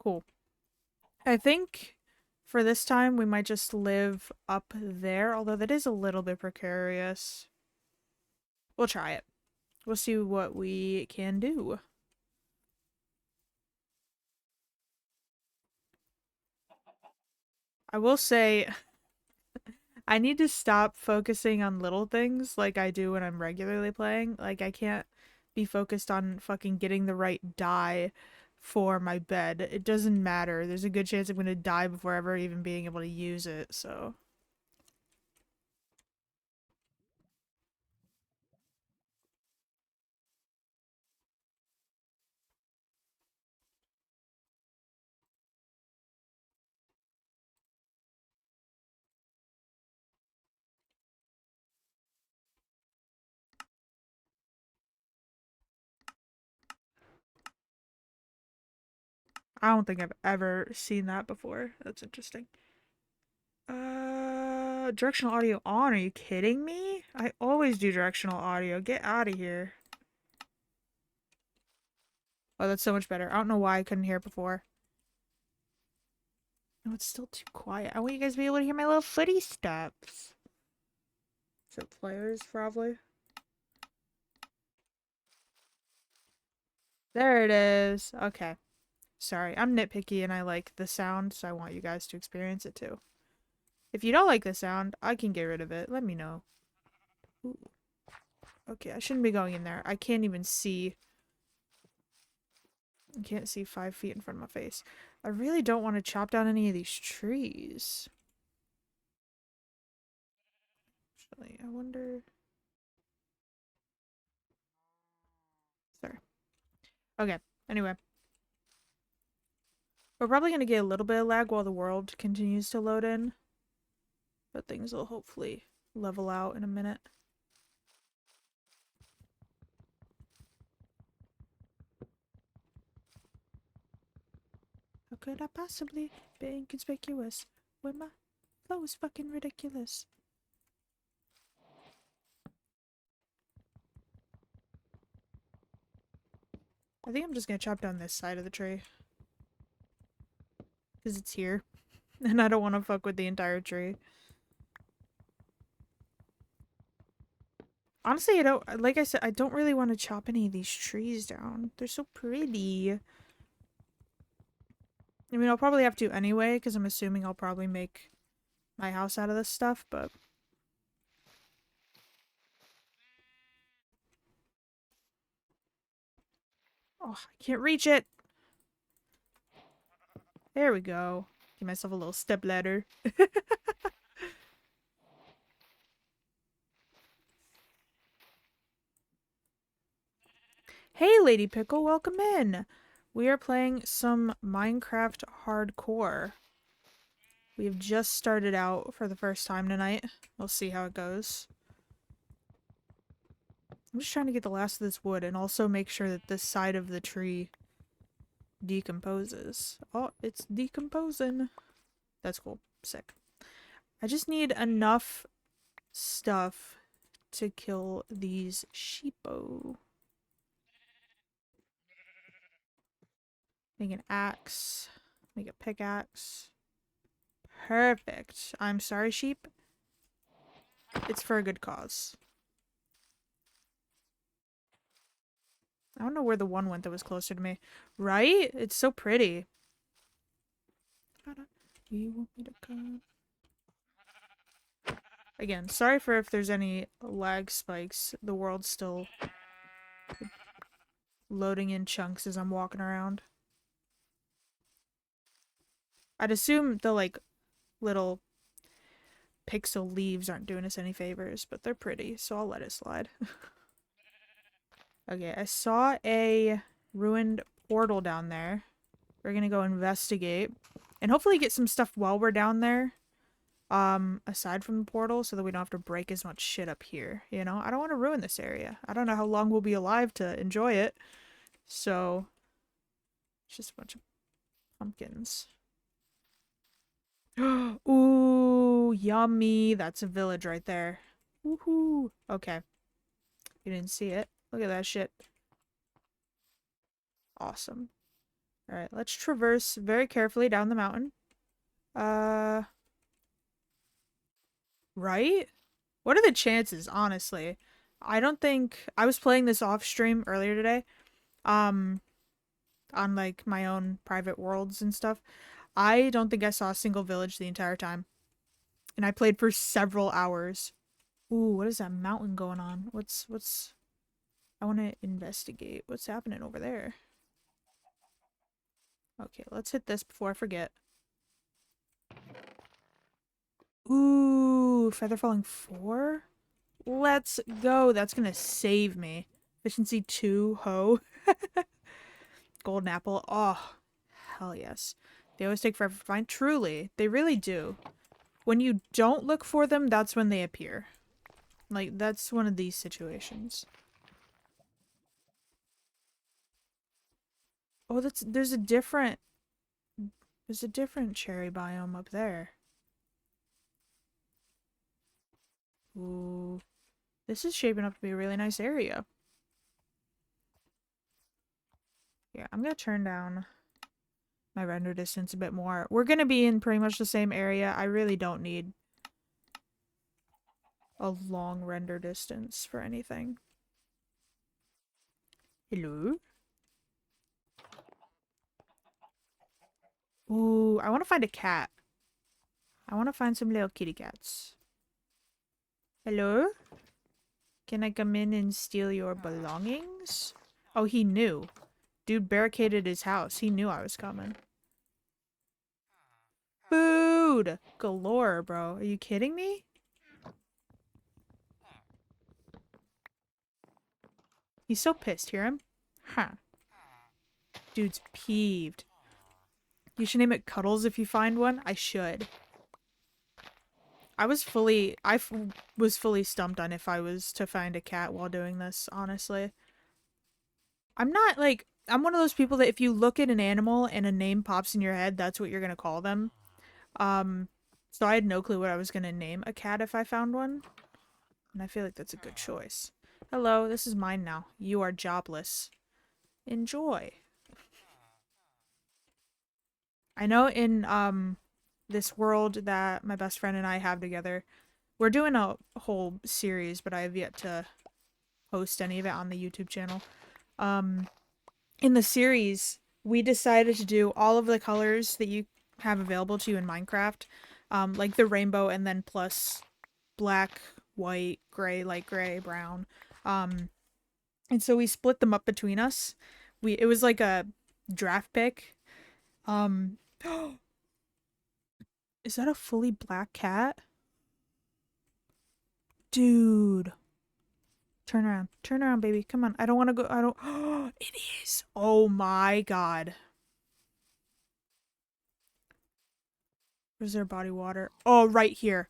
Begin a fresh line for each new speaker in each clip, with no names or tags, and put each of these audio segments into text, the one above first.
Cool. I think for this time we might just live up there, although that is a little bit precarious. We'll try it. We'll see what we can do. I will say I need to stop focusing on little things like I do when I'm regularly playing. Like, I can't be focused on fucking getting the right dye for my bed. It doesn't matter. There's a good chance I'm gonna die before ever even being able to use it, so. I don't think I've ever seen that before. That's interesting. Directional audio on. Are you kidding me? I always do directional audio. Get out of here. Oh, that's so much better. I don't know why I couldn't hear it before. No, it's still too quiet. I want you guys to be able to hear my little footy steps. So players, probably. There it is. Okay. Sorry, I'm nitpicky and I like the sound, so I want you guys to experience it too. If you don't like the sound, I can get rid of it. Let me know. Ooh. Okay, I shouldn't be going in there. I can't even see. I can't see 5 feet in front of my face. I really don't want to chop down any of these trees. Actually, I wonder. Sorry. Okay, anyway. We're probably going to get a little bit of lag while the world continues to load in. But things will hopefully level out in a minute. How could I possibly be inconspicuous when my flow is fucking ridiculous? I think I'm just gonna chop down this side of the tree. Because it's here. And I don't want to fuck with the entire tree. Honestly, I don't, like I said, I don't really want to chop any of these trees down. They're so pretty. I mean, I'll probably have to anyway, because I'm assuming I'll probably make my house out of this stuff, but... Oh, I can't reach it! There we go. Give myself a little step ladder. Hey, Lady Pickle, welcome in! We are playing some Minecraft Hardcore. We have just started out for the first time tonight. We'll see how it goes. I'm just trying to get the last of this wood and also make sure that this side of the tree decomposes. Oh, it's decomposing. That's cool. Sick. I just need enough stuff to kill these sheepo. Make an axe. Make a pickaxe. Perfect. I'm sorry, sheep. It's for a good cause. I don't know where the one went that was closer to me. Right? It's so pretty. You want me to come? Again, sorry for if there's any lag spikes. The world's still loading in chunks as I'm walking around. I'd assume the, like, little pixel leaves aren't doing us any favors, but they're pretty, so I'll let it slide. Okay, I saw a ruined portal down there. We're gonna go investigate. And hopefully get some stuff while we're down there. Aside from the portal, so that we don't have to break as much shit up here, you know? I don't want to ruin this area. I don't know how long we'll be alive to enjoy it. So, it's just a bunch of pumpkins. Ooh, yummy. That's a village right there. Woohoo. Okay. You didn't see it. Look at that shit. Awesome. Alright, let's traverse very carefully down the mountain. Right? What are the chances, honestly? I don't think I was playing this off stream earlier today. Um, on like my own private worlds and stuff. I don't think I saw a single village the entire time. And I played for several hours. Ooh, what is that mountain going on? What's I want to investigate what's happening over there. Okay, let's hit this before I forget. Ooh, feather falling 4? Let's go. That's gonna save me. Efficiency 2, ho. Golden apple. Oh, hell yes. They always take forever to find. Truly, they really do. When you don't look for them, that's when they appear. Like, that's one of these situations. Oh, there's a different cherry biome up there. Ooh. This is shaping up to be a really nice area. Yeah, I'm gonna turn down my render distance a bit more. We're gonna be in pretty much the same area. I really don't need a long render distance for anything. Hello? Ooh, I want to find a cat. I want to find some little kitty cats. Hello? Can I come in and steal your belongings? Oh, he knew. Dude barricaded his house. He knew I was coming. Food galore, bro. Are you kidding me? He's so pissed. Hear him? Huh. Dude's peeved. You should name it Cuddles if you find one. I should. I was fully stumped on if I was to find a cat while doing this, honestly. I'm not like I'm one of those people that if you look at an animal and a name pops in your head, that's what you're gonna call them. Um, so I had no clue what I was gonna name a cat if I found one. And I feel like that's a good choice. Hello, this is mine now. You are jobless. Enjoy. I know in this world that my best friend and I have together, we're doing a whole series, but I have yet to post any of it on the YouTube channel. In the series, we decided to do all of the colors that you have available to you in Minecraft, like the rainbow and then plus black, white, gray, light gray, brown. And so we split them up between us. It was like a draft pick. Um, is that a fully black cat? Dude. Turn around. Turn around, baby. Come on. I don't want to go. I don't. It is. Oh my god. Where's their body water? Oh, right here.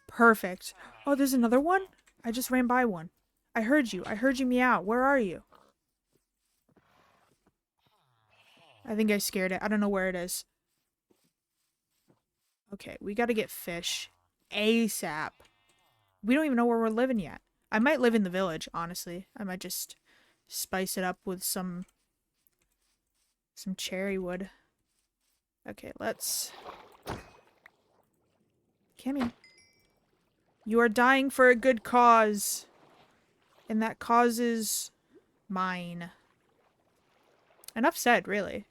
Perfect. Oh, there's another one? I just ran by one. I heard you. I heard you meow. Where are you? I think I scared it. I don't know where it is. Okay, we gotta get fish. ASAP. We don't even know where we're living yet. I might live in the village, honestly. I might just spice it up with some cherry wood. Okay, let's... Cammy. You are dying for a good cause. And that cause is mine. Enough said, really.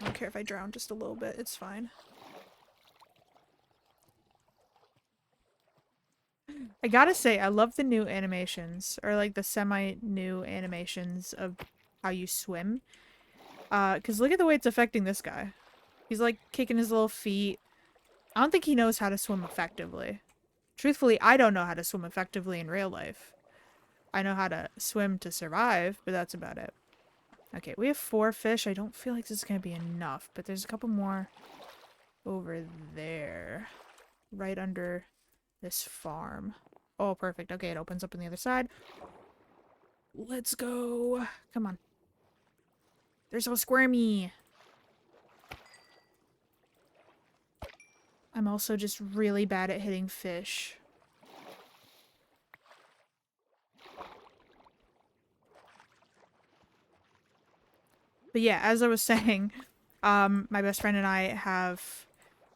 I don't care if I drown just a little bit. It's fine. I gotta say, I love the new animations. Or like the semi-new animations of how you swim. Because look at the way it's affecting this guy. He's like kicking his little feet. I don't think he knows how to swim effectively. Truthfully, I don't know how to swim effectively in real life. I know how to swim to survive, but that's about it. Okay, we have 4 fish. I don't feel like this is going to be enough, but there's a couple more over there. Right under this farm. Oh, perfect. Okay, it opens up on the other side. Let's go. Come on. They're so squirmy. I'm also just really bad at hitting fish. But yeah, as I was saying, my best friend and I have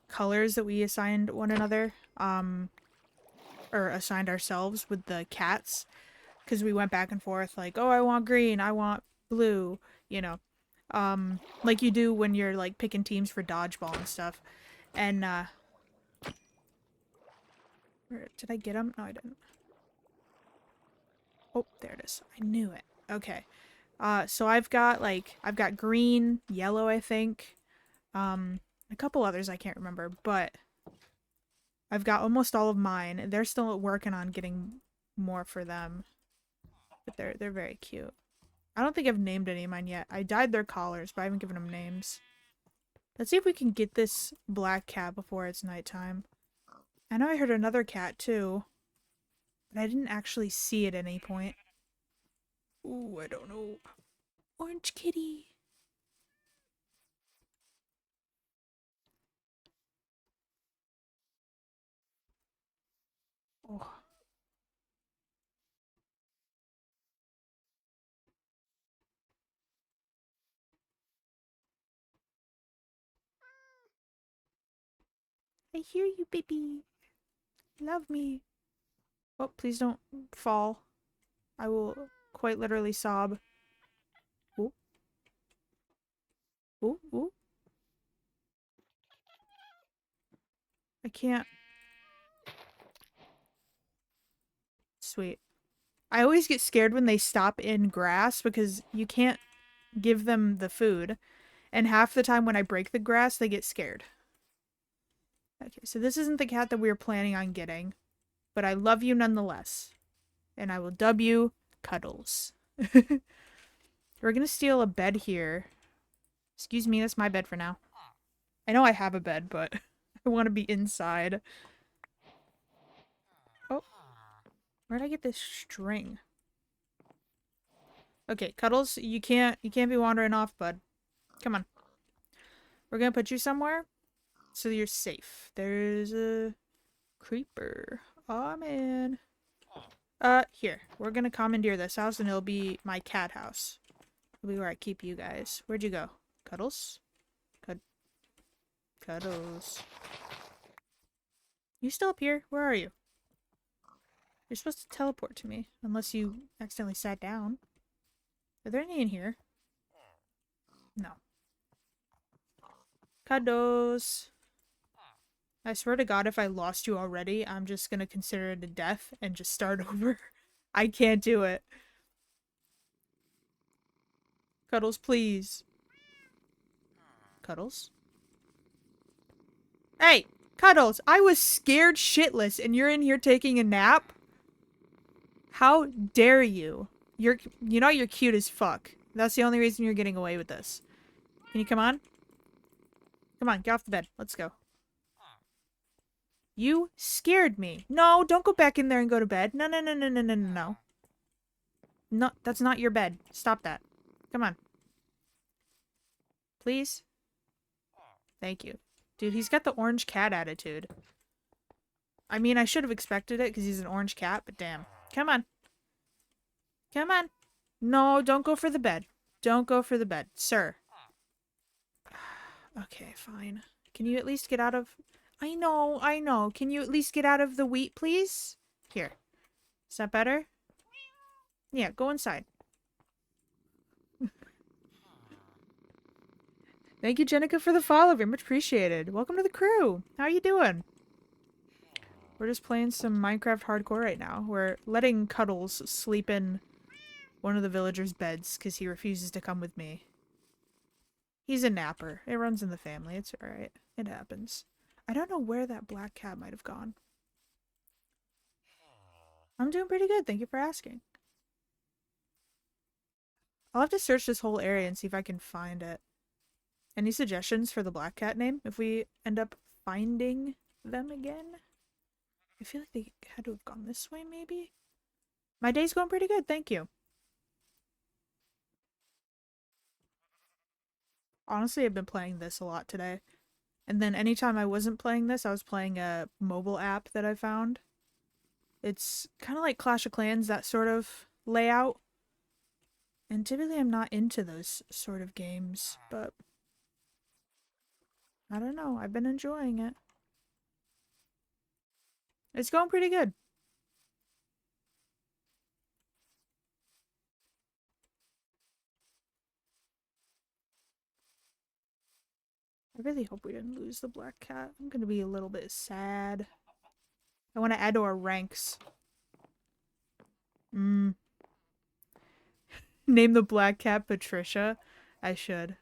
colors that we assigned one another, or assigned ourselves with the cats, because we went back and forth like, oh, I want green, I want blue, you know, like you do when you're like picking teams for dodgeball and stuff. And did I get him? No, I didn't. Oh, there it is. I knew it. Okay. So I've got green, yellow, I think, a couple others I can't remember, but I've got almost all of mine. They're still working on getting more for them, but they're very cute. I don't think I've named any of mine yet. I dyed their collars, but I haven't given them names. Let's see if we can get this black cat before it's nighttime. I know I heard another cat too, but I didn't actually see it at any point. Ooh, I don't know. Orange kitty. Oh. I hear you, baby. Love me. Oh, please don't fall. I will quite literally sob. Ooh, ooh, ooh. I can't. Sweet. I always get scared when they stop in grass because you can't give them the food. And half the time when I break the grass, they get scared. Okay, so this isn't the cat that we were planning on getting, but I love you nonetheless. And I will dub you Cuddles. We're gonna steal a bed here. Excuse me, that's my bed for now. I know I have a bed, but I want to be inside. Oh, where'd I get this string? Okay, Cuddles, you can't be wandering off, bud. Come on. We're gonna put you somewhere so you're safe. There's a creeper. Oh man. Here. We're gonna commandeer this house and it'll be my cat house. It'll be where I keep you guys. Where'd you go? Cuddles? Cuddles. You still up here? Where are you? You're supposed to teleport to me, unless you accidentally sat down. Are there any in here? No. Cuddles. I swear to God, if I lost you already, I'm just gonna consider it a death and just start over. I can't do it. Cuddles, please. Cuddles? Hey! Cuddles! I was scared shitless and you're in here taking a nap? How dare you? You know you're cute as fuck. That's the only reason you're getting away with this. Can you come on? Come on, get off the bed. Let's go. You scared me. No, don't go back in there and go to bed. No, no, no, no, no, no, no, no. No, that's not your bed. Stop that. Come on. Please? Thank you. Dude, he's got the orange cat attitude. I mean, I should have expected it because he's an orange cat, but damn. Come on. Come on. No, don't go for the bed. Don't go for the bed, sir. Okay, fine. Can you at least get out of... I know, I know. Can you at least get out of the wheat, please? Here. Is that better? Yeah, go inside. Thank you, Jenica, for the follow. Very much appreciated. Welcome to the crew. How are you doing? We're just playing some Minecraft hardcore right now. We're letting Cuddles sleep in one of the villagers' beds because he refuses to come with me. He's a napper. It runs in the family. It's alright. It happens. I don't know where that black cat might have gone. I'm doing pretty good. Thank you for asking. I'll have to search this whole area and see if I can find it. Any suggestions for the black cat name if we end up finding them again? I feel like they had to have gone this way, maybe? My day's going pretty good, thank you. Honestly, I've been playing this a lot today. And then anytime I wasn't playing this, I was playing a mobile app that I found. It's kind of like Clash of Clans, that sort of layout. And typically I'm not into those sort of games, but I don't know. I've been enjoying it. It's going pretty good. I really hope we didn't lose the black cat. I'm gonna be a little bit sad. I want to add to our ranks. Name the black cat Patricia. I should.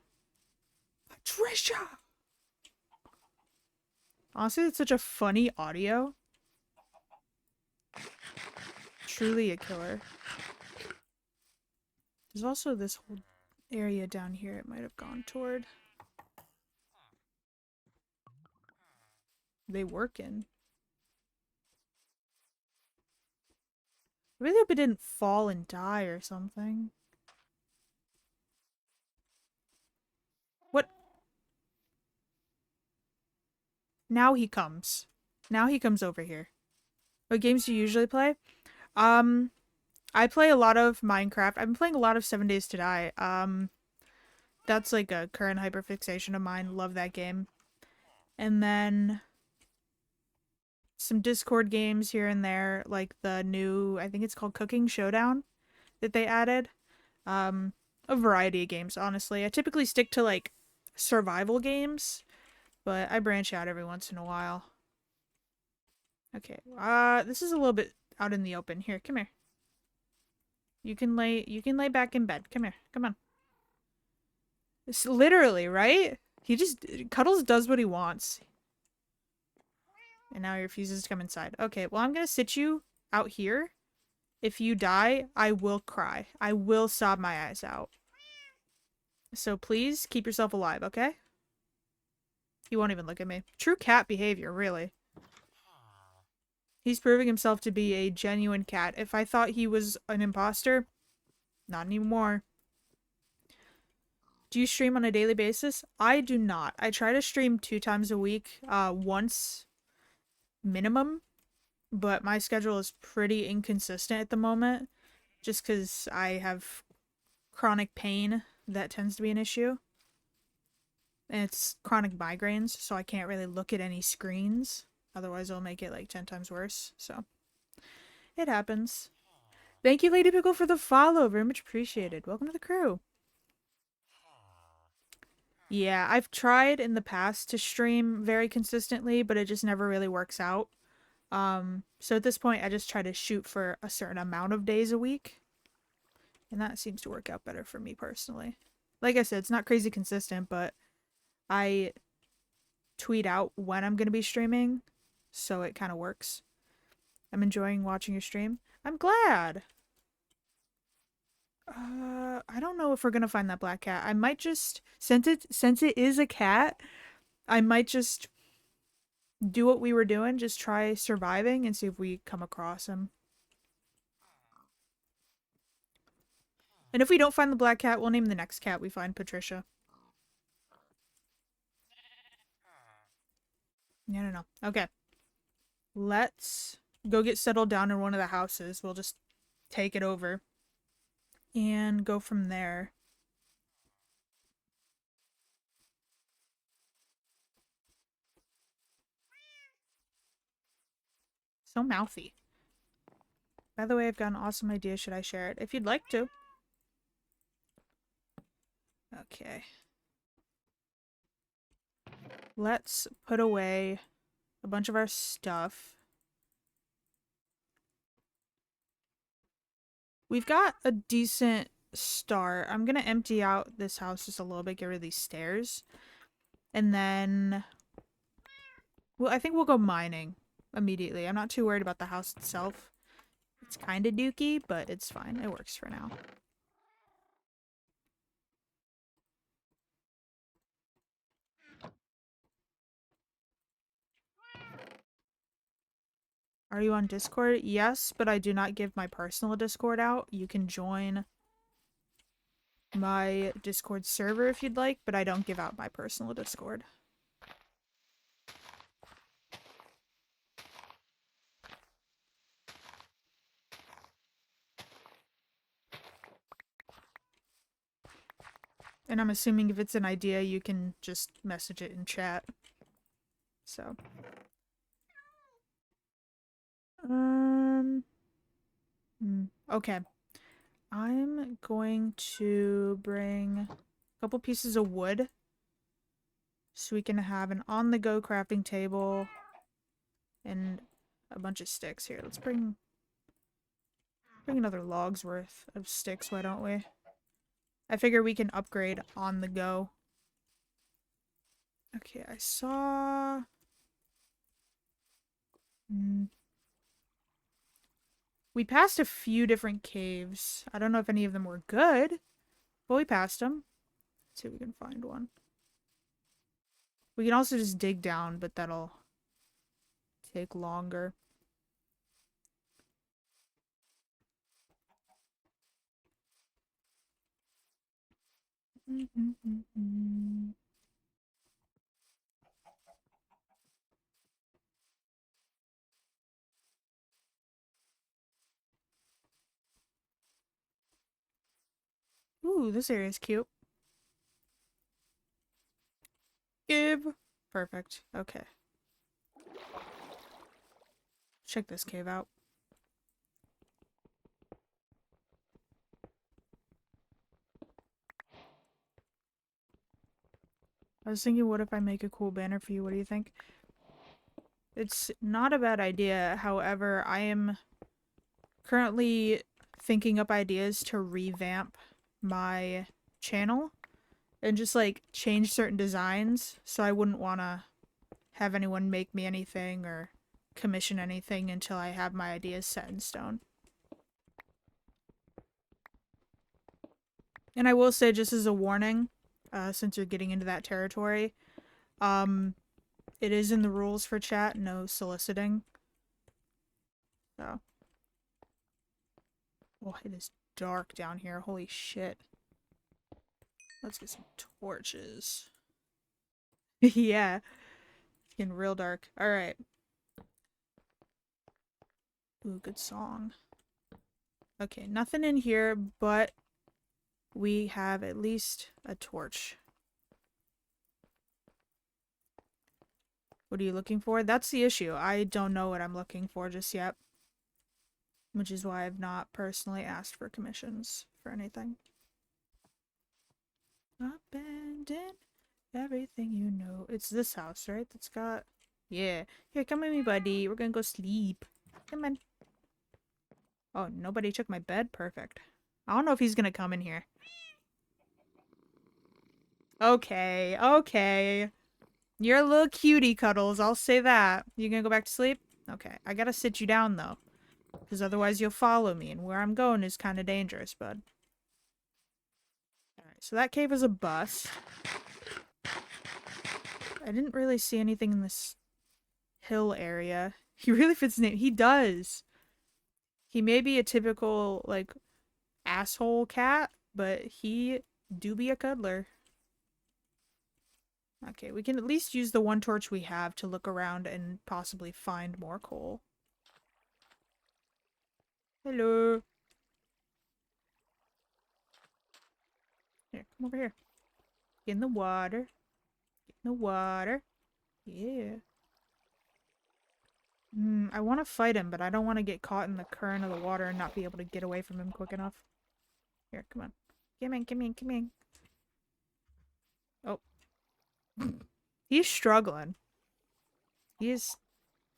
Patricia! Honestly, it's such a funny audio. Truly a killer. There's also this whole area down here it might have gone toward. They work in. I really hope it didn't fall and die or something. What? Now he comes. Now he comes over here. What games do you usually play? Um, I play a lot of Minecraft. I've been playing a lot of 7 Days to Die. That's like a current hyperfixation of mine. Love that game. And then some Discord games here and there, like the new, I think it's called Cooking Showdown that they added. A variety of games, honestly. I typically stick to like survival games, but I branch out every once in a while. Okay. This is a little bit out in the open. Here, come here. You can lay back in bed. Come here. Come on. It's literally, right? He just Cuddles does what he wants. And now he refuses to come inside. Okay, well I'm gonna sit you out here. If you die, I will cry. I will sob my eyes out. So please keep yourself alive, okay? He won't even look at me. True cat behavior, really. He's proving himself to be a genuine cat. If I thought he was an imposter, not anymore. Do you stream on a daily basis? I do not. I try to stream 2 times a week, once minimum, but my schedule is pretty inconsistent at the moment just because I have chronic pain that tends to be an issue. And it's chronic migraines, so I can't really look at any screens. Otherwise, it'll make it like 10 times worse. So, it happens. Thank you, Lady Pickle, for the follow. Very much appreciated. Welcome to the crew. Yeah, I've tried in the past to stream very consistently, but it just never really works out. So at this point, I just try to shoot for a certain amount of days a week. And that seems to work out better for me personally. Like I said, it's not crazy consistent, but I tweet out when I'm going to be streaming, so it kind of works. I'm enjoying watching your stream. I'm glad. I don't know if we're gonna find that black cat. I might just since it is a cat, I might just do what we were doing, just try surviving and see if we come across him. And if we don't find the black cat, we'll name the next cat we find Patricia. No. Okay. Let's go get settled down in one of the houses. We'll just take it over and go from there. So mouthy. By the way, I've got an awesome idea. Should I share it? If you'd like to. Okay. Let's put away a bunch of our stuff. We've got a decent start. I'm gonna empty out this house just a little bit, get rid of these stairs. And then... well, I think we'll go mining immediately. I'm not too worried about the house itself. It's kind of dookie, but it's fine. It works for now. Are you on Discord? Yes, but I do not give my personal Discord out. You can join my Discord server if you'd like, but I don't give out my personal Discord. And I'm assuming if it's an idea, you can just message it in chat. So. Okay. I'm going to bring a couple pieces of wood so we can have an on-the-go crafting table and a bunch of sticks here. Let's bring another log's worth of sticks, why don't we? I figure we can upgrade on the go. Okay, I saw... We passed a few different caves. I don't know if any of them were good, but we passed them. Let's see if we can find one. We can also just dig down, but that'll take longer. Ooh, this area is cute. Give. Perfect. Okay. Check this cave out. I was thinking, what if I make a cool banner for you? What do you think? It's not a bad idea. However, I am currently thinking up ideas to revamp my channel and just like change certain designs, so I wouldn't want to have anyone make me anything or commission anything until I have my ideas set in stone. And I will say, just as a warning, since you're getting into that territory, it is in the rules for chat, no soliciting. So. Oh, it is dark down here. Holy shit. Let's get some torches. Yeah. It's getting real dark. Alright. Ooh, good song. Okay, nothing in here, but we have at least a torch. What are you looking for? That's the issue. I don't know what I'm looking for just yet. Which is why I've not personally asked for commissions for anything. Abandon everything you know. It's this house, right? That's got... Yeah. Here, come with me, buddy. We're gonna go sleep. Come on. Oh, nobody took my bed? Perfect. I don't know if he's gonna come in here. Okay, okay. You're a little cutie, Cuddles. I'll say that. You gonna go back to sleep? Okay. I gotta sit you down, though. Because otherwise you'll follow me, and where I'm going is kind of dangerous, bud. Alright, so that cave is a bust. I didn't really see anything in this hill area. He really fits his name. He does. He may be a typical, like, asshole cat, but he do be a cuddler. Okay, we can at least use the one torch we have to look around and possibly find more coal. Hello. Here, come over here. Get in the water. Get in the water. Yeah. I want to fight him, but I don't want to get caught in the current of the water and not be able to get away from him quick enough. Here, come on. Come in, come in, come in. Oh. He's struggling. He is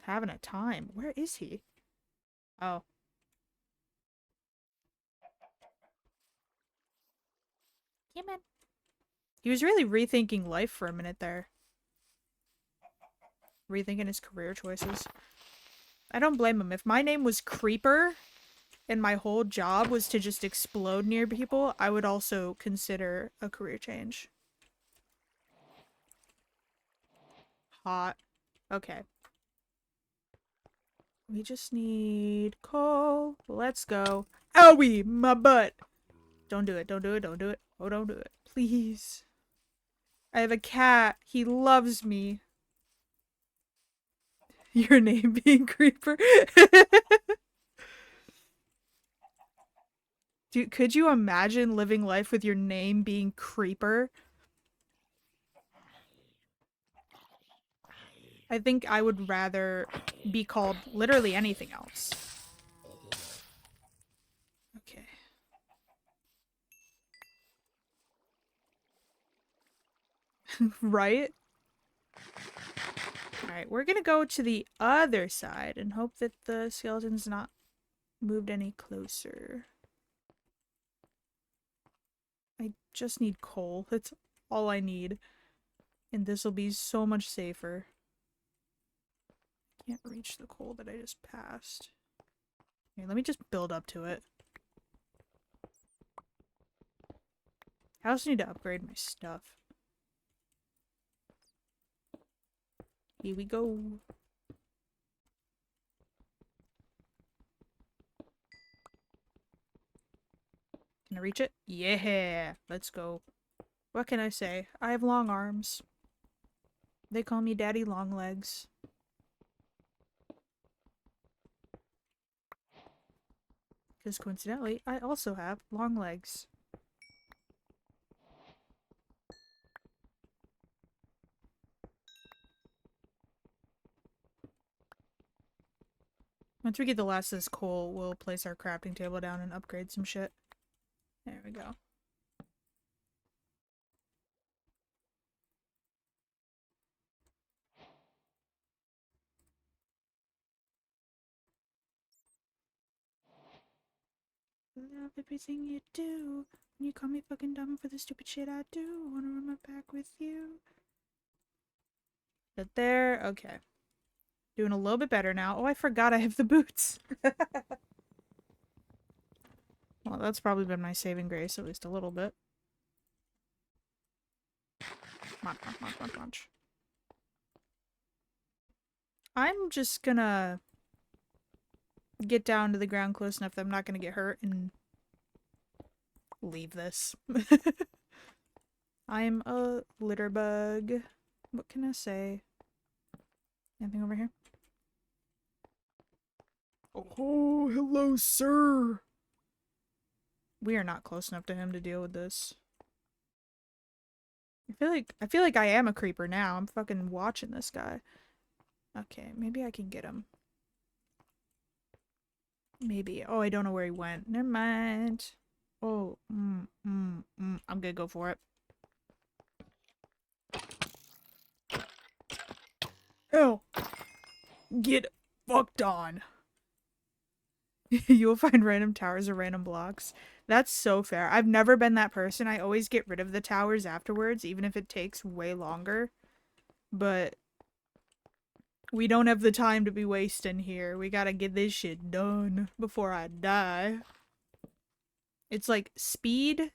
having a time. Where is he? Oh. Come in. He was really rethinking life for a minute there. Rethinking his career choices. I don't blame him. If my name was Creeper and my whole job was to just explode near people, I would also consider a career change. Hot. Okay. We just need coal. Let's go. Owie! My butt! Don't do it. Don't do it. Don't do it. Oh, don't do it. Please. I have a cat. He loves me. Your name being Creeper. Dude, could you imagine living life with your name being Creeper? I think I would rather be called literally anything else. Okay. Right? Alright, we're gonna go to the other side and hope that the skeleton's not moved any closer. I just need coal. That's all I need. And this will be so much safer. Can't reach the coal that I just passed. Here, let me just build up to it. I also need to upgrade my stuff. Here we go. Can I reach it? Yeah! Let's go. What can I say? I have long arms. They call me Daddy Longlegs. Because coincidentally, I also have long legs. Once we get the last of this coal, we'll place our crafting table down and upgrade some shit. There we go. Love everything you do. When you call me fucking dumb for the stupid shit I do. Wanna run my back with you. But there, okay. Doing a little bit better now. Oh, I forgot I have the boots. Well, that's probably been my saving grace, at least a little bit. Munch, munch, munch, munch, munch. I'm just gonna get down to the ground close enough that I'm not gonna get hurt and leave this. I'm a litter bug. What can I say? Anything over here? Oh, hello, sir. We are not close enough to him to deal with this. I feel like I am a creeper now. I'm fucking watching this guy. Okay, maybe I can get him. Maybe. Oh, I don't know where he went. Never mind. Oh, I'm gonna go for it. Oh, get fucked on. You will find random towers or random blocks. That's so fair. I've never been that person. I always get rid of the towers afterwards, even if it takes way longer. But we don't have the time to be wasting here. We gotta get this shit done before I die. It's like speed,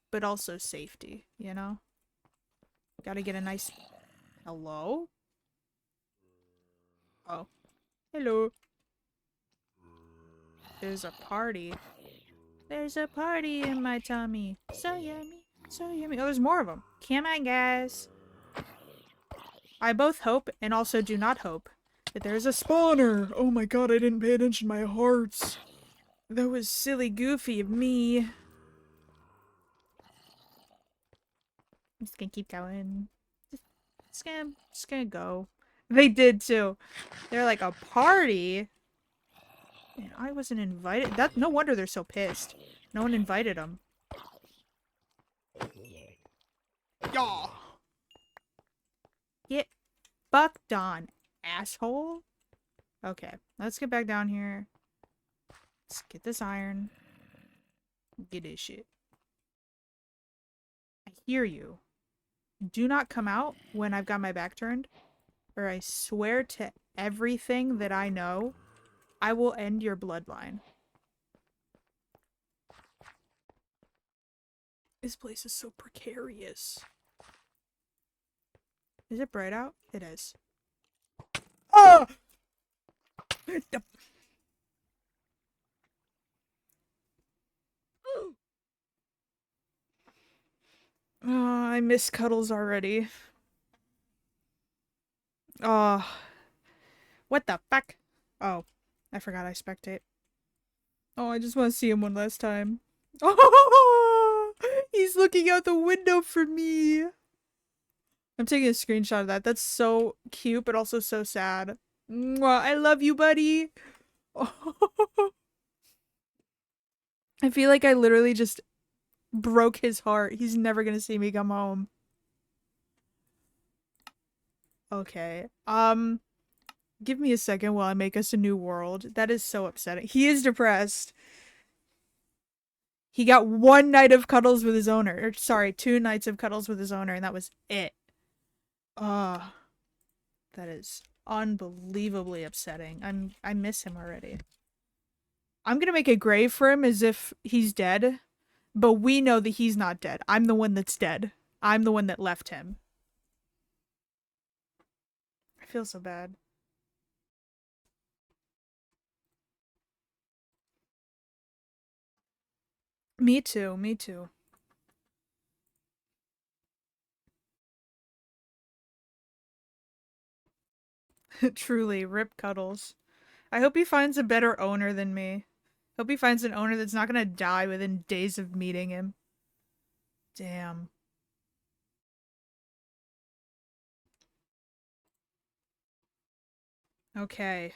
but also safety, you know? Gotta get a nice... Hello? Oh. Hello. There's a party. There's a party in my tummy. So yummy. So yummy. Oh, there's more of them. Come on, guys. I both hope and also do not hope that there's a spawner. Oh my god, I didn't pay attention to my hearts. That was silly goofy of me. I'm just gonna keep going. Just gonna go. They did too. They're like a party. And I wasn't invited. That no wonder they're so pissed. No one invited them. Yaw. Get fucked on, asshole. Okay, let's get back down here. Let's get this iron. Get this shit. I hear you. Do not come out when I've got my back turned, or I swear to everything that I know, I will end your bloodline. This place is so precarious. Is it bright out? It is. Oh! Oh, I miss Cuddles already. Oh. What the fuck? Oh. I forgot I spectate. Oh, I just want to see him one last time. Oh, he's looking out the window for me. I'm taking a screenshot of that. That's so cute, but also so sad. Mwah, I love you, buddy. I feel like I literally just broke his heart. He's never gonna see me come home. Okay. Give me a second while I make us a new world. That is so upsetting. He is depressed. He got one night of cuddles with his owner. Or, sorry, 2 nights of cuddles with his owner, and that was it. Ah, that is unbelievably upsetting. I miss him already. I'm gonna make a grave for him as if he's dead, but we know that he's not dead. I'm the one that's dead. I'm the one that left him. I feel so bad. Me too, me too. Truly, rip Cuddles. I hope he finds a better owner than me. Hope he finds an owner that's not gonna die within days of meeting him. Damn. Okay.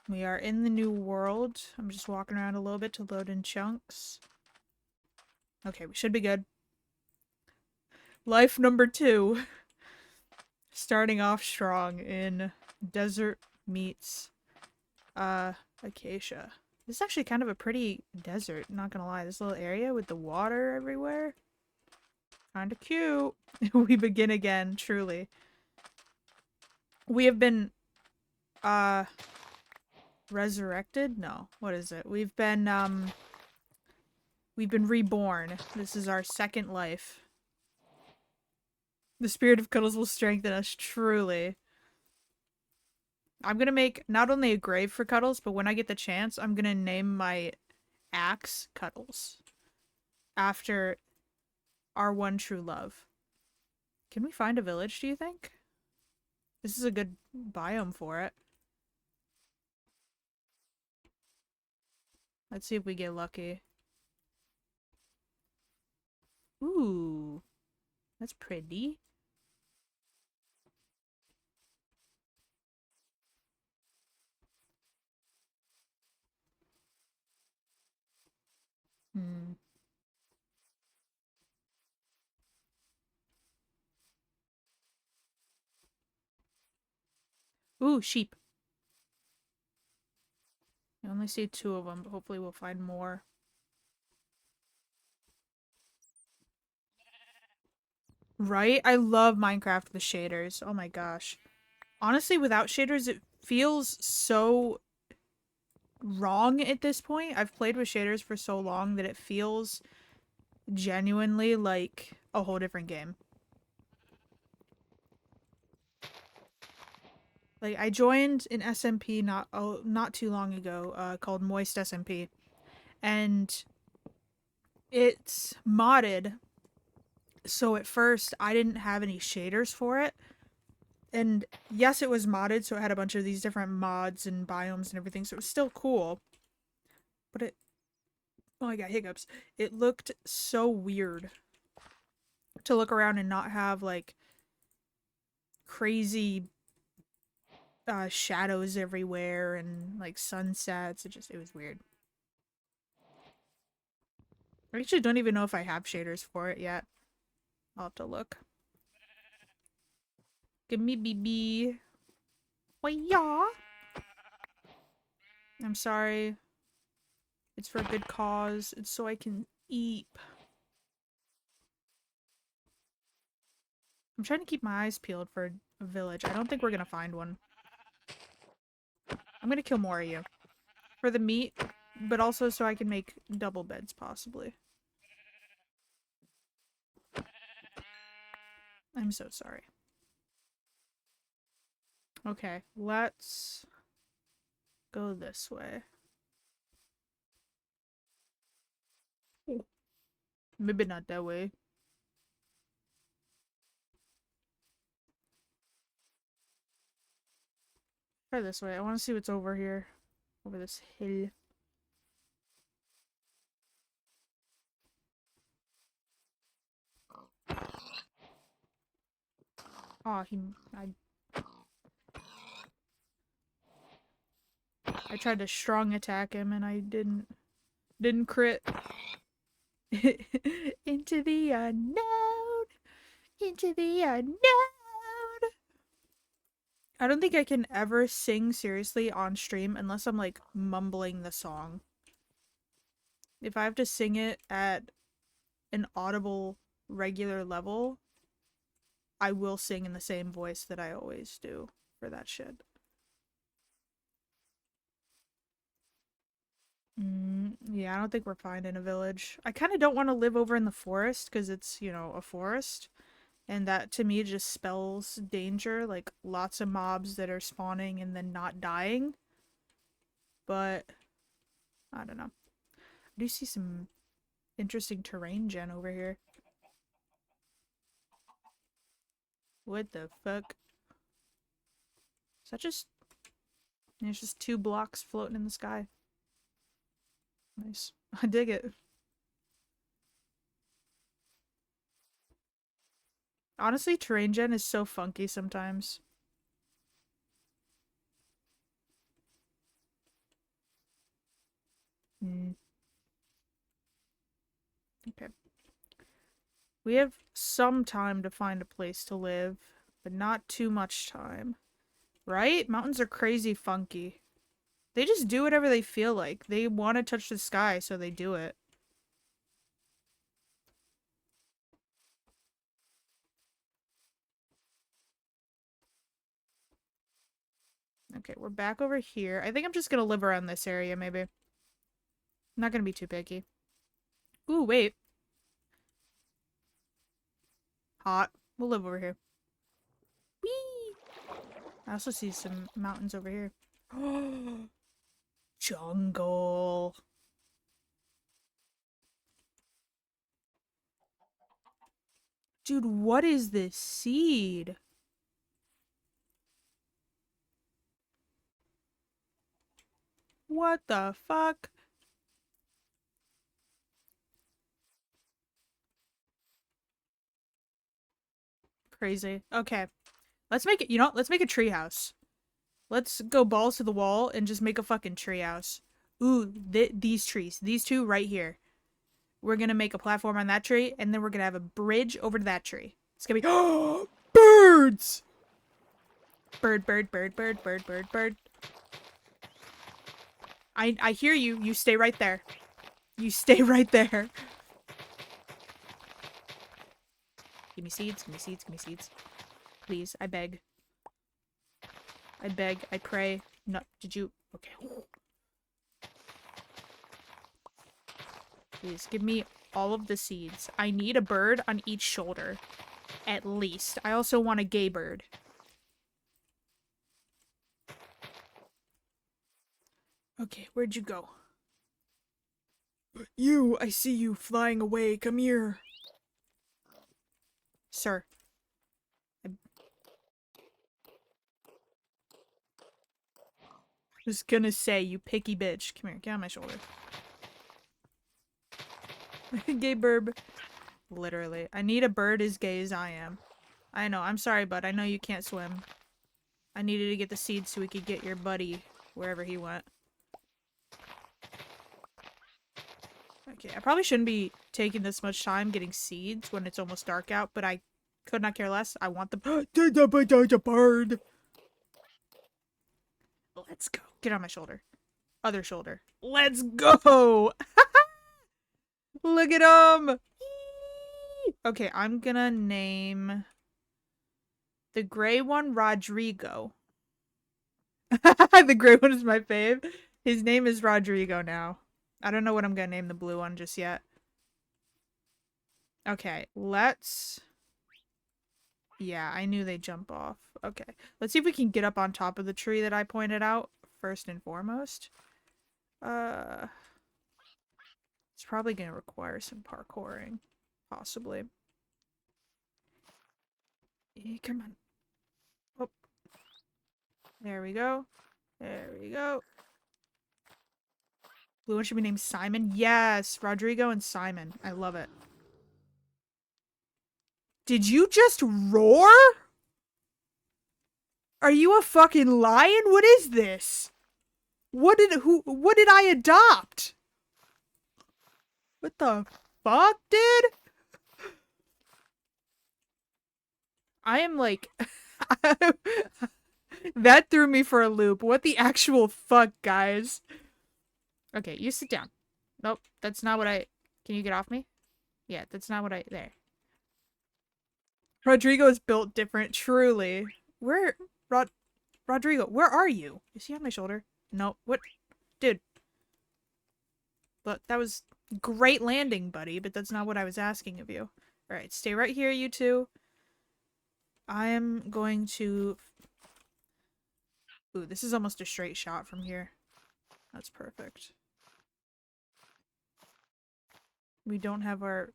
We are in the new world. I'm just walking around a little bit to load in chunks. Okay, we should be good. Life number 2. Starting off strong in desert meets acacia. This is actually kind of a pretty desert, not gonna lie. This little area with the water everywhere. Kinda cute. We begin again, truly. We have been uh resurrected? No. What is it? We've been reborn. This is our second life. The spirit of Cuddles will strengthen us, truly. I'm gonna make not only a grave for Cuddles, but when I get the chance, I'm gonna name my axe Cuddles. After our one true love. Can we find a village, do you think? This is a good biome for it. Let's see if we get lucky. Ooh, that's pretty. Hmm. Ooh, sheep. I only see 2 of them, but hopefully we'll find more. Right? I love Minecraft with shaders. Oh my gosh. Honestly, without shaders, it feels so wrong at this point. I've played with shaders for so long that it feels genuinely like a whole different game. Like I joined an SMP not too long ago, called Moist SMP, and it's modded. So at first I didn't have any shaders for it, and yes, it was modded, so it had a bunch of these different mods and biomes and everything. So it was still cool, but it oh I got hiccups. It looked so weird to look around and not have like crazy shadows everywhere and like sunsets. It was weird. I actually don't even know if I have shaders for it yet. I'll have to look. Give me BB. Why yeah. I'm sorry. It's for a good cause. It's so I can eat. I'm trying to keep my eyes peeled for a village. I don't think we're gonna find one. I'm gonna kill more of you. For the meat, but also so I can make double beds, possibly. I'm so sorry. Okay, let's go this way. Maybe not that way. Try this way. I want to see what's over here. Over this hill. Oh, I tried to strong attack him and I didn't crit. Into the unknown. Into the unknown. I don't think I can ever sing seriously on stream unless I'm like mumbling the song. If I have to sing it at an audible regular level, I will sing in the same voice that I always do for that shit. Yeah, I don't think we're fine in a village. I kind of don't want to live over in the forest because it's, you know, a forest. And that to me just spells danger, like lots of mobs that are spawning and then not dying. But I don't know. I do see some interesting terrain gen over here. What the fuck? Is that just... It's just 2 blocks floating in the sky. Nice. I dig it. Honestly, terrain gen is so funky sometimes. Okay. We have some time to find a place to live, but not too much time. Right? Mountains are crazy funky. They just do whatever they feel like. They want to touch the sky, so they do it. Okay, we're back over here. I think I'm just gonna live around this area, maybe. I'm not gonna be too picky. Ooh, wait. Hot. We'll live over here. Whee! I also see some mountains over here. Jungle. Dude, what is this seed? What the fuck? Crazy. Okay. Let's make it, you know, let's make a treehouse. Let's go balls to the wall and just make a fucking treehouse. Ooh, these trees. These 2 right here. We're gonna make a platform on that tree, and then we're gonna have a bridge over to that tree. It's gonna be birds! Bird, bird, bird, bird, bird, bird, bird. I hear you. You stay right there. You stay right there. Give me seeds, give me seeds, give me seeds. Please, I beg. I beg, I pray. No, did you? Okay. Please, give me all of the seeds. I need a bird on each shoulder. At least. I also want a gay bird. Okay, where'd you go? You, I see you flying away. Come here. Sir. I was gonna say, you picky bitch. Come here, get on my shoulder. Gay burb. Literally. I need a bird as gay as I am. I know, I'm sorry, bud. I know you can't swim. I needed to get the seeds so we could get your buddy wherever he went. Okay, I probably shouldn't be taking this much time getting seeds when it's almost dark out, but I could not care less. I want the bird. Let's go. Get on my shoulder. Other shoulder. Let's go! Look at him! Okay, I'm gonna name the gray one Rodrigo. The gray one is my fave. His name is Rodrigo now. I don't know what I'm gonna name the blue one just yet. Okay, let's... Yeah, I knew they'd jump off. Okay, let's see if we can get up on top of the tree that I pointed out, first and foremost. It's probably gonna require some parkouring. Possibly. Come on. Oh. There we go. There we go. Blue one should be named Simon. Yes! Rodrigo and Simon. I love it. Did you just roar? Are you a fucking lion? What is this? What did I adopt? What the fuck, dude? I am like that threw me for a loop. What the actual fuck, guys? Okay, you sit down. Nope, that's not what I... Can you get off me? Yeah, that's not what I... There. Rodrigo is built different, truly. Where... Rodrigo, where are you? Is he on my shoulder? No. What? Dude. But that was great landing, buddy, but that's not what I was asking of you. Alright, stay right here, you two. I am going to... Ooh, this is almost a straight shot from here. That's perfect. We don't have our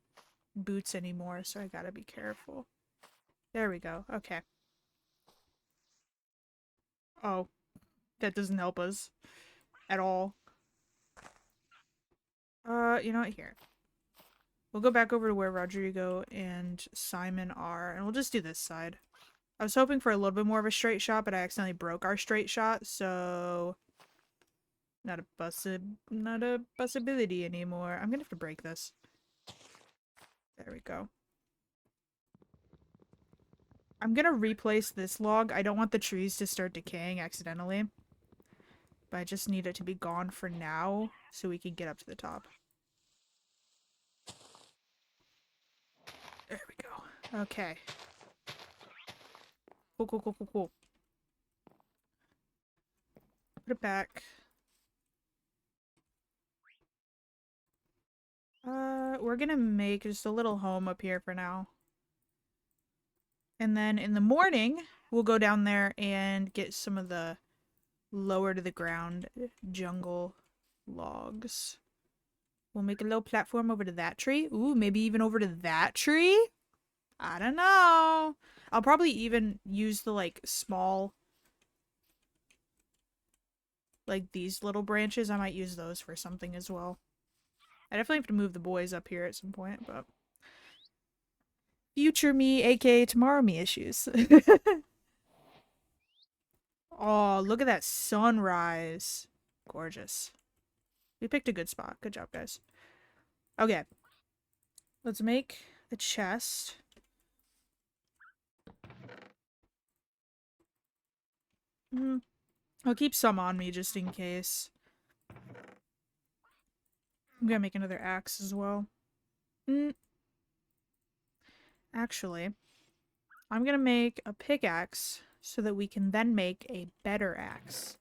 boots anymore, so I gotta be careful. There we go. Okay. Oh, that doesn't help us at all. You know what? Here. We'll go back over to where Rodrigo and Simon are, and we'll just do this side. I was hoping for a little bit more of a straight shot, but I accidentally broke our straight shot, so... Not a possibility anymore. I'm gonna have to break this. There we go. I'm gonna replace this log. I don't want the trees to start decaying accidentally. But I just need it to be gone for now, so we can get up to the top. There we go. Okay. Cool, cool, cool, cool, cool. Put it back. We're gonna make just a little home up here for now. And then in the morning, we'll go down there and get some of the lower to the ground jungle logs. We'll make a little platform over to that tree. Ooh, maybe even over to that tree? I don't know. I'll probably even use the, like, small... Like, these little branches. I might use those for something as well. I definitely have to move the boys up here at some point, but... Future me, aka tomorrow me issues. Oh, look at that sunrise. Gorgeous. We picked a good spot. Good job, guys. Okay. Let's make a chest. I'll keep some on me just in case. I'm gonna make another axe as well. Actually, I'm gonna make a pickaxe so that we can then make a better axe.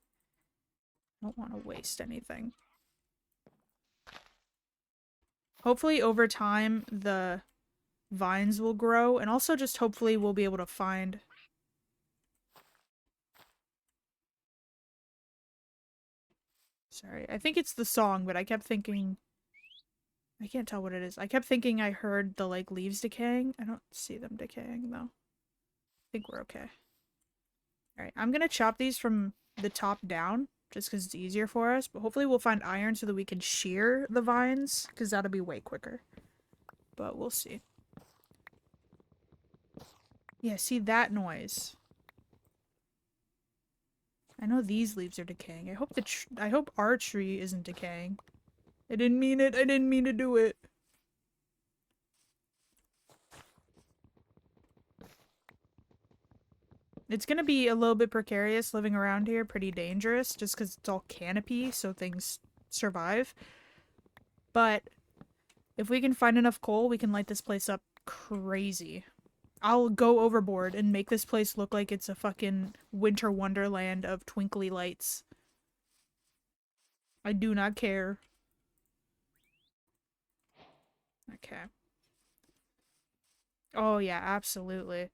Don't want to waste anything. Hopefully over time the vines will grow, and also just hopefully we'll be able to find... Sorry, I think it's the song, but I kept thinking... I can't tell what it is. I kept thinking I heard the, like, leaves decaying. I don't see them decaying, though. I think we're okay. Alright, I'm gonna chop these from the top down, just because it's easier for us, but hopefully we'll find iron so that we can shear the vines, because that'll be way quicker. But we'll see. Yeah, see that noise. I know these leaves are decaying. I hope our tree isn't decaying. I didn't mean it. I didn't mean to do it. It's gonna be a little bit precarious living around here. Pretty dangerous, just because it's all canopy, so things survive. But if we can find enough coal, we can light this place up crazy. I'll go overboard and make this place look like it's a fucking winter wonderland of twinkly lights. I do not care. Okay. Oh yeah, absolutely.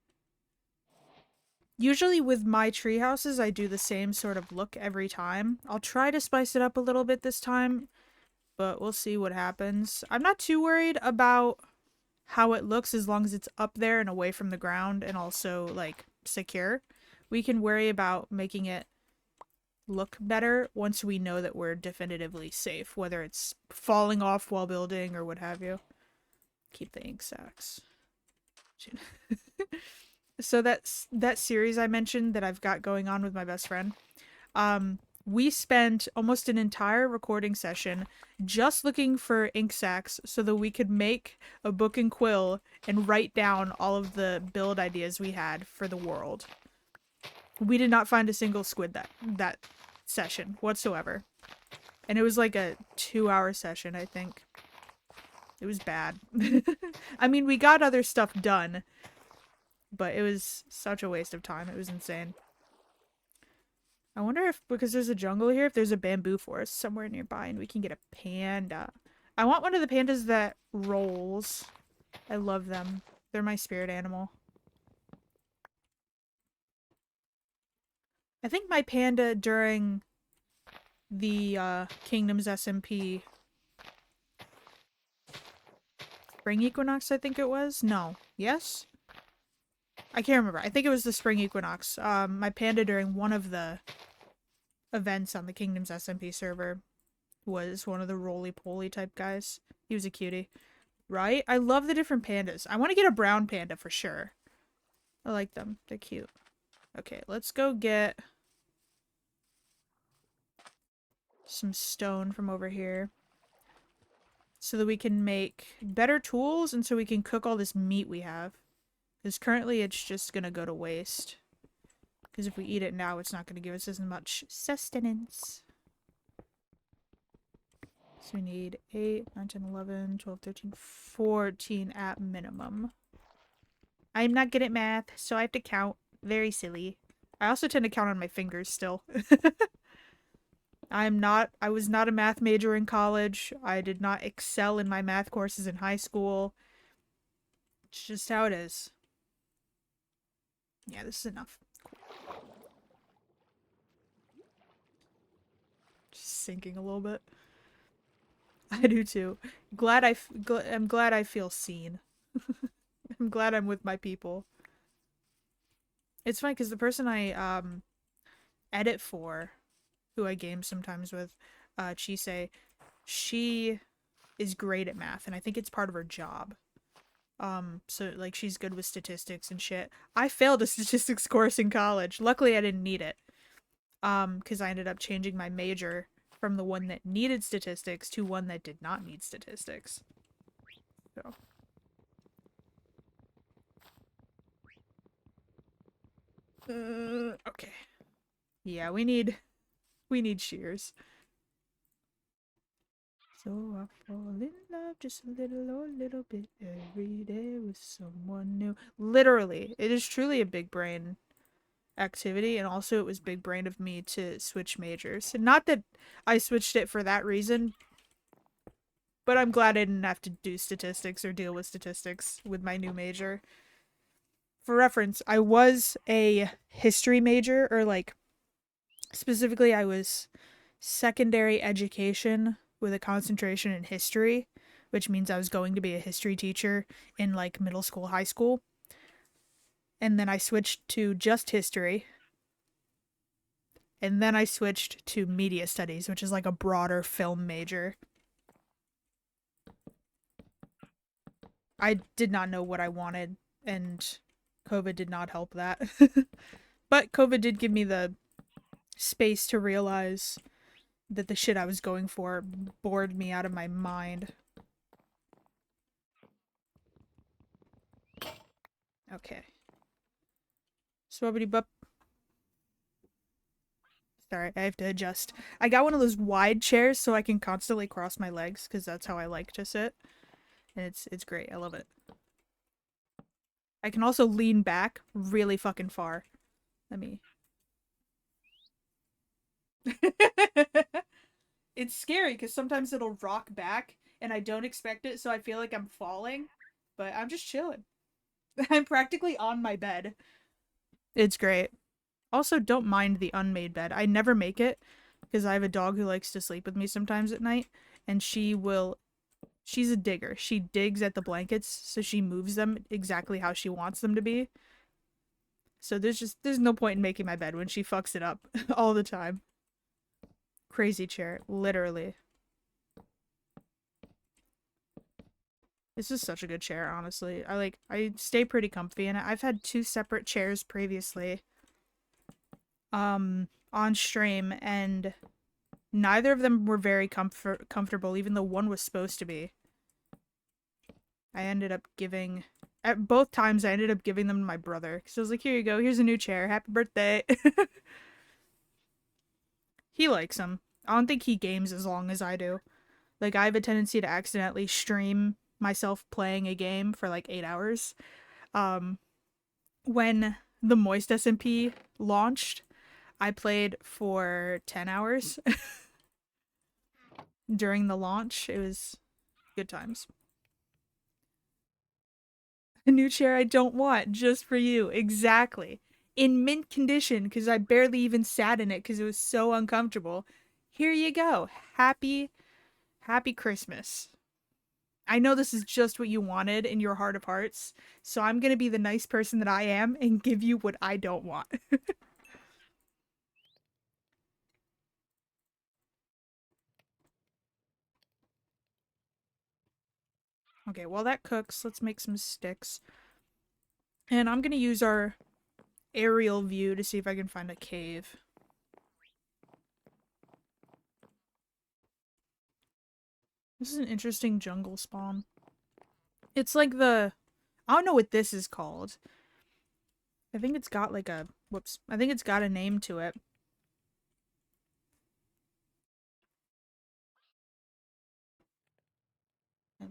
Usually with my tree houses, I do the same sort of look every time. I'll try to spice it up a little bit this time, but we'll see what happens. I'm not too worried about how it looks as long as it's up there and away from the ground and also, like, secure. We can worry about making it look better once we know that we're definitively safe, whether it's falling off while building or what have you. Keep the ink sacks. So that series I mentioned that I've got going on with my best friend. We spent almost an entire recording session just looking for ink sacs so that we could make a book and quill and write down all of the build ideas we had for the world. We did not find a single squid that session whatsoever. And it was like a 2-hour session, I think. It was bad. I mean, we got other stuff done, but it was such a waste of time. It was insane. I wonder if, because there's a jungle here, if there's a bamboo forest somewhere nearby and we can get a panda. I want one of the pandas that rolls. I love them. They're my spirit animal. I think my panda during the Kingdoms SMP spring equinox, I think it was. No. Yes? I can't remember. I think it was the spring equinox. My panda during one of the events on the Kingdoms SMP server was one of the roly-poly type guys. He was a cutie. Right? I love the different pandas. I want to get a brown panda for sure. I like them. They're cute. Okay, let's go get some stone from over here so that we can make better tools and so we can cook all this meat we have. Because currently it's just going to go to waste. Because if we eat it now, it's not going to give us as much sustenance. So we need 8, 9, 10, 11, 12, 13, 14 at minimum. I'm not good at math, so I have to count. Very silly. I also tend to count on my fingers still. I was not a math major in college. I did not excel in my math courses in high school. It's just how it is. Yeah, this is enough. Cool. Just sinking a little bit. I do too. I'm glad I feel seen. I'm glad I'm with my people. It's funny because the person I edit for, who I game sometimes with, Chise, she is great at math, and I think it's part of her job. So like she's good with statistics and shit. I failed a statistics course in college. Luckily I didn't need it. Because I ended up changing my major from the one that needed statistics to one that did not need statistics. So. Okay. Yeah, we need shears. So I fall in love just a little bit every day with someone new. Literally, it is truly a big brain activity, and also it was big brain of me to switch majors. And not that I switched it for that reason, but I'm glad I didn't have to do statistics or deal with statistics with my new major. For reference, I was a history major, or like specifically I was secondary education with a concentration in history, which means I was going to be a history teacher in like middle school, high school. And then I switched to just history. And then I switched to media studies, which is like a broader film major. I did not know what I wanted, and COVID did not help that. But COVID did give me the space to realize that the shit I was going for bored me out of my mind. Okay. Swabbity bup. Sorry, I have to adjust. I got one of those wide chairs so I can constantly cross my legs, because that's how I like to sit. And it's great. I love it. I can also lean back really fucking far. Let me... It's scary because sometimes it'll rock back and I don't expect it, so I feel like I'm falling. But I'm just chilling. I'm practically on my bed. It's great. Also, don't mind the unmade bed. I never make it because I have a dog who likes to sleep with me sometimes at night, and she's a digger. She digs at the blankets, so she moves them exactly how she wants them to be. So there's no point in making my bed when she fucks it up all the time. Crazy chair, literally. This is such a good chair, honestly. I stay pretty comfy in it. I've had two separate chairs previously on stream, and neither of them were very comfortable, even though one was supposed to be. I ended up giving at both times I ended up giving them to my brother because I was like, here you go, here's a new chair, happy birthday. He likes them. I don't think he games as long as I do. Like, I have a tendency to accidentally stream myself playing a game for like 8 hours. When the Moist SMP launched, I played for 10 hours during the launch. It was good times. A new chair I don't want, just for you. Exactly. In mint condition, because I barely even sat in it because it was so uncomfortable. Here you go. Happy Christmas. I know this is just what you wanted in your heart of hearts, so I'm gonna be the nice person that I am and give you what I don't want. Okay, while that cooks, let's make some sticks. And I'm gonna use our aerial view to see if I can find a cave. This is an interesting jungle spawn. It's like the... I don't know what this is called. I think it's got like a... Whoops. I think it's got a name to it.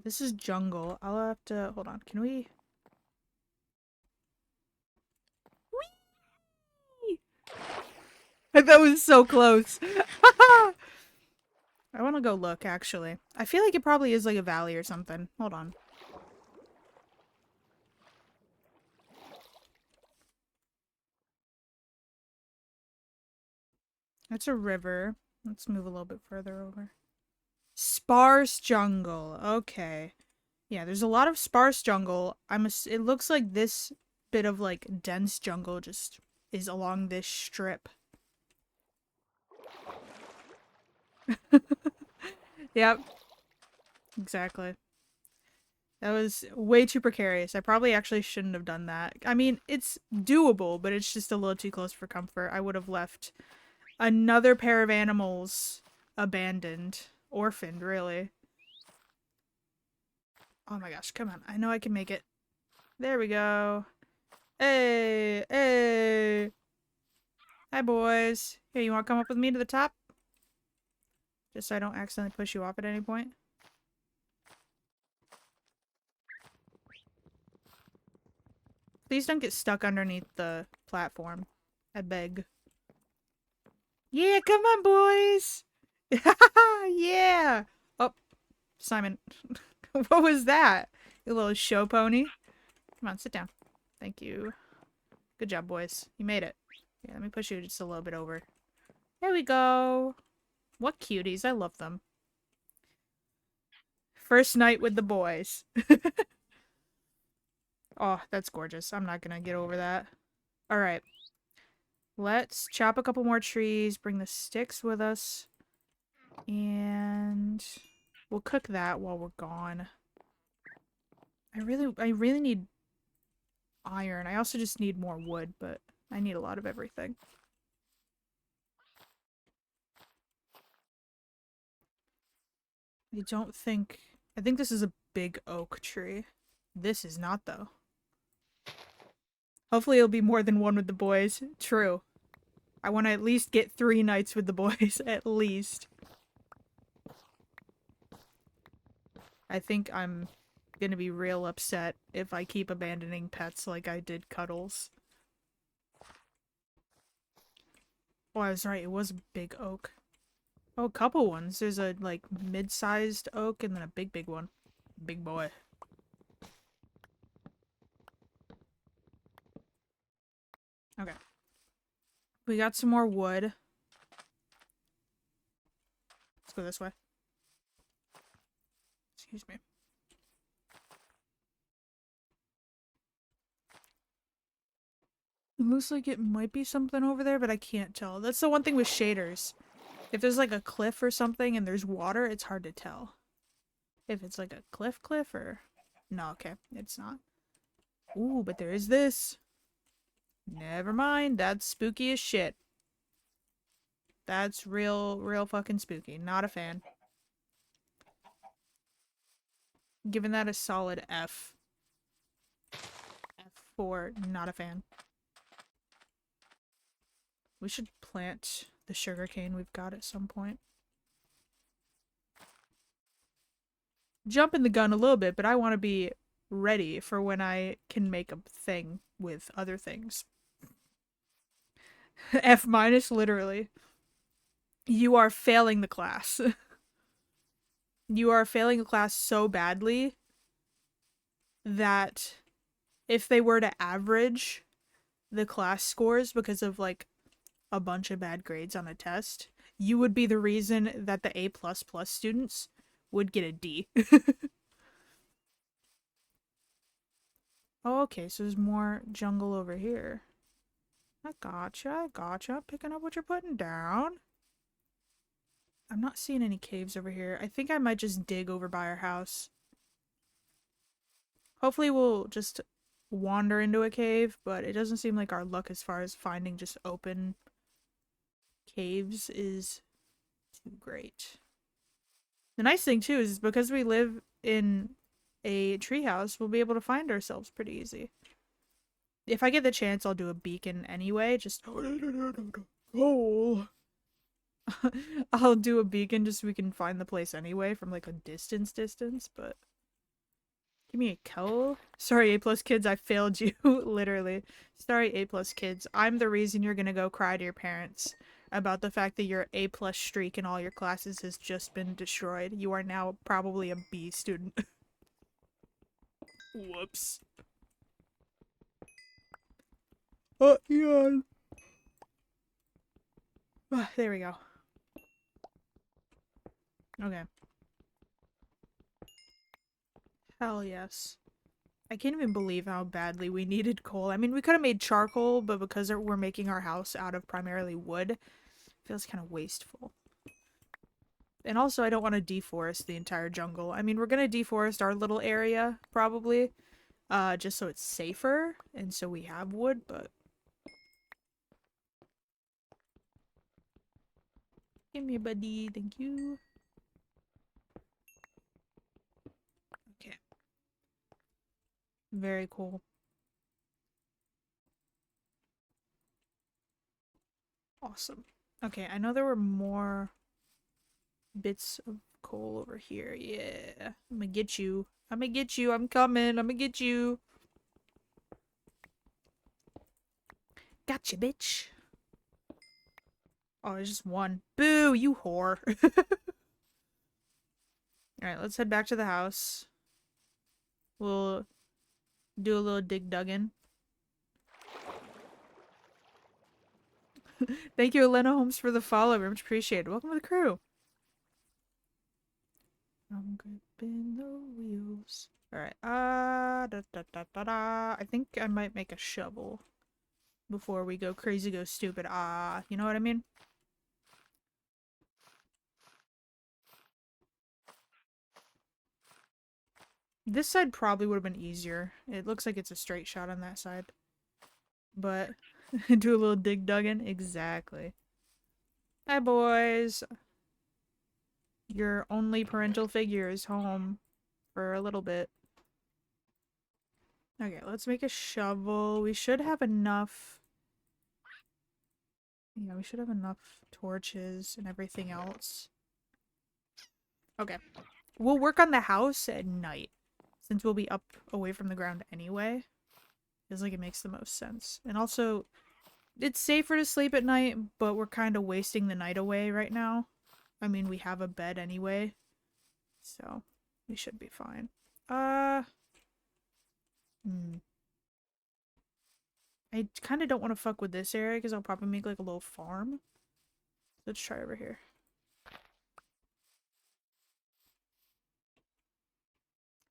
This is jungle. I'll have to... Hold on. Can we... Whee! That was so close. I want to go look, actually. I feel like it probably is like a valley or something. Hold on. That's a river. Let's move a little bit further over. Sparse jungle. Okay. Yeah, there's a lot of sparse jungle. It looks like this bit of like dense jungle just is along this strip. Yep. Exactly. That was way too precarious. I probably actually shouldn't have done that. I mean, it's doable, but it's just a little too close for comfort. I would have left another pair of animals abandoned. Orphaned, really. Oh my gosh, come on. I know I can make it. There we go. Hey, hey. Hi, boys. Hey, you want to come up with me to the top? Just so I don't accidentally push you off at any point. Please don't get stuck underneath the platform. I beg. Yeah, come on, boys! Yeah! Oh, Simon. What was that? You little show pony. Come on, sit down. Thank you. Good job, boys. You made it. Yeah, let me push you just a little bit over. There we go. What cuties. I love them. First night with the boys. Oh, that's gorgeous. I'm not gonna get over that. Alright. Let's chop a couple more trees, bring the sticks with us, and we'll cook that while we're gone. I really need iron. I also just need more wood, but I need a lot of everything. I think this is a big oak tree. This is not, though. Hopefully it'll be more than one with the boys. True. I want to at least get 3 nights with the boys, at least. I think I'm gonna be real upset if I keep abandoning pets like I did Cuddles. Oh, I was right, it was a big oak. Oh, a couple ones. There's a, like, mid-sized oak and then a big one. Big boy. Okay. We got some more wood. Let's go this way. Excuse me. It looks like it might be something over there, but I can't tell. That's the one thing with shaders. If there's like a cliff or something and there's water, it's hard to tell. If it's like a cliff or... No, okay, it's not. Ooh, but there is this. Never mind, that's spooky as shit. That's real fucking spooky. Not a fan. Giving that a solid F. F for not a fan. We should plant the sugarcane we've got at some point. Jumping the gun a little bit, but I want to be ready for when I can make a thing with other things. F minus, literally. You are failing the class. You are failing the class so badly that if they were to average the class scores because of like a bunch of bad grades on a test, you would be the reason that the A++ students would get a D. Oh, okay, so there's more jungle over here. I gotcha. Picking up what you're putting down. I'm not seeing any caves over here. I think I might just dig over by our house. Hopefully we'll just wander into a cave, but it doesn't seem like our luck as far as finding just open caves is too great. The nice thing too is because we live in a treehouse, we'll be able to find ourselves pretty easy. If I get the chance, I'll do a beacon anyway, just oh. I'll do a beacon just so we can find the place anyway from like a distance, but give me a coal. Sorry, A+ kids, I failed you. Literally. Sorry, A+ kids. I'm the reason you're gonna go cry to your parents about the fact that your A+ streak in all your classes has just been destroyed. You are now probably a B student. Whoops. Oh, yeah. There we go. Okay. Hell yes. I can't even believe how badly we needed coal. I mean, we could have made charcoal, but because we're making our house out of primarily wood, it feels kind of wasteful. And also, I don't want to deforest the entire jungle. I mean, we're going to deforest our little area, probably, just so it's safer, and so we have wood, but... Give me a buddy, thank you. Okay. Very cool. Awesome. Okay, I know there were more bits of coal over here. Yeah. I'm gonna get you. I'm gonna get you. I'm coming. I'm gonna get you. Gotcha, bitch. Oh, there's just one. Boo, you whore. Alright, let's head back to the house. We'll do a little dig duggin. Thank you, Elena Holmes, for the follow. Very much appreciated. Welcome to the crew. I'm gripping the wheels. Alright, I think I might make a shovel before we go crazy, go stupid. You know what I mean? This side probably would have been easier. It looks like it's a straight shot on that side. But, do a little dig duggin. Exactly. Hi, boys. Your only parental figure is home for a little bit. Okay, let's make a shovel. We should have enough. Yeah, we should have enough torches and everything else. Okay. We'll work on the house at night, since we'll be up away from the ground anyway. Feels like it makes the most sense. And also, it's safer to sleep at night, but we're kind of wasting the night away right now. I mean, we have a bed anyway, so we should be fine. I kind of don't want to fuck with this area because I'll probably make like a little farm. Let's try over here.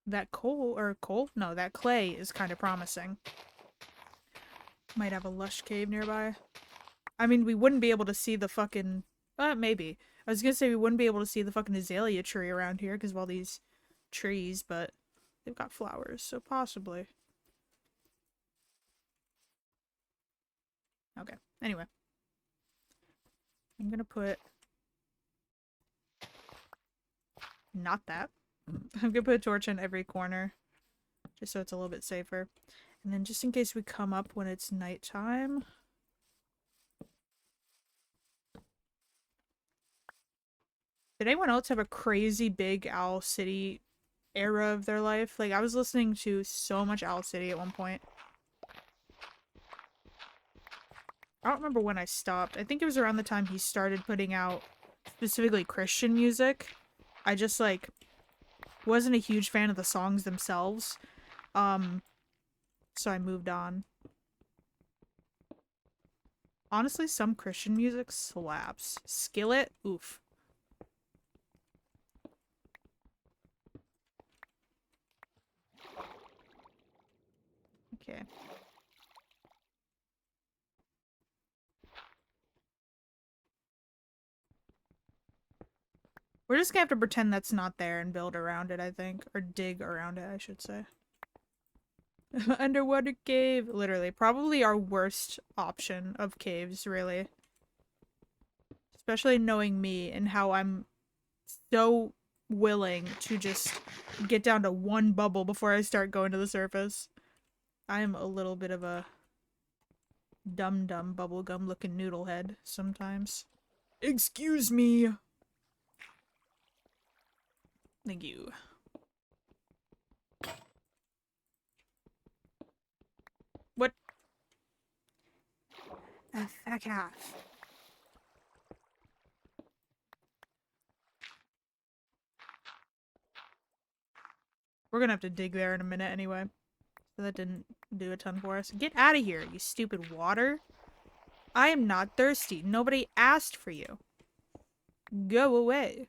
That coal? No, that clay is kind of promising. Might have a lush cave nearby. I mean, we wouldn't be able to see the fucking... maybe. I was gonna say we wouldn't be able to see the fucking azalea tree around here because of all these trees, but They've got flowers, so possibly. Okay, anyway. I'm gonna put... Not that. I'm gonna put a torch in every corner, just so it's a little bit safer. And then just in case we come up when it's nighttime... Did anyone else have a crazy big Owl City era of their life? Like, I was listening to so much Owl City at one point. I don't remember when I stopped. I think it was around the time he started putting out specifically Christian music. I just, like, wasn't a huge fan of the songs themselves. So I moved on. Honestly, some Christian music slaps. Skillet? Oof. Okay. We're just gonna have to pretend that's not there and build around it, I think. Or dig around it, I should say. Underwater cave. Literally. Probably our worst option of caves, really. Especially knowing me and how I'm so willing to just get down to one bubble before I start going to the surface. I'm a little bit of a dumb bubblegum looking noodle head sometimes. Excuse me. Thank you. What? Fuck off. We're gonna have to dig there in a minute anyway. So that didn't do a ton for us. Get out of here, you stupid water. I am not thirsty. Nobody asked for you. Go away.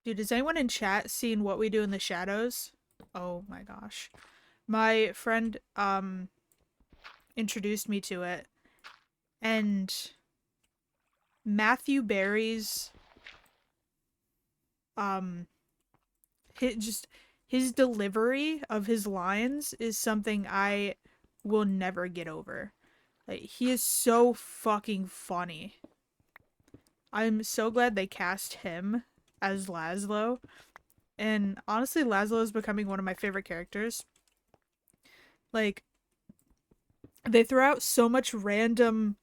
Dude, is anyone in chat seeing what we do in the shadows? Oh my gosh. My friend, introduced me to it. And Matthew Berry's, his delivery of his lines is something I will never get over. Like, he is so fucking funny. I'm so glad they cast him as Laszlo. And honestly, Laszlo is becoming one of my favorite characters. Like, they throw out so much random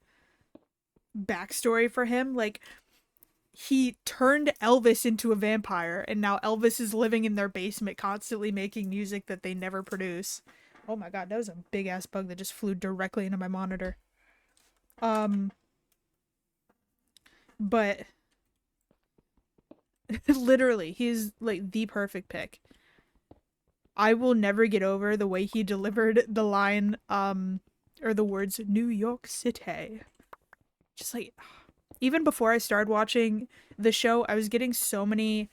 backstory for him. Like, he turned Elvis into a vampire, and now Elvis is living in their basement, constantly making music that they never produce. Oh my god, that was a big ass bug that just flew directly into my monitor. But literally, he's like the perfect pick. I will never get over the way he delivered the line, or the words New York City. Just like, even before I started watching the show, I was getting so many,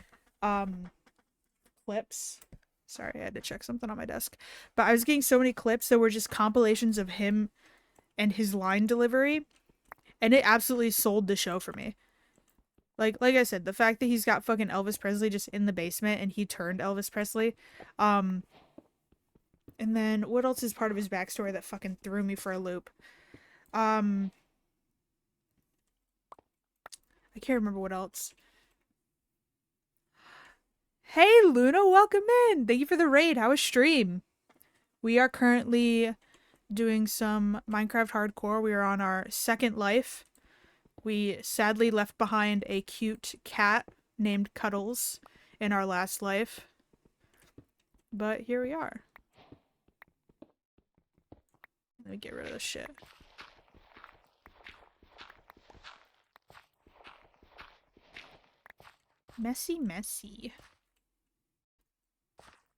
clips. Sorry, I had to check something on my desk. But I was getting so many clips that were just compilations of him and his line delivery. And it absolutely sold the show for me. Like I said, the fact that he's got fucking Elvis Presley just in the basement and he turned Elvis Presley. And then what else is part of his backstory that fucking threw me for a loop? I can't remember what else. Hey Luna, welcome in. Thank you for the raid. How was stream? We are currently doing some Minecraft hardcore. We are on our second life. We sadly left behind a cute cat named Cuddles in our last life. But here we are. Let me get rid of this shit. Messy.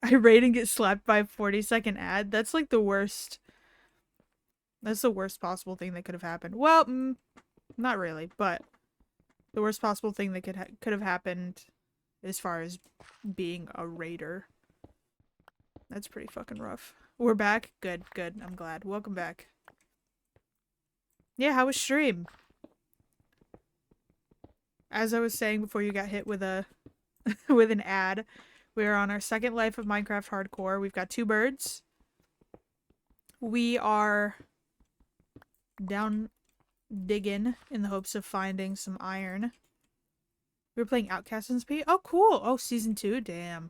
I raid and get slapped by a 40-second ad. That's like the worst. That's the worst possible thing that could have happened. Well, not really, but the worst possible thing that could have happened as far as being a raider. That's pretty fucking rough. We're back? Good. I'm glad. Welcome back. Yeah, how was stream? as I was saying before you got hit with a with an ad, we are on our second life of Minecraft Hardcore. We've got 2 birds. We are down digging in the hopes of finding some iron. We were playing Outcast in SP. Oh, cool. Oh, season 2. Damn.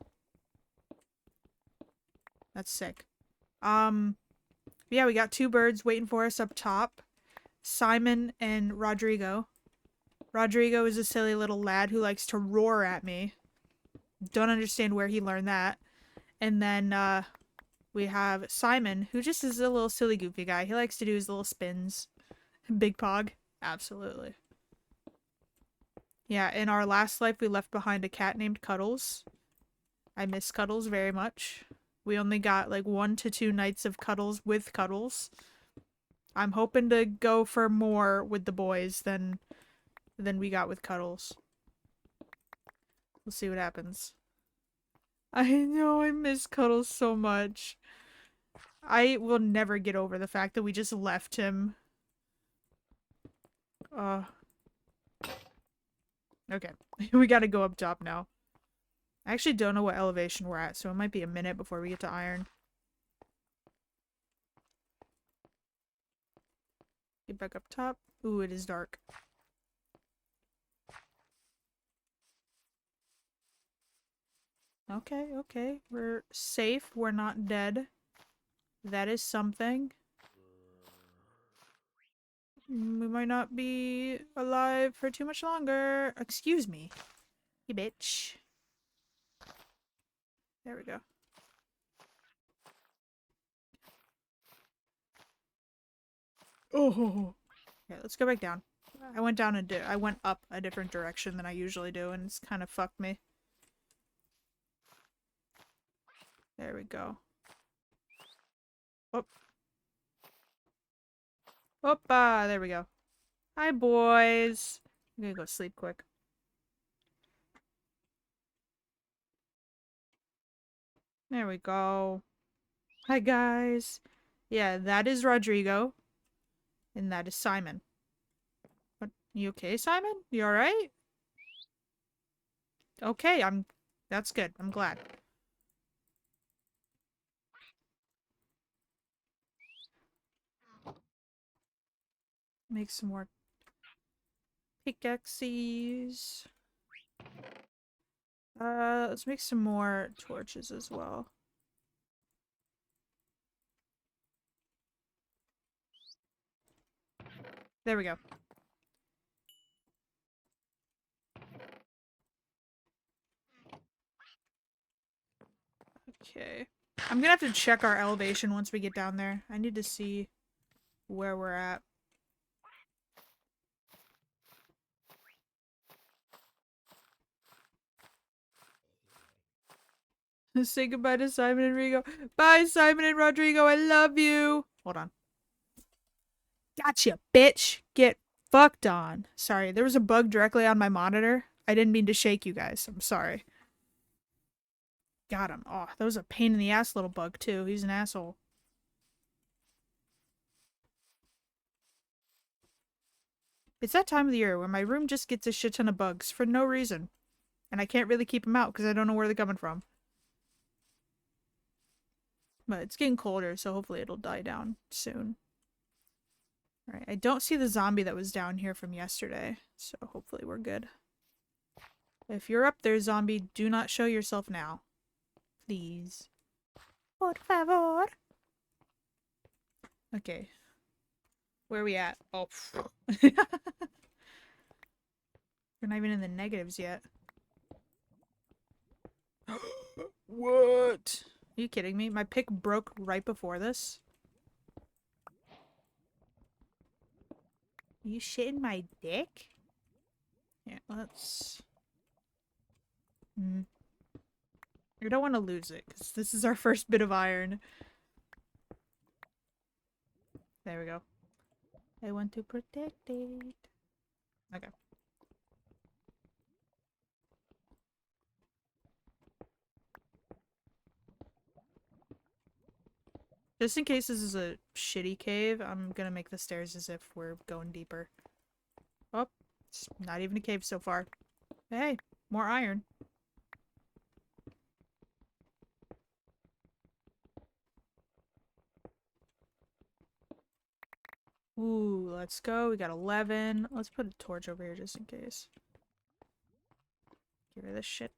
That's sick. Yeah, we got 2 birds waiting for us up top. Simon and Rodrigo. Rodrigo is a silly little lad who likes to roar at me. Don't understand where he learned that. And then, we have Simon, who just is a little silly goofy guy. He likes to do his little spins. Big Pog. Absolutely. Yeah, in our last life, we left behind a cat named Cuddles. I miss Cuddles very much. We only got like 1 to 2 nights of Cuddles with Cuddles. I'm hoping to go for more with the boys than we got with Cuddles. We'll see what happens. I know, I miss Cuddles so much. I will never get over the fact that we just left him. Okay. We gotta go up top now. I actually don't know what elevation we're at, so it might be a minute before we get to iron. Get back up top. Ooh, it is dark. Okay, okay. We're safe. We're not dead. That is something. We might not be alive for too much longer. Excuse me. You bitch. There we go. Oh. Okay, let's go back down. I went down I went up a different direction than I usually do, and it's kind of fucked me. There we go. Oh. Opa! There we go. Hi, boys. I'm gonna go sleep quick. There we go. Hi, guys. Yeah, that is Rodrigo. And that is Simon. What? You okay, Simon? You alright? Okay, that's good. I'm glad. Make some more pickaxes. Let's make some more torches as well. There we go. Okay. I'm gonna have to check our elevation once we get down there. I need to see where we're at. Say goodbye to Simon and Rodrigo. Bye, Simon and Rodrigo. I love you. Hold on. Gotcha, bitch. Get fucked on. Sorry, there was a bug directly on my monitor. I didn't mean to shake you guys. I'm sorry. Got him. Oh, that was a pain in the ass little bug, too. He's an asshole. It's that time of the year where my room just gets a shit ton of bugs for no reason. And I can't really keep them out because I don't know where they're coming from. But it's getting colder, so hopefully it'll die down soon. Alright, I don't see the zombie that was down here from yesterday, so hopefully we're good. If you're up there, zombie, do not show yourself now. Please. Por favor. Okay. Where are we at? Oh. We're not even in the negatives yet. What? Are you kidding me? My pick broke right before this. Are you shitting my dick? Yeah, let's... I don't want to lose it, because this is our first bit of iron. There we go. I want to protect it. Okay. Just in case this is a shitty cave, I'm gonna make the stairs as if we're going deeper. Oh, It's not even a cave so far. Hey, more iron. Ooh, let's go. We got 11. Let's put a torch over here just in case. Get rid of this shit.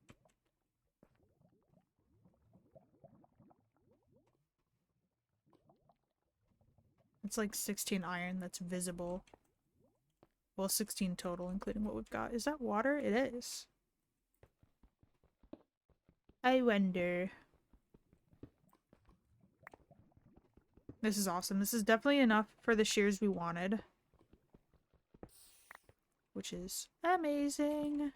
It's like 16 iron that's visible. Well, 16 total, including what we've got. Is that water? It is. I wonder. This is awesome. This is definitely enough for the shears we wanted. Which is amazing.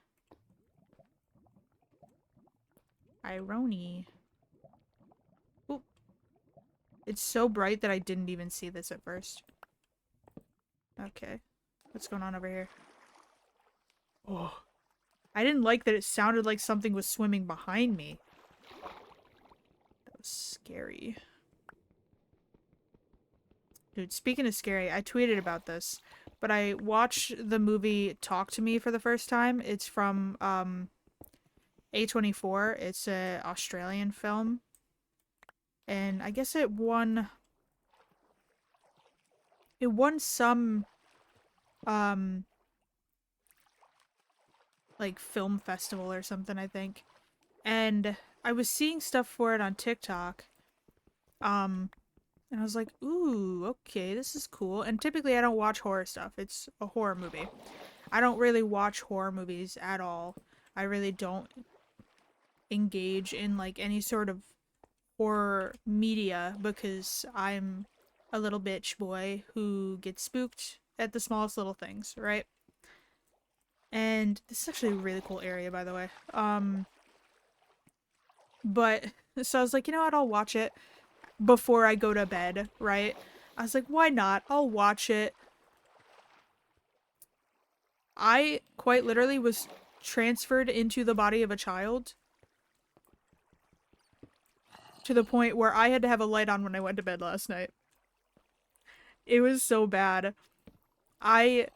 Irony. Oop. It's so bright that I didn't even see this at first. Okay. What's going on over here? Oh. I didn't like that it sounded like something was swimming behind me. That was scary. Dude, speaking of scary, I tweeted about this, but I watched the movie Talk to Me for the first time. It's from A24. It's an Australian film. And I guess it won some like film festival or something, I think. And I was seeing stuff for it on TikTok. And I was like, ooh, okay, this is cool. And typically I don't watch horror stuff. It's a horror movie. I don't really watch horror movies at all. I really don't engage in like any sort of horror media because I'm a little bitch boy who gets spooked at the smallest little things, right? And this is actually a really cool area, by the way. But so I was like, you know what, I'll watch it before I go to bed, right? I was like, why not? I'll watch it. I quite literally was transferred into the body of a child to the point where I had to have a light on when I went to bed last night. It was so bad. I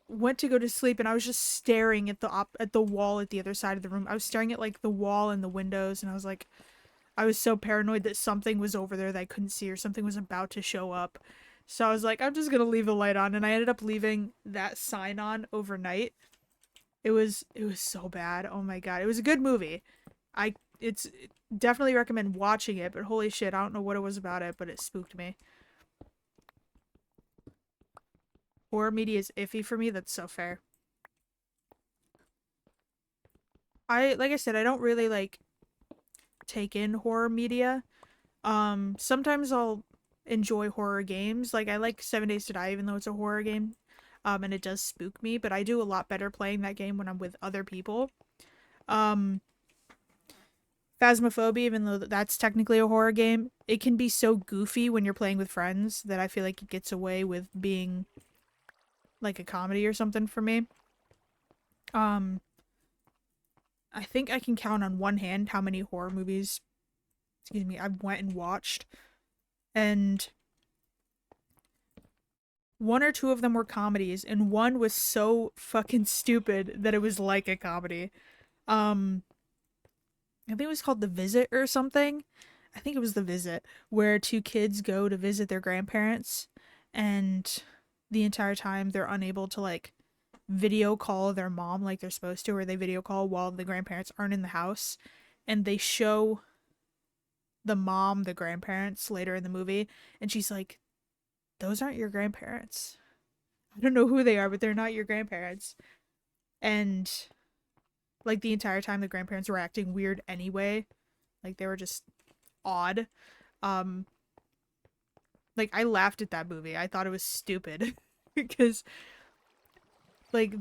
went to go to sleep and I was just staring at the wall at the other side of the room. I was staring at like the wall and the windows and I was like, I was so paranoid that something was over there that I couldn't see or something was about to show up. So I was like, I'm just gonna leave the light on, and I ended up leaving that sign on overnight. It was so bad. Oh my god. It was a good movie. It's definitely recommend watching it, but holy shit, I don't know what it was about it, but it spooked me. Horror media is iffy for me, that's so fair. Like I said, I don't really like take in horror media. Sometimes I'll enjoy horror games. Like I like 7 Days to Die even though it's a horror game. And it does spook me, but I do a lot better playing that game when I'm with other people. Phasmophobia, even though that's technically a horror game, it can be so goofy when you're playing with friends that I feel like it gets away with being like a comedy or something for me. I think I can count on one hand how many horror movies, excuse me, I went and watched. And one or two of them were comedies, and one was so fucking stupid that it was like a comedy. I think it was called The Visit or something. I think it was The Visit, where two kids go to visit their grandparents, and the entire time they're unable to like video call their mom like they're supposed to, or they video call while the grandparents aren't in the house, and they show the mom the grandparents later in the movie, and she's like, those aren't your grandparents. I don't know who they are, but they're not your grandparents. And like the entire time the grandparents were acting weird anyway. Like they were just odd. Like I laughed at that movie. I thought it was stupid because like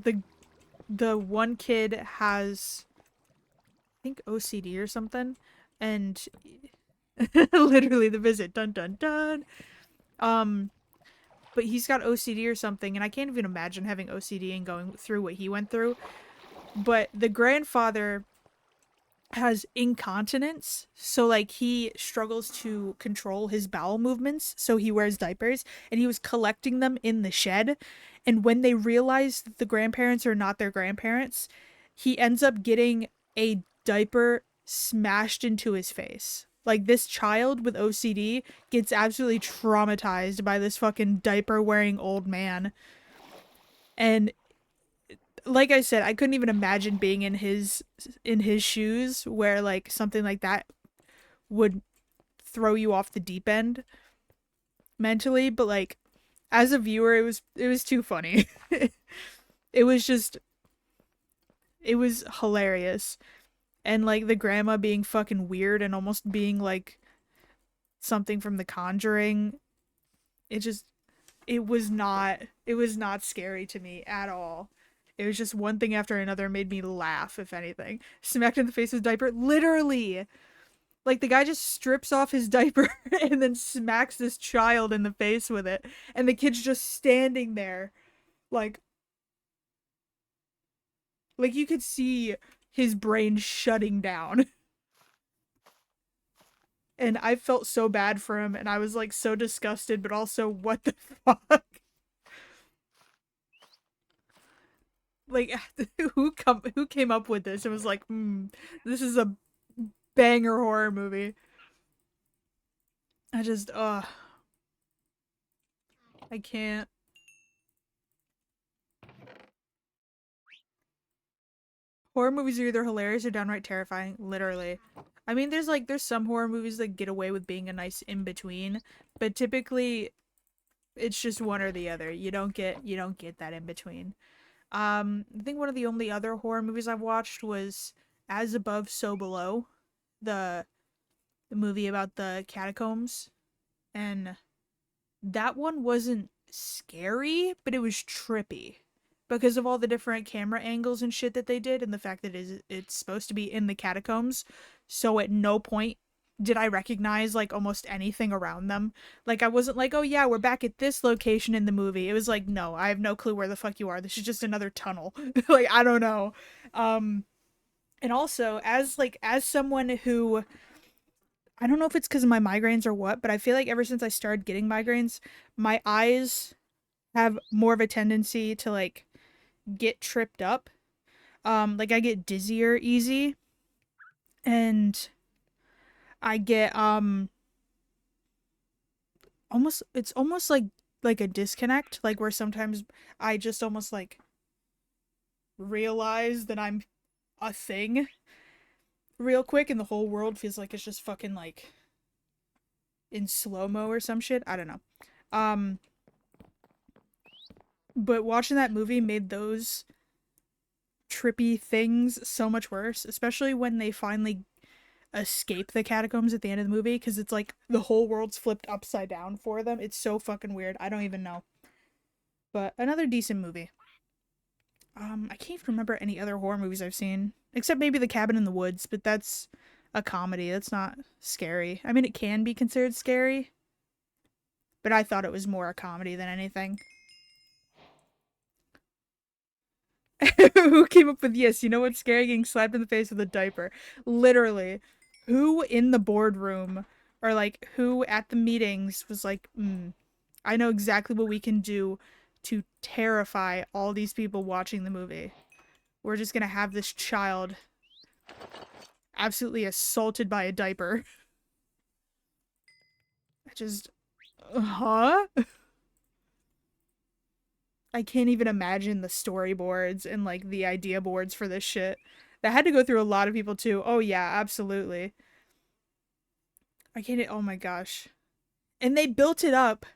the one kid has I think OCD or something, and literally The Visit, dun dun dun. But he's got OCD or something, and I can't even imagine having OCD and going through what he went through. But the grandfather has incontinence, so like he struggles to control his bowel movements, so he wears diapers, and he was collecting them in the shed, and when they realize that the grandparents are not their grandparents, he ends up getting a diaper smashed into his face. Like, this child with OCD gets absolutely traumatized by this fucking diaper wearing old man. And like I said, I couldn't even imagine being in his shoes, where like something like that would throw you off the deep end mentally, but like as a viewer it was too funny. It was just it was hilarious. And like the grandma being fucking weird and almost being like something from The Conjuring, it just it was not scary to me at all. It was just one thing after another made me laugh, if anything. Smacked in the face with diaper. Literally. Like, the guy just strips off his diaper and then smacks this child in the face with it. And the kid's just standing there. Like you could see his brain shutting down. And I felt so bad for him, and I was like so disgusted, but also, what the fuck? Like, who came up with this? It was like, this is a banger horror movie. I just, I can't. Horror movies are either hilarious or downright terrifying, literally. I mean, there's some horror movies that get away with being a nice in between, but typically it's just one or the other. You don't get that in between. I think one of the only other horror movies I've watched was As Above, So Below, the the movie about the catacombs, and that one wasn't scary, but it was trippy because of all the different camera angles and shit that they did, and the fact that it's supposed to be in the catacombs. So at no point did I recognize like almost anything around them. Like, I wasn't like, "Oh yeah, we're back at this location in the movie." It was like, "No, I have no clue where the fuck you are. This is just another tunnel." Like, I don't know. Um and also, as someone who, I don't know if it's because of my migraines or what, but I feel like ever since I started getting migraines, my eyes have more of a tendency to like get tripped up. Like, I get dizzier easy, and I get almost it's almost like a disconnect, like where sometimes I just almost like realize that I'm a thing real quick, and the whole world feels like it's just fucking like in slow-mo or some shit. I don't know. Um but watching that movie made those trippy things so much worse, especially when they finally escape the catacombs at the end of the movie, because it's like the whole world's flipped upside down for them. It's so fucking weird. I don't even know. But another decent movie. I can't even remember any other horror movies I've seen, except maybe The Cabin in the Woods, but that's a comedy. That's not scary. I mean, it can be considered scary, but I thought it was more a comedy than anything. Who came up with, yes, you know what's scary? Getting slapped in the face with a diaper. Literally. Who in the boardroom, or like who at the meetings was like, I know exactly what we can do to terrify all these people watching the movie. We're just gonna have this child absolutely assaulted by a diaper. I just, huh? I can't even imagine the storyboards and like the idea boards for this shit. That had to go through a lot of people too. Oh yeah, absolutely. I can't, oh my gosh. And they built it up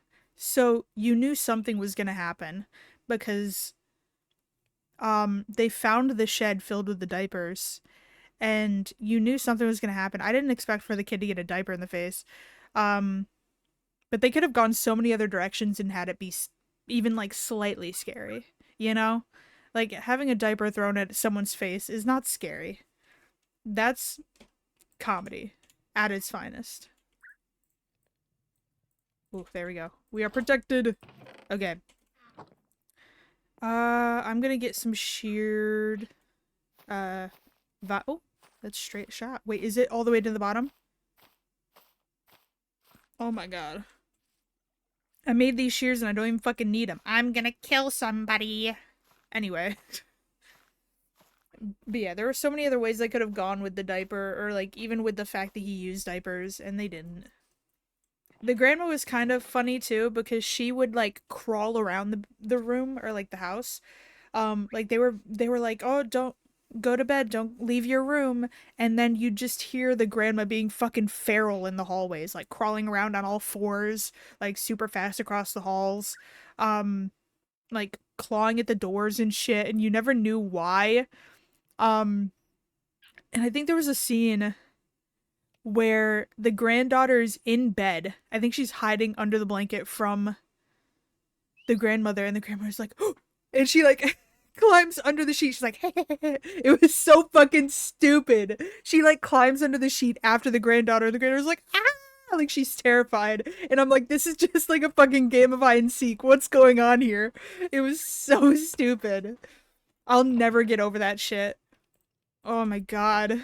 so you knew something was gonna happen, because they found the shed filled with the diapers, and you knew something was gonna happen. I didn't expect for the kid to get a diaper in the face. Um but they could have gone so many other directions and had it be even like slightly scary, you know? Like, having a diaper thrown at someone's face is not scary. That's comedy at its finest. Ooh, there we go. We are protected. Okay. I'm gonna get some sheared, oh, That's straight shot. Wait, is it all the way to the bottom? Oh my god. I made these shears and I don't even fucking need them. I'm gonna kill somebody. Anyway. But yeah, there were so many other ways they could have gone with the diaper, or like even with the fact that he used diapers, and they didn't. The grandma was kind of funny too because she would like crawl around the room or like the house. Like they were like, "Oh, don't go to bed, don't leave your room." And then you just hear the grandma being fucking feral in the hallways, like crawling around on all fours, like super fast across the halls. Um like clawing at the doors and shit, and you never knew why. Um and I think there was a scene where the granddaughter's in bed. I think she's hiding under the blanket from the grandmother, and the grandmother's like, oh! And she like climbs under the sheet. She's like, it was so fucking stupid. She like climbs under the sheet after the granddaughter. The granddaughter's like, ah! Like she's terrified. And I'm like, this is just like a fucking game of hide and seek. What's going on here? It was so stupid. I'll never get over that shit. Oh my god.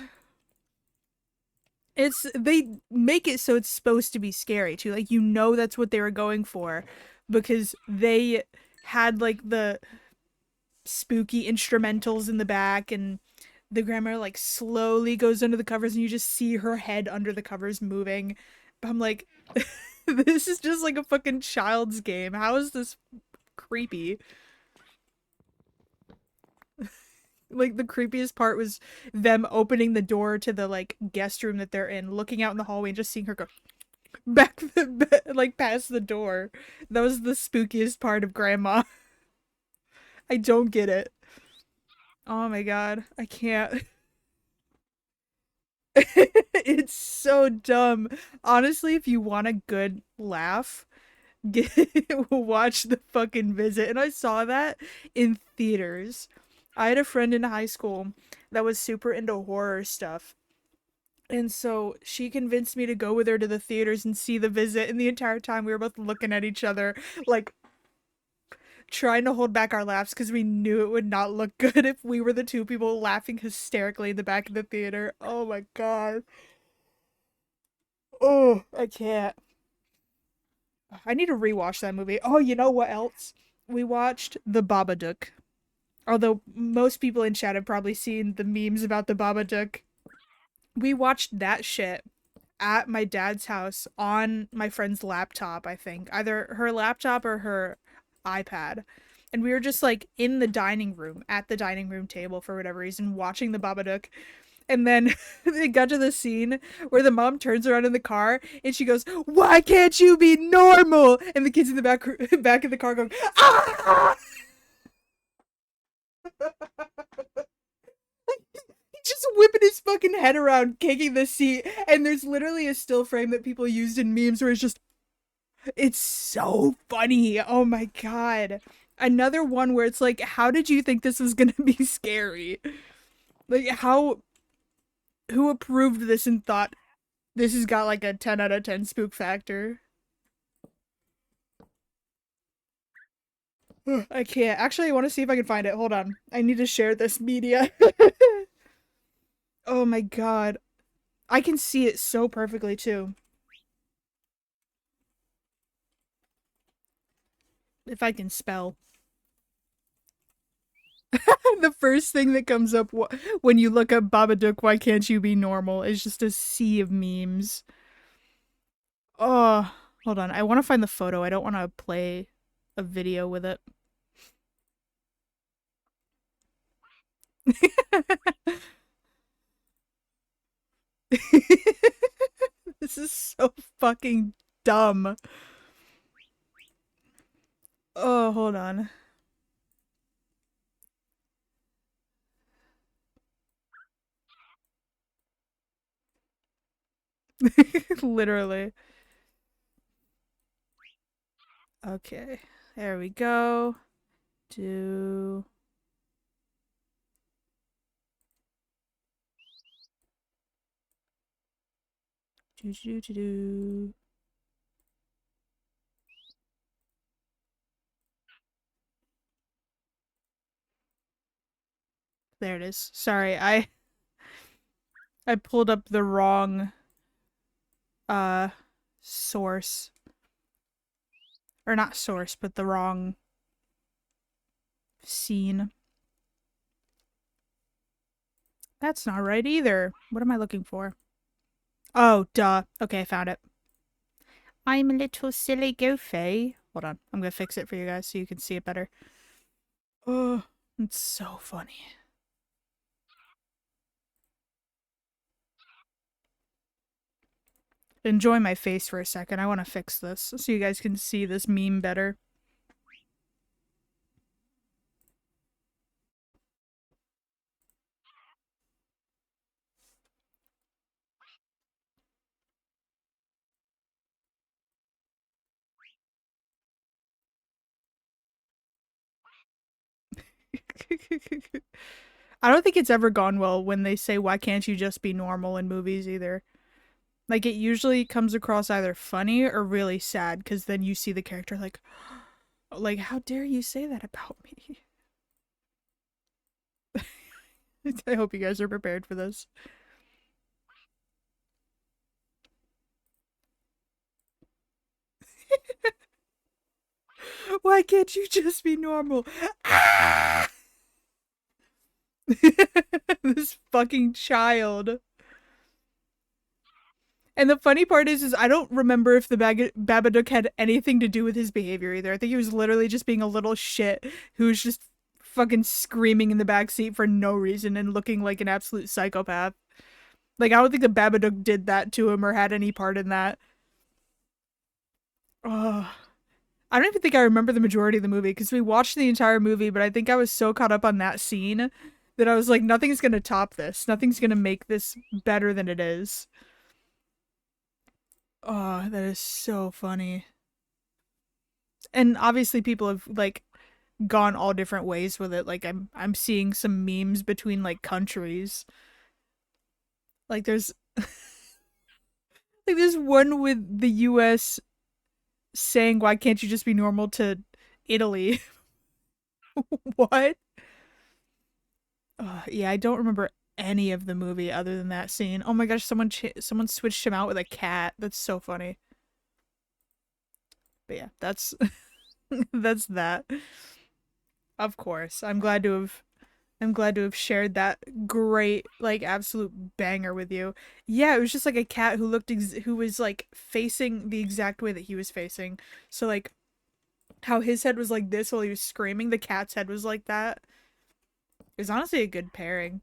It's they make it so it's supposed to be scary too. Like you know that's what they were going for because they had like the spooky instrumentals in the back, and the grandma like slowly goes under the covers and you just see her head under the covers moving. But I'm like this is just like a fucking child's game. How is this creepy? Like the creepiest part was them opening the door to the like guest room that they're in, looking out in the hallway and just seeing her go back like past the door. That was the spookiest part of grandma. I don't get it. Oh my god, I can't. It's so dumb. Honestly, if you want a good laugh, get watch The Fucking Visit. And I saw that in theaters. I had a friend in high school that was super into horror stuff. And so she convinced me to go with her to the theaters and see The Visit. And the entire time we were both looking at each other, like trying to hold back our laughs because we knew it would not look good if we were the two people laughing hysterically in the back of the theater. Oh my god. Oh, I can't. I need to rewatch that movie. Oh, you know what else? We watched The Babadook. Although most people in chat have probably seen the memes about the Babadook. We watched that shit at my dad's house on my friend's laptop, I think. Either her laptop or her iPad. And we were just like in the dining room, at the dining room table for whatever reason, watching the Babadook. And then it got to the scene where the mom turns around in the car and she goes, "Why can't you be normal?" And the kids in the back of the car going, "Ah!" Just whipping his fucking head around, kicking the seat. And there's literally a still frame that people used in memes where it's just, it's so funny. Oh my god. Another one where it's like, how did you think this was gonna be scary? Like, how, who approved this and thought this has got like a 10 out of 10 spook factor? I can't. Actually, I want to see if I can find it. Hold on. I need to share this media. Oh my god. I can see it so perfectly too. If I can spell. The first thing that comes up when you look up Babadook, why can't you be normal, is just a sea of memes. Oh, hold on. I want to find the photo. I don't want to play a video with it. This is so fucking dumb. Oh, hold on. Literally. Okay. There we go. Do do do do do. There it is. Sorry, I I pulled up the wrong uh source. Or not source, but the wrong scene. That's not right either. What am I looking for? Oh, duh. Okay, I found it. I'm a little silly goofy. Hold on. I'm gonna fix it for you guys so you can see it better. Oh, it's so funny. Enjoy my face for a second. I want to fix this so you guys can see this meme better. I don't think it's ever gone well when they say, why can't you just be normal in movies either? Like, it usually comes across either funny or really sad because then you see the character like, how dare you say that about me? I hope you guys are prepared for this. Why can't you just be normal? Ah! This fucking child. And the funny part is I don't remember if the Babadook had anything to do with his behavior either. I think he was literally just being a little shit who was just fucking screaming in the backseat for no reason and looking like an absolute psychopath. Like, I don't think the Babadook did that to him or had any part in that. Ugh. I don't even think I remember the majority of the movie because we watched the entire movie, but I think I was so caught up on that scene that I was like, nothing's gonna top this. Nothing's gonna make this better than it is. Oh, that is so funny. And obviously people have like gone all different ways with it. Like I'm seeing some memes between like countries. Like there's one with the US saying why can't you just be normal to Italy? What? Yeah, I don't remember any of the movie other than that scene. Oh my gosh, someone switched him out with a cat. That's so funny. But yeah, that's that's that. Of course. I'm glad to have shared that great, like, absolute banger with you. Yeah, it was just like a cat who who was like facing the exact way that he was facing. So like how his head was like this while he was screaming, the cat's head was like that. It was honestly a good pairing.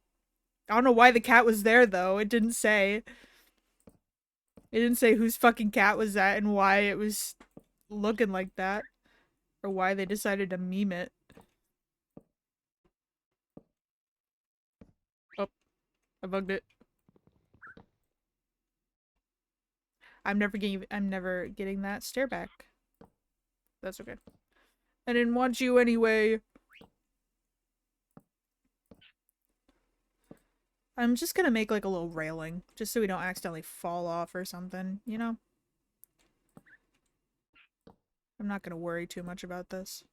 I don't know why the cat was there though. It didn't say. It didn't say whose fucking cat was that and why it was looking like that or why they decided to meme it. Oh, I bugged it. I'm never getting that stare back. That's okay. I didn't want you anyway. I'm just gonna make like a little railing, just so we don't accidentally fall off or something, you know? I'm not gonna worry too much about this.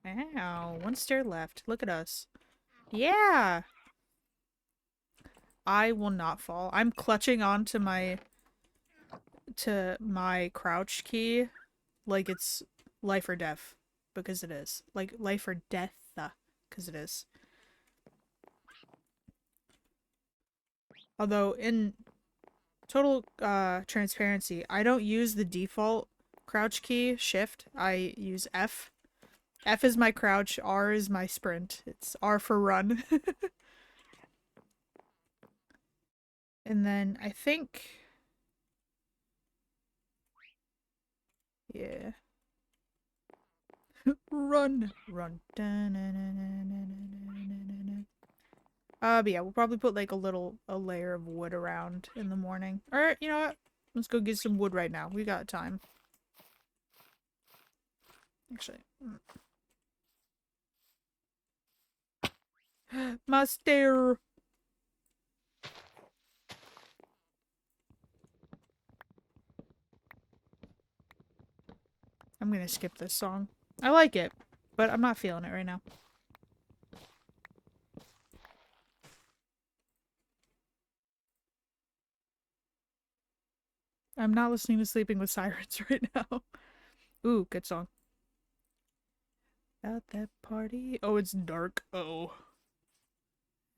Ow, one stair left. Look at us. Yeah! I will not fall. I'm clutching on to my crouch key like it's life or death. Because it is. Like life or death, because it is. Although in total transparency, I don't use the default crouch key, shift. I use F. F is my crouch, R is my sprint. It's R for run. And then I think, yeah. Run, run. But yeah, we'll probably put like a layer of wood around in the morning. Or, you know what? Let's go get some wood right now. We got time. Actually. My stair. I'm gonna skip this song. I like it, but I'm not feeling it right now. I'm not listening to Sleeping with Sirens right now. Ooh, good song. At that party. Oh, it's dark. Oh.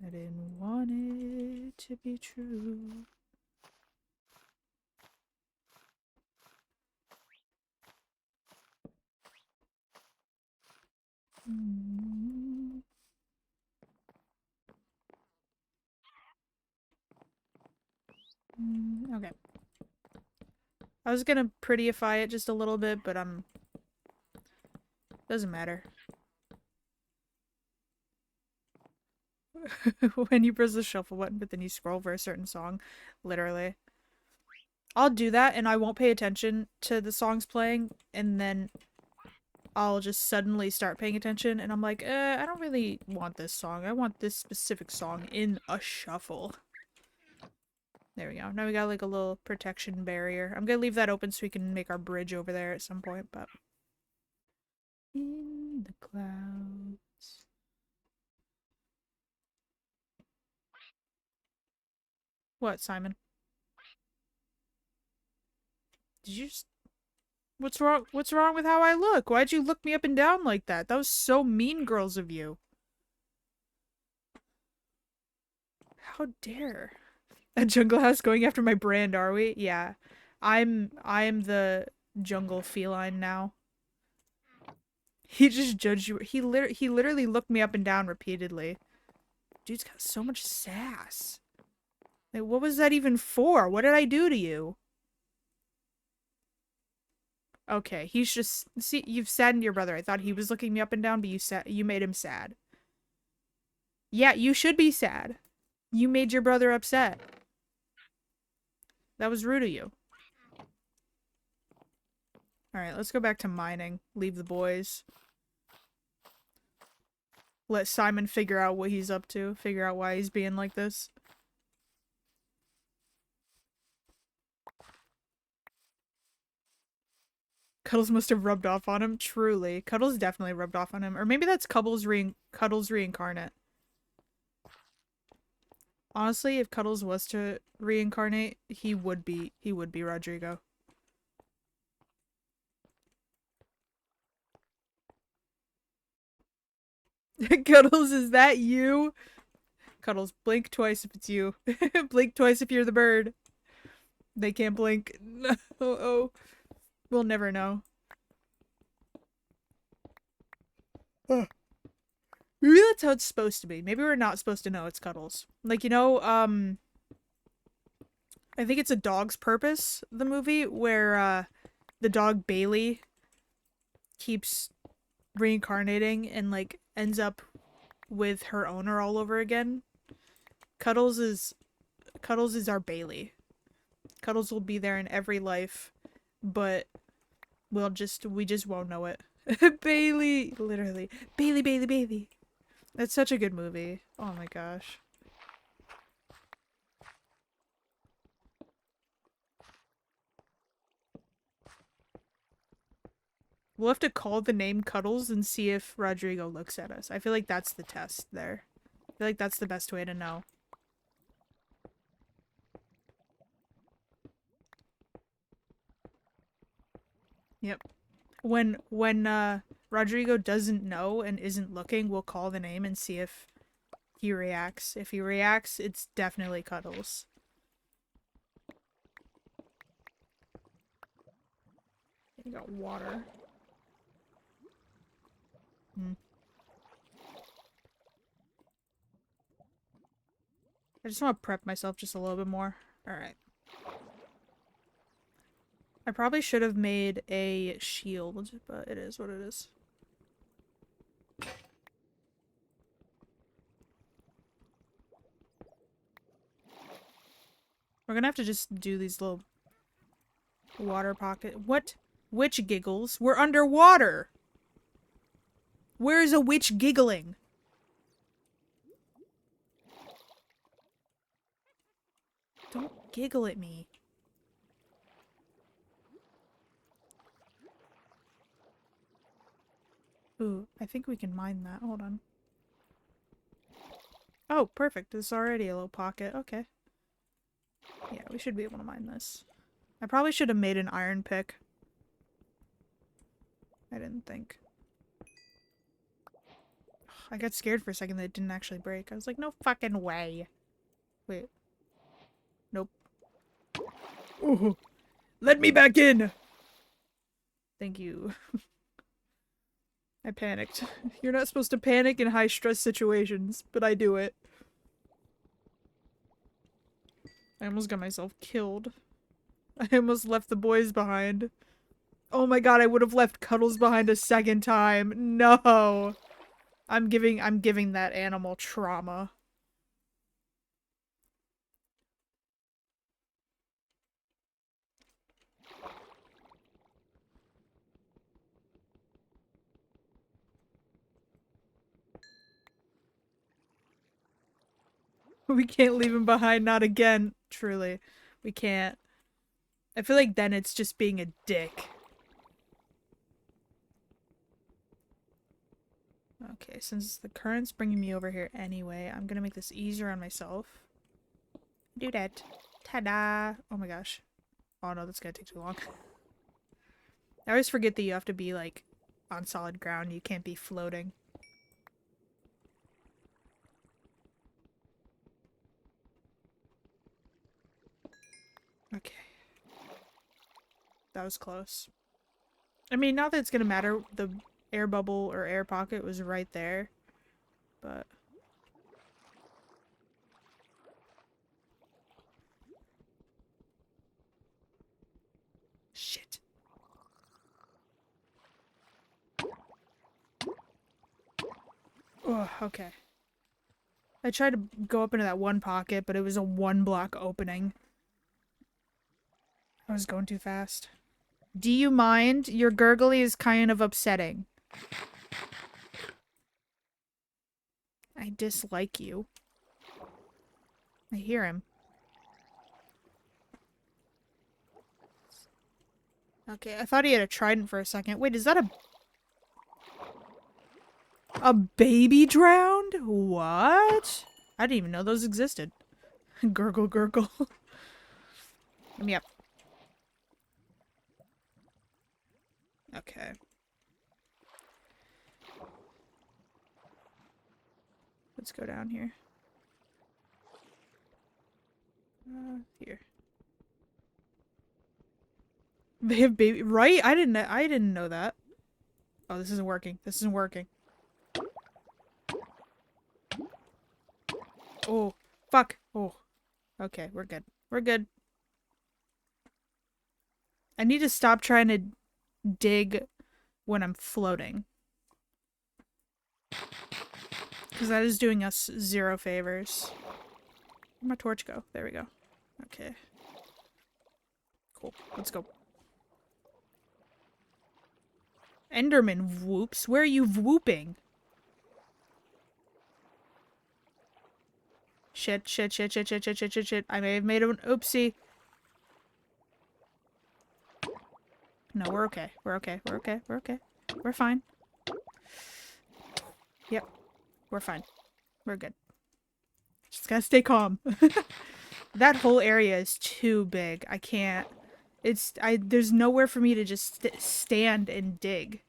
I didn't want it to be true. Mm. Okay. I was gonna prettyify it just a little bit, but doesn't matter. When you press the shuffle button, but then you scroll for a certain song. Literally. I'll do that and I won't pay attention to the songs playing, and then I'll just suddenly start paying attention and I'm like, I don't really want this song. I want this specific song in a shuffle. There we go. Now we got like a little protection barrier. I'm gonna leave that open so we can make our bridge over there at some point, but... In the clouds. What, Simon? Did you just... What's wrong? What's wrong with how I look? Why'd you look me up and down like that? That was so Mean Girls of you. How dare. A jungle house going after my brand, are we? Yeah. I'm the jungle feline now. He just judged you. He literally looked me up and down repeatedly. Dude's got so much sass. Like, what was that even for? What did I do to you? Okay, he's just... See, you've saddened your brother. I thought he was looking me up and down, but you made him sad. Yeah, you should be sad. You made your brother upset. That was rude of you. Alright, let's go back to mining. Leave the boys. Let Simon figure out what he's up to. Figure out why he's being like this. Cuddles must have rubbed off on him. Truly. Cuddles definitely rubbed off on him. Or maybe that's Cuddles reincarnate. Honestly, if Cuddles was to reincarnate, he would be Rodrigo. Cuddles, is that you? Cuddles, blink twice if it's you. Blink twice if you're the bird. They can't blink. No. Oh. We'll never know. Maybe that's how it's supposed to be. Maybe we're not supposed to know it's Cuddles. Like, you know, I think it's A Dog's Purpose, the movie, where, the dog Bailey keeps reincarnating and, like, ends up with her owner all over again. Cuddles is our Bailey. Cuddles will be there in every life, but we just won't know it. Bailey! Literally. Bailey, Bailey, Bailey. That's such a good movie. Oh my gosh. We'll have to call the name Cuddles and see if Rodrigo looks at us. I feel like that's the test there. I feel like that's the best way to know. Yep. When Rodrigo doesn't know and isn't looking, we'll call the name and see if he reacts. If he reacts, it's definitely Cuddles. You got water. I just want to prep myself just a little bit more. Alright. I probably should have made a shield, but it is what it is. We're gonna have to just do these little water pocket. What? Witch giggles? We're underwater! Where's a witch giggling? Don't giggle at me. Ooh, I think we can mine that. Hold on. Oh, perfect. There's already a little pocket. Okay. Yeah, we should be able to mine this. I probably should have made an iron pick. I didn't think. I got scared for a second that it didn't actually break. I was like, no fucking way. Wait. Nope. Ooh. Let me back in! Thank you. I panicked. You're not supposed to panic in high-stress situations, but I do it. I almost got myself killed. I almost left the boys behind. Oh my god, I would have left Cuddles behind a second time. No! I'm giving that animal trauma. We can't leave him behind, not again. Truly. We can't. I feel like then it's just being a dick. Okay, since the current's bringing me over here anyway, I'm gonna make this easier on myself. Do that. Ta-da! Oh my gosh. Oh no, that's gonna take too long. I always forget that you have to be, like, on solid ground. You can't be floating. Okay. That was close. I mean, not that it's gonna matter. The air bubble or air pocket was right there. But... shit. Oh, okay. I tried to go up into that one pocket, but it was a one block opening. I was going too fast. Do you mind? Your gurgly is kind of upsetting. I dislike you. I hear him. Okay, I thought he had a trident for a second. Wait, is that a baby drowned? What? I didn't even know those existed. Gurgle, gurgle. Let me up. Okay. Let's go down here. Here. They have baby, right? I didn't know that. Oh, this isn't working. This isn't working. Oh, fuck. Oh. Okay, we're good. We're good. I need to stop trying to dig when I'm floating. Because that is doing us zero favors. Where'd my torch go? There we go. Okay. Cool. Let's go. Enderman whoops. Where are you whooping? Shit, shit, shit, shit, shit, shit, shit, shit, shit. I may have made an oopsie. No, we're okay. We're okay. We're okay. We're okay. We're fine. Yep. We're fine. We're good. Just gotta stay calm. That whole area is too big. I can't. There's nowhere for me to just stand and dig.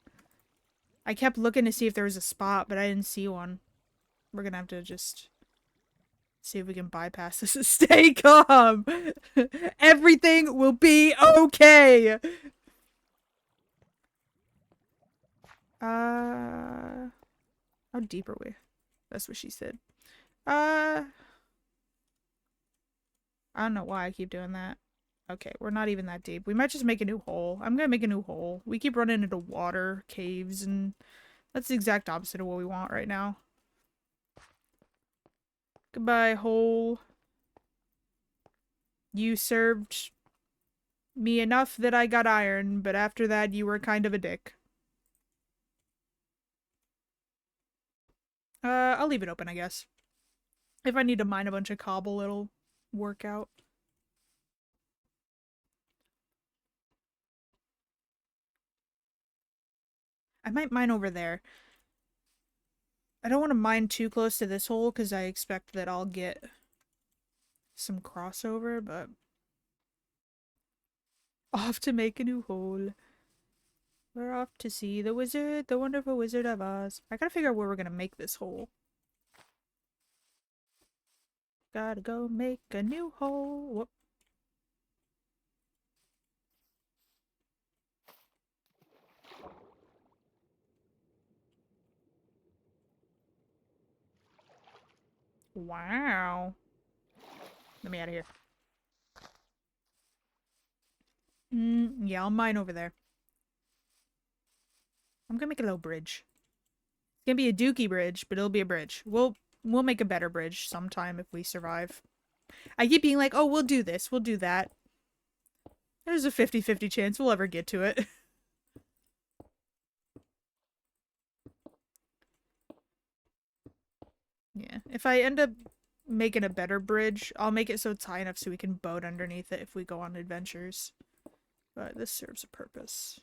I kept looking to see if there was a spot, but I didn't see one. We're gonna have to just see if we can bypass this and stay calm. Everything will be okay. How deep are we? That's what she said. I don't know why I keep doing that. Okay, we're not even that deep. We might just make a new hole. I'm gonna make a new hole. We keep running into water, caves, and that's the exact opposite of what we want right now. Goodbye, hole. You served me enough that I got iron, but after that you were kind of a dick. I'll leave it open, I guess. If I need to mine a bunch of cobble, it'll work out. I might mine over there. I don't want to mine too close to this hole because I expect that I'll get some crossover, but Off to make a new hole. We're off to see the wizard, the wonderful Wizard of Oz. I gotta figure out where we're gonna make this hole. Gotta go make a new hole. Whoop. Wow. Let me out of here. Yeah, I'll mine over there. I'm gonna make a little bridge. It's gonna be a dookie bridge, but it'll be a bridge. We'll make a better bridge sometime if we survive. I keep being like, oh, we'll do this, we'll do that. There's a 50-50 chance we'll ever get to it. Yeah, if I end up making a better bridge, I'll make it so it's high enough so we can boat underneath it if we go on adventures. But this serves a purpose.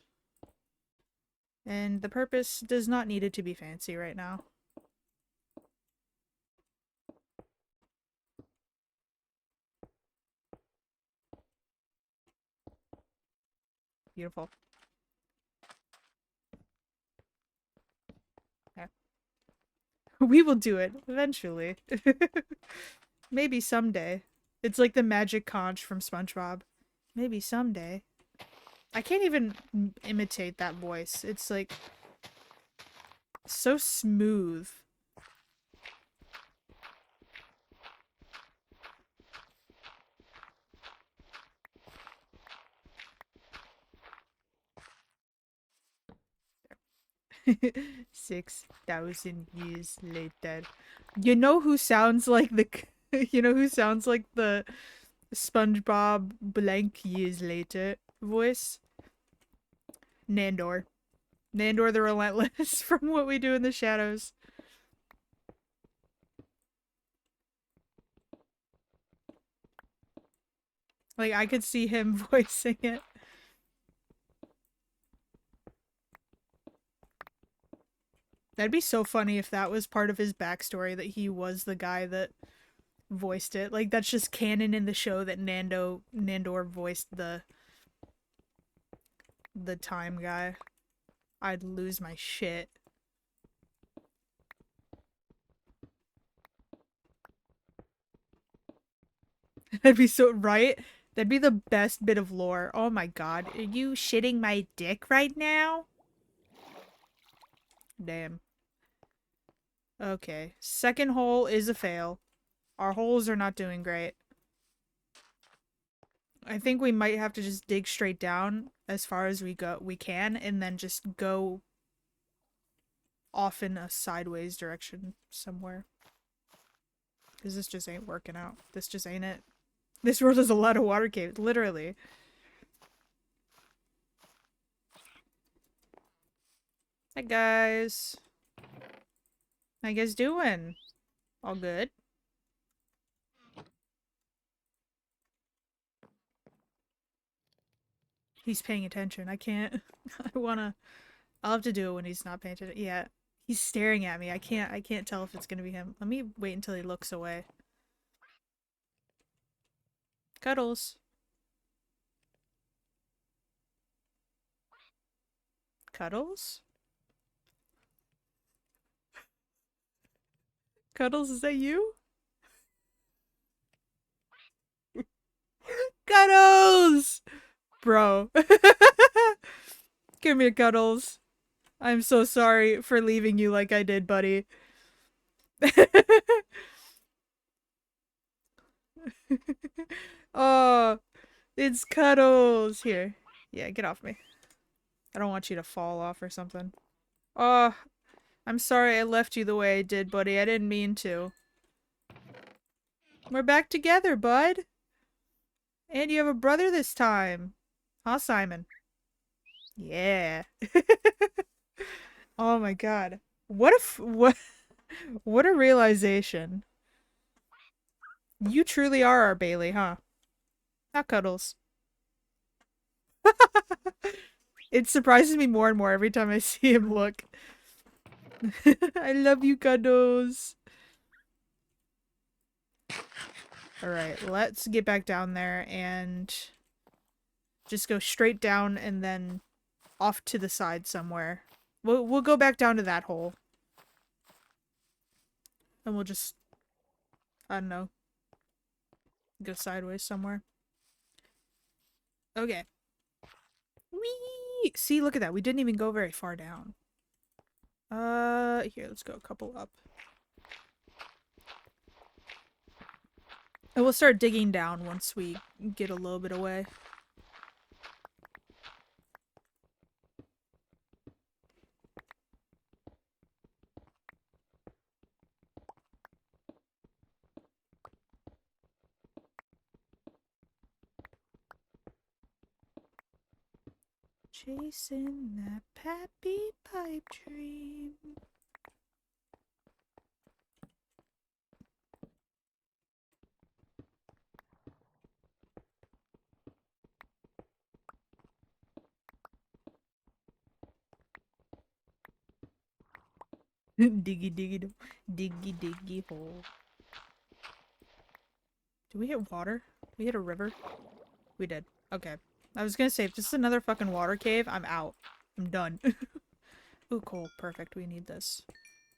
And the purpose does not need it to be fancy right now. Beautiful. Okay. We will do it eventually. Maybe someday. It's like the magic conch from SpongeBob. Maybe someday. I can't even imitate that voice. It's like so smooth. $6,000 later. You know who sounds like the you know who sounds like the SpongeBob blank years later voice? Nandor. Nandor the Relentless from What We Do in the Shadows. Like, I could see him voicing it. That'd be so funny if that was part of his backstory, that he was the guy that voiced it. Like, that's just canon in the show that Nandor voiced the time guy. I'd lose my shit. That'd be so right. That'd be the best bit of lore. Oh my god. Are you shitting my dick right now? Damn. Okay. Second hole is a fail. Our holes are not doing great. I think we might have to just dig straight down as far as we can, and then just go off in a sideways direction somewhere. Because this just ain't working out. This just ain't it. This world has a lot of water caves, literally. Hi guys. How you guys doing? All good? He's paying attention. I can't. I'll have to do it when he's not paying attention. Yeah. He's staring at me. I can't tell if it's gonna be him. Let me wait until he looks away. Cuddles. Cuddles? Cuddles, is that you? Cuddles! Bro. Give me a Cuddles. I'm so sorry for leaving you like I did, buddy. Oh, it's Cuddles. Here. Yeah, get off me. I don't want you to fall off or something. Oh, I'm sorry I left you the way I did, buddy. I didn't mean to. We're back together, bud. And you have a brother this time. Huh, Simon? Yeah. Oh my god. What a realization. You truly are our Bailey, huh? Not Cuddles. It surprises me more and more every time I see him look. I love you, Cuddles. Alright, let's get back down there and just go straight down and then off to the side somewhere. We'll go back down to that hole. And we'll just, I don't know, go sideways somewhere. Okay. Whee! See, look at that. We didn't even go very far down. Here, let's go a couple up. And we'll start digging down once we get a little bit away. Chasing that happy pipe dream. Diggy diggy do. Diggy diggy hole. Did we hit water? We hit a river? We did. Okay. I was gonna say, if this is another fucking water cave, I'm out. I'm done. Ooh, coal. Perfect. We need this.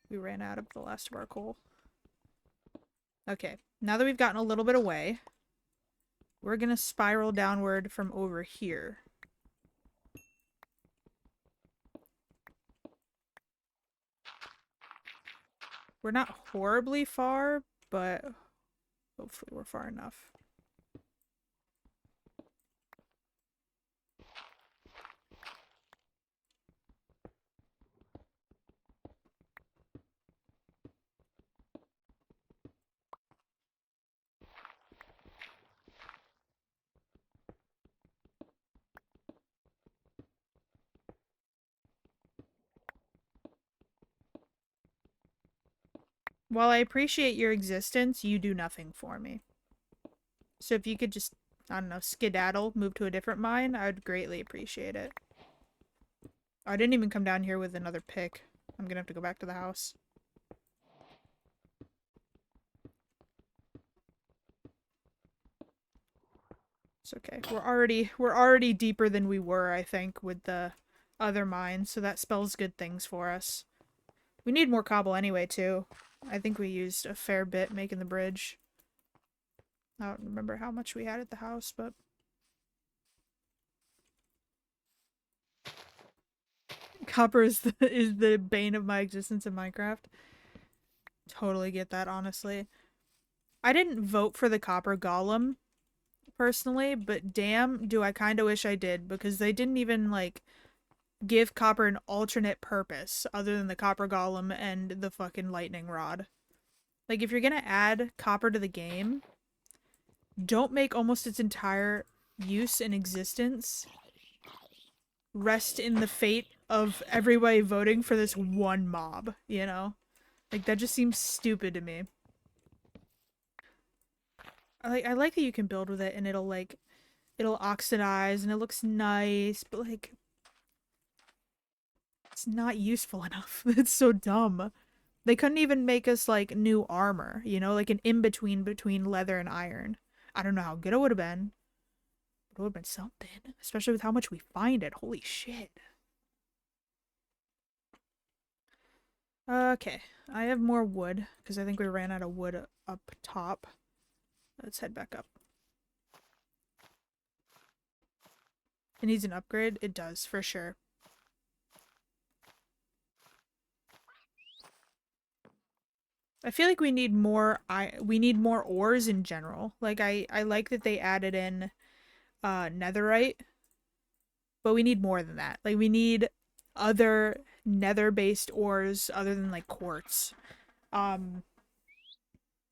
We ran out of the last of our coal. Okay. Now that we've gotten a little bit away, we're gonna spiral downward from over here. We're not horribly far, but hopefully we're far enough. While I appreciate your existence, you do nothing for me. So if you could just, I don't know, skedaddle, move to a different mine, I would greatly appreciate it. I didn't even come down here with another pick. I'm gonna have to go back to the house. It's okay. We're already deeper than we were, I think, with the other mine, so that spells good things for us. We need more cobble anyway, too. I think we used a fair bit making the bridge. I don't remember how much we had at the house, but... Copper is the bane of my existence in Minecraft. Totally get that, honestly. I didn't vote for the copper golem, personally, but damn, do I kind of wish I did, because they didn't even, like, give copper an alternate purpose other than the copper golem and the fucking lightning rod. Like, if you're gonna add copper to the game, don't make almost its entire use and existence rest in the fate of everybody voting for this one mob, you know? Like, that just seems stupid to me. I like that you can build with it and it'll, like, it'll oxidize and it looks nice, but, like, it's not useful enough. It's so dumb. They couldn't even make us, like, new armor, you know? Like, an in-between between leather and iron. I don't know how good it would have been. It would have been something. Especially with how much we find it. Holy shit. Okay. I have more wood, because I think we ran out of wood up top. Let's head back up. It needs an upgrade? It does, for sure. I feel like we need more ores in general. Like I like that they added in netherite, but we need more than that. Like we need other nether-based ores other than like quartz.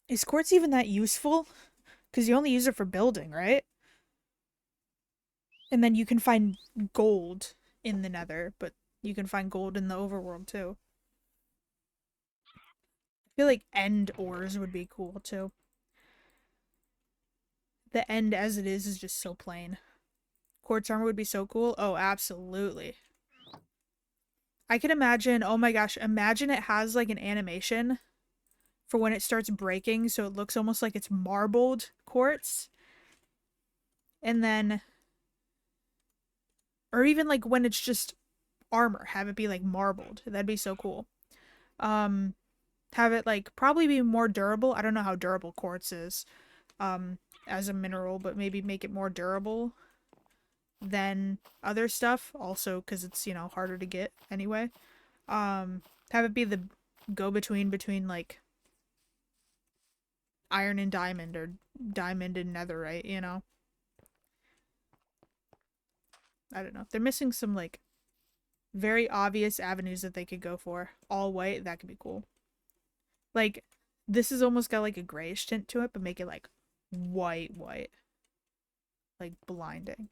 Is quartz even that useful? Because you only use it for building, right? And then you can find gold in the nether, but you can find gold in the overworld too. I feel like end ores would be cool too. The end as it is just so plain. Quartz armor would be so cool. Oh, absolutely. I can imagine, oh my gosh, imagine it has like an animation for when it starts breaking, so it looks almost like it's marbled quartz. And then Or even like when it's just armor, have it be like marbled. That'd be so cool. Um, have it like probably be more durable. I don't know how durable quartz is as a mineral, but maybe make it more durable than other stuff also because it's, you know, harder to get anyway. Have it be the go between like iron and diamond or diamond and netherite, you know. I don't know. They're missing some like very obvious avenues that they could go for. All white, that could be cool. Like this has almost got like a grayish tint to it, but make it like white. Like blinding.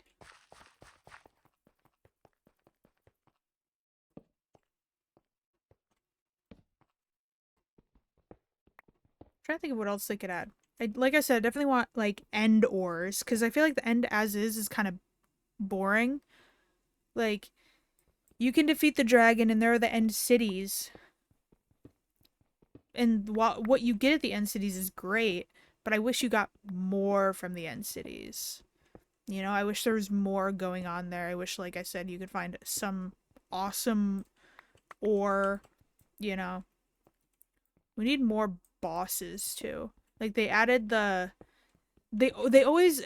I'm trying to think of what else they could add. Like I said, I definitely want like end ores because I feel like the end as is kind of boring. Like you can defeat the dragon and there are the end cities, and what you get at the end cities is great, but I wish you got more from the end cities. You know, I wish there was more going on there. I wish, like I said, you could find some awesome ore, you know. We need more bosses too. Like they added they always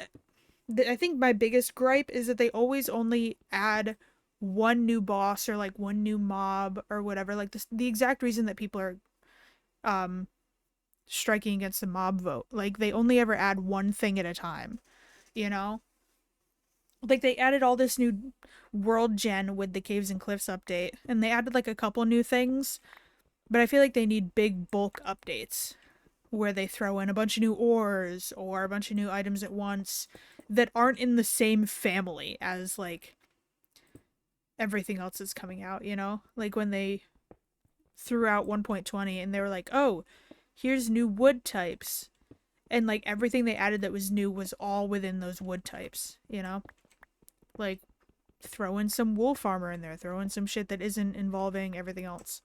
I think my biggest gripe is that they always only add one new boss or like one new mob or whatever. Like the exact reason that people are um striking against the mob vote. Like they only ever add one thing at a time, you know? Like they added all this new world gen with the Caves and Cliffs update, and they added like a couple new things, but I feel like they need big bulk updates where they throw in a bunch of new ores or a bunch of new items at once that aren't in the same family as like everything else that's coming out, you know? Like when they threw out 1.20 and they were like, "Oh, here's new wood types." And like everything they added that was new was all within those wood types, you know? Like throw in some wolf armor in there, throw in some shit that isn't involving everything else.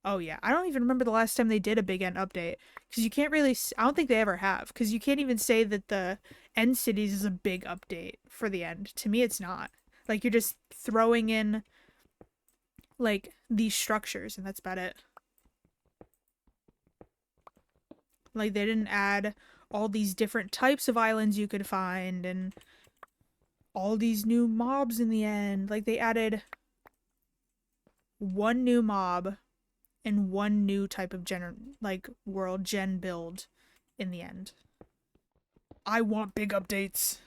Oh yeah, I don't even remember the last time they did a big end update because you can't really. I don't think they ever have because you can't even say that the end cities is a big update for the end. To me, it's not. Like you're just throwing in like these structures and that's about it. Like they didn't add all these different types of islands you could find and all these new mobs in the end. Like they added one new mob and one new type of like world gen build in the end. I want big updates.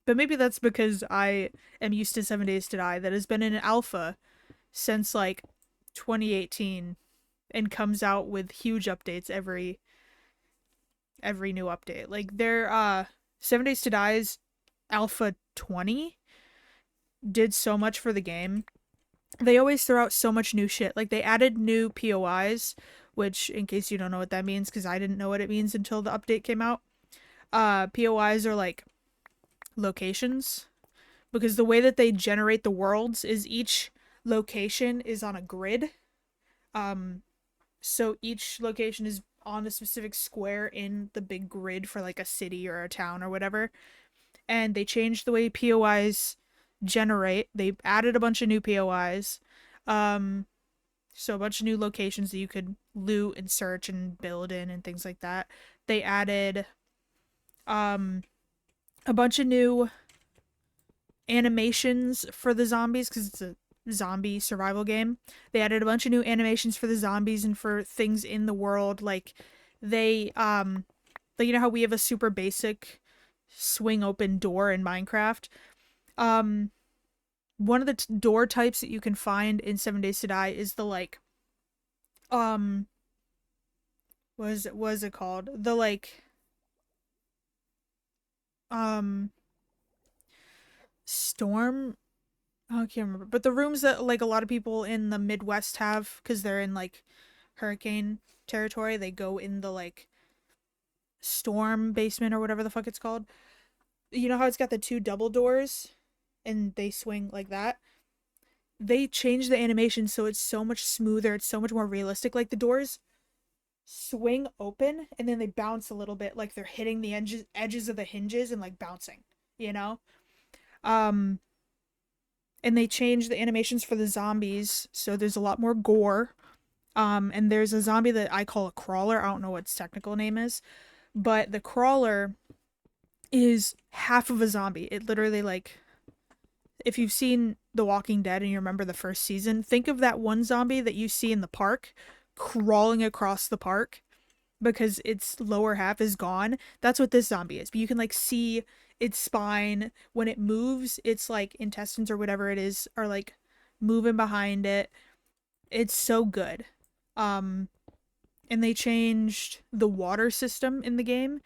But maybe that's because I am used to 7 Days to Die that has been in alpha since like 2018 and comes out with huge updates every new update. Like their 7 Days to Die's alpha 20 did so much for the game. They always throw out so much new shit. Like they added new POIs, which in case you don't know what that means cuz I didn't know what it means until the update came out. POIs are like locations because the way that they generate the worlds is each location is on a grid. Um so each location is on a specific square in the big grid for like a city or a town or whatever. And they changed the way POIs generate. They added a bunch of new POIs. Um so a bunch of new locations that you could loot and search and build in and things like that. They added um a bunch of new animations for the zombies because it's a zombie survival game. They added a bunch of new animations for the zombies and for things in the world. Like they like you know how we have a super basic swing open door in Minecraft. Um one of the door types that you can find in 7 Days to Die is the like um what is it called? The like um storm. Oh, I can't remember. But the rooms that like a lot of people in the Midwest have because they're in like hurricane territory, they go in the like storm basement or whatever the fuck it's called. You know how it's got the two double doors and they swing like that? They changed the animation so it's so much smoother, it's so much more realistic. Like the doors swing open and then they bounce a little bit like they're hitting the edges of the hinges and like bouncing, you know? Um And they changed the animations for the zombies, so there's a lot more gore. And there's a zombie that I call a crawler. I don't know what its technical name is, but the crawler is half of a zombie. It literally, like, if you've seen The Walking Dead and you remember the first season, think of that one zombie that you see in the park crawling across the park because its lower half is gone. That's what this zombie is. But you can like see its spine when it moves, its like intestines or whatever it is are like moving behind it. It's so good. Um and they changed the water system in the game.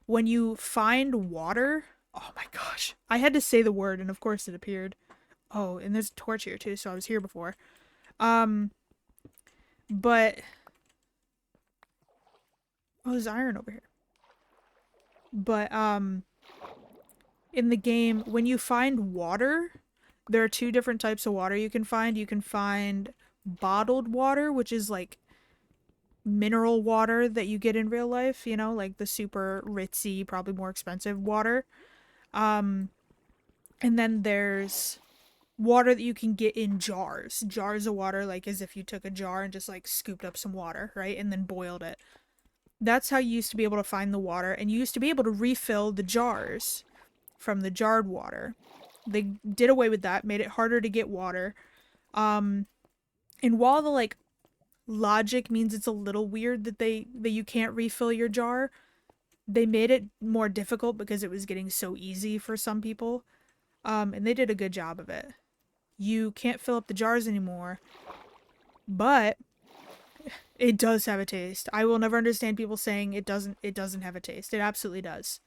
When you find water, oh my gosh. I had to say the word and of course it appeared. Oh, and there's a torch here too, so I was here before. Um but oh, there's iron over here. But in the game, when you find water, there are two different types of water you can find. You can find bottled water, which is like mineral water that you get in real life, you know, like the super ritzy, probably more expensive water. Um, and then there's water that you can get in jars. Jars of water, like as if you took a jar and just like scooped up some water, right? And then boiled it. That's how you used to be able to find the water, and you used to be able to refill the jars from the jarred water. They did away with that, made it harder to get water. Um, and while the like logic means it's a little weird that you can't refill your jar, they made it more difficult because it was getting so easy for some people. And they did a good job of it. You can't fill up the jars anymore, but it does have a taste. I will never understand people saying it doesn't have a taste. It absolutely does.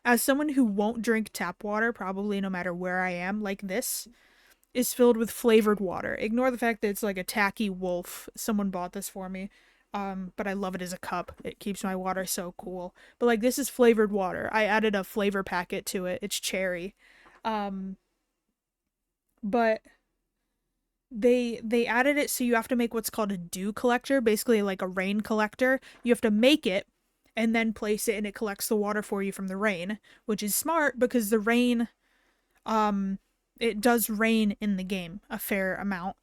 As someone who won't drink tap water, probably no matter where I am, like this is filled with flavored water. Ignore the fact that it's like a tacky wolf. Someone bought this for me. But I love it as a cup. It keeps my water so cool. But like this is flavored water. I added a flavor packet to it. It's cherry. Um, but they added it so you have to make what's called a dew collector, basically like a rain collector. You have to make it and then place it and it collects the water for you from the rain, which is smart because the rain um it does rain in the game a fair amount.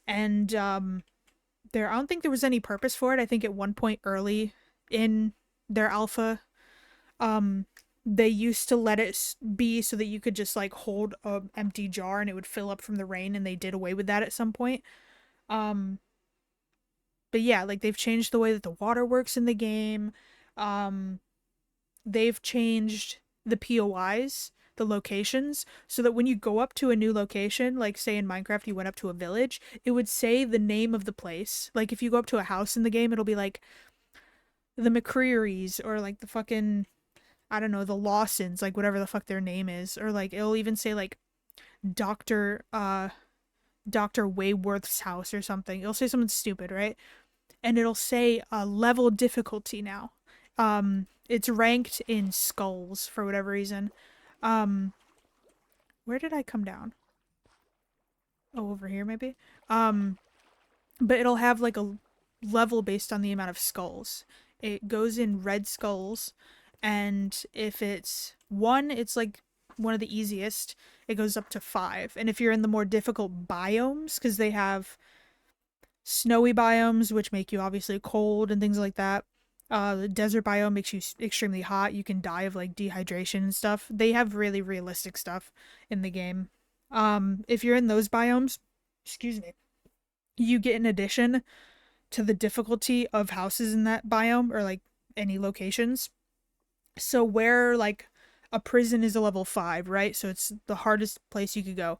And there I don't think there was any purpose for it. I think at one point early in their alpha um they used to let it be so that you could just like hold a empty jar and it would fill up from the rain, and they did away with that at some point. um but yeah, like they've changed the way that the water works in the game. um they've changed the POIs, the locations, so that when you go up to a new location, like say in Minecraft you went up to a village, it would say the name of the place. Like if you go up to a house in the game, it'll be like the McCreary's or like the fucking, I don't know, the Lawsons, like whatever the fuck their name is, or like it'll even say like Doctor Doctor Wayworth's house or something. It'll say something stupid, right? And it'll say level difficulty now. It's ranked in skulls for whatever reason. Um, where did I come down? Oh, over here maybe. Um, but it'll have like a level based on the amount of skulls. It goes in red skulls, and if it's one, it's like one of the easiest. It goes up to five, and if you're in the more difficult biomes, because they have snowy biomes, which make you obviously cold and things like that. The desert biome makes you extremely hot. You can die of like dehydration and stuff. They have really realistic stuff in the game. If you're in those biomes, excuse me, you get an addition to the difficulty of houses in that biome or like any locations. So where like a prison is a level 5, right? So it's the hardest place you could go.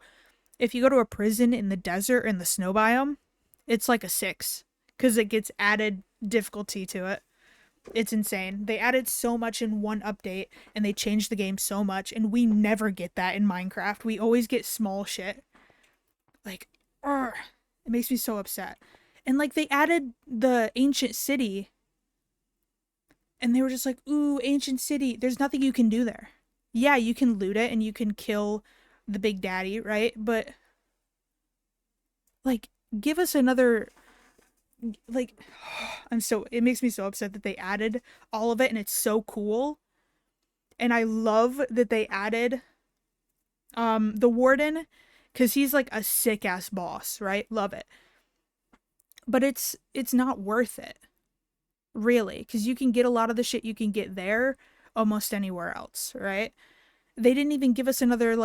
If you go to a prison in the desert or in the snow biome, it's like a 6 because it gets added difficulty to it. It's insane. They added so much in one update and they changed the game so much, and we never get that in Minecraft. We always get small shit. Like, it makes me so upset. And like they added the ancient city and they were just like, "Ooh, ancient city. There's nothing you can do there." Yeah, you can loot it and you can kill the big daddy, right? But like give us another, like it makes me so upset that they added all of it and it's so cool. And I love that they added the warden because he's like a sick ass boss, right? Love it. But it's not worth it, really, because you can get a lot of the shit you can get there almost anywhere else, right? They didn't even give us another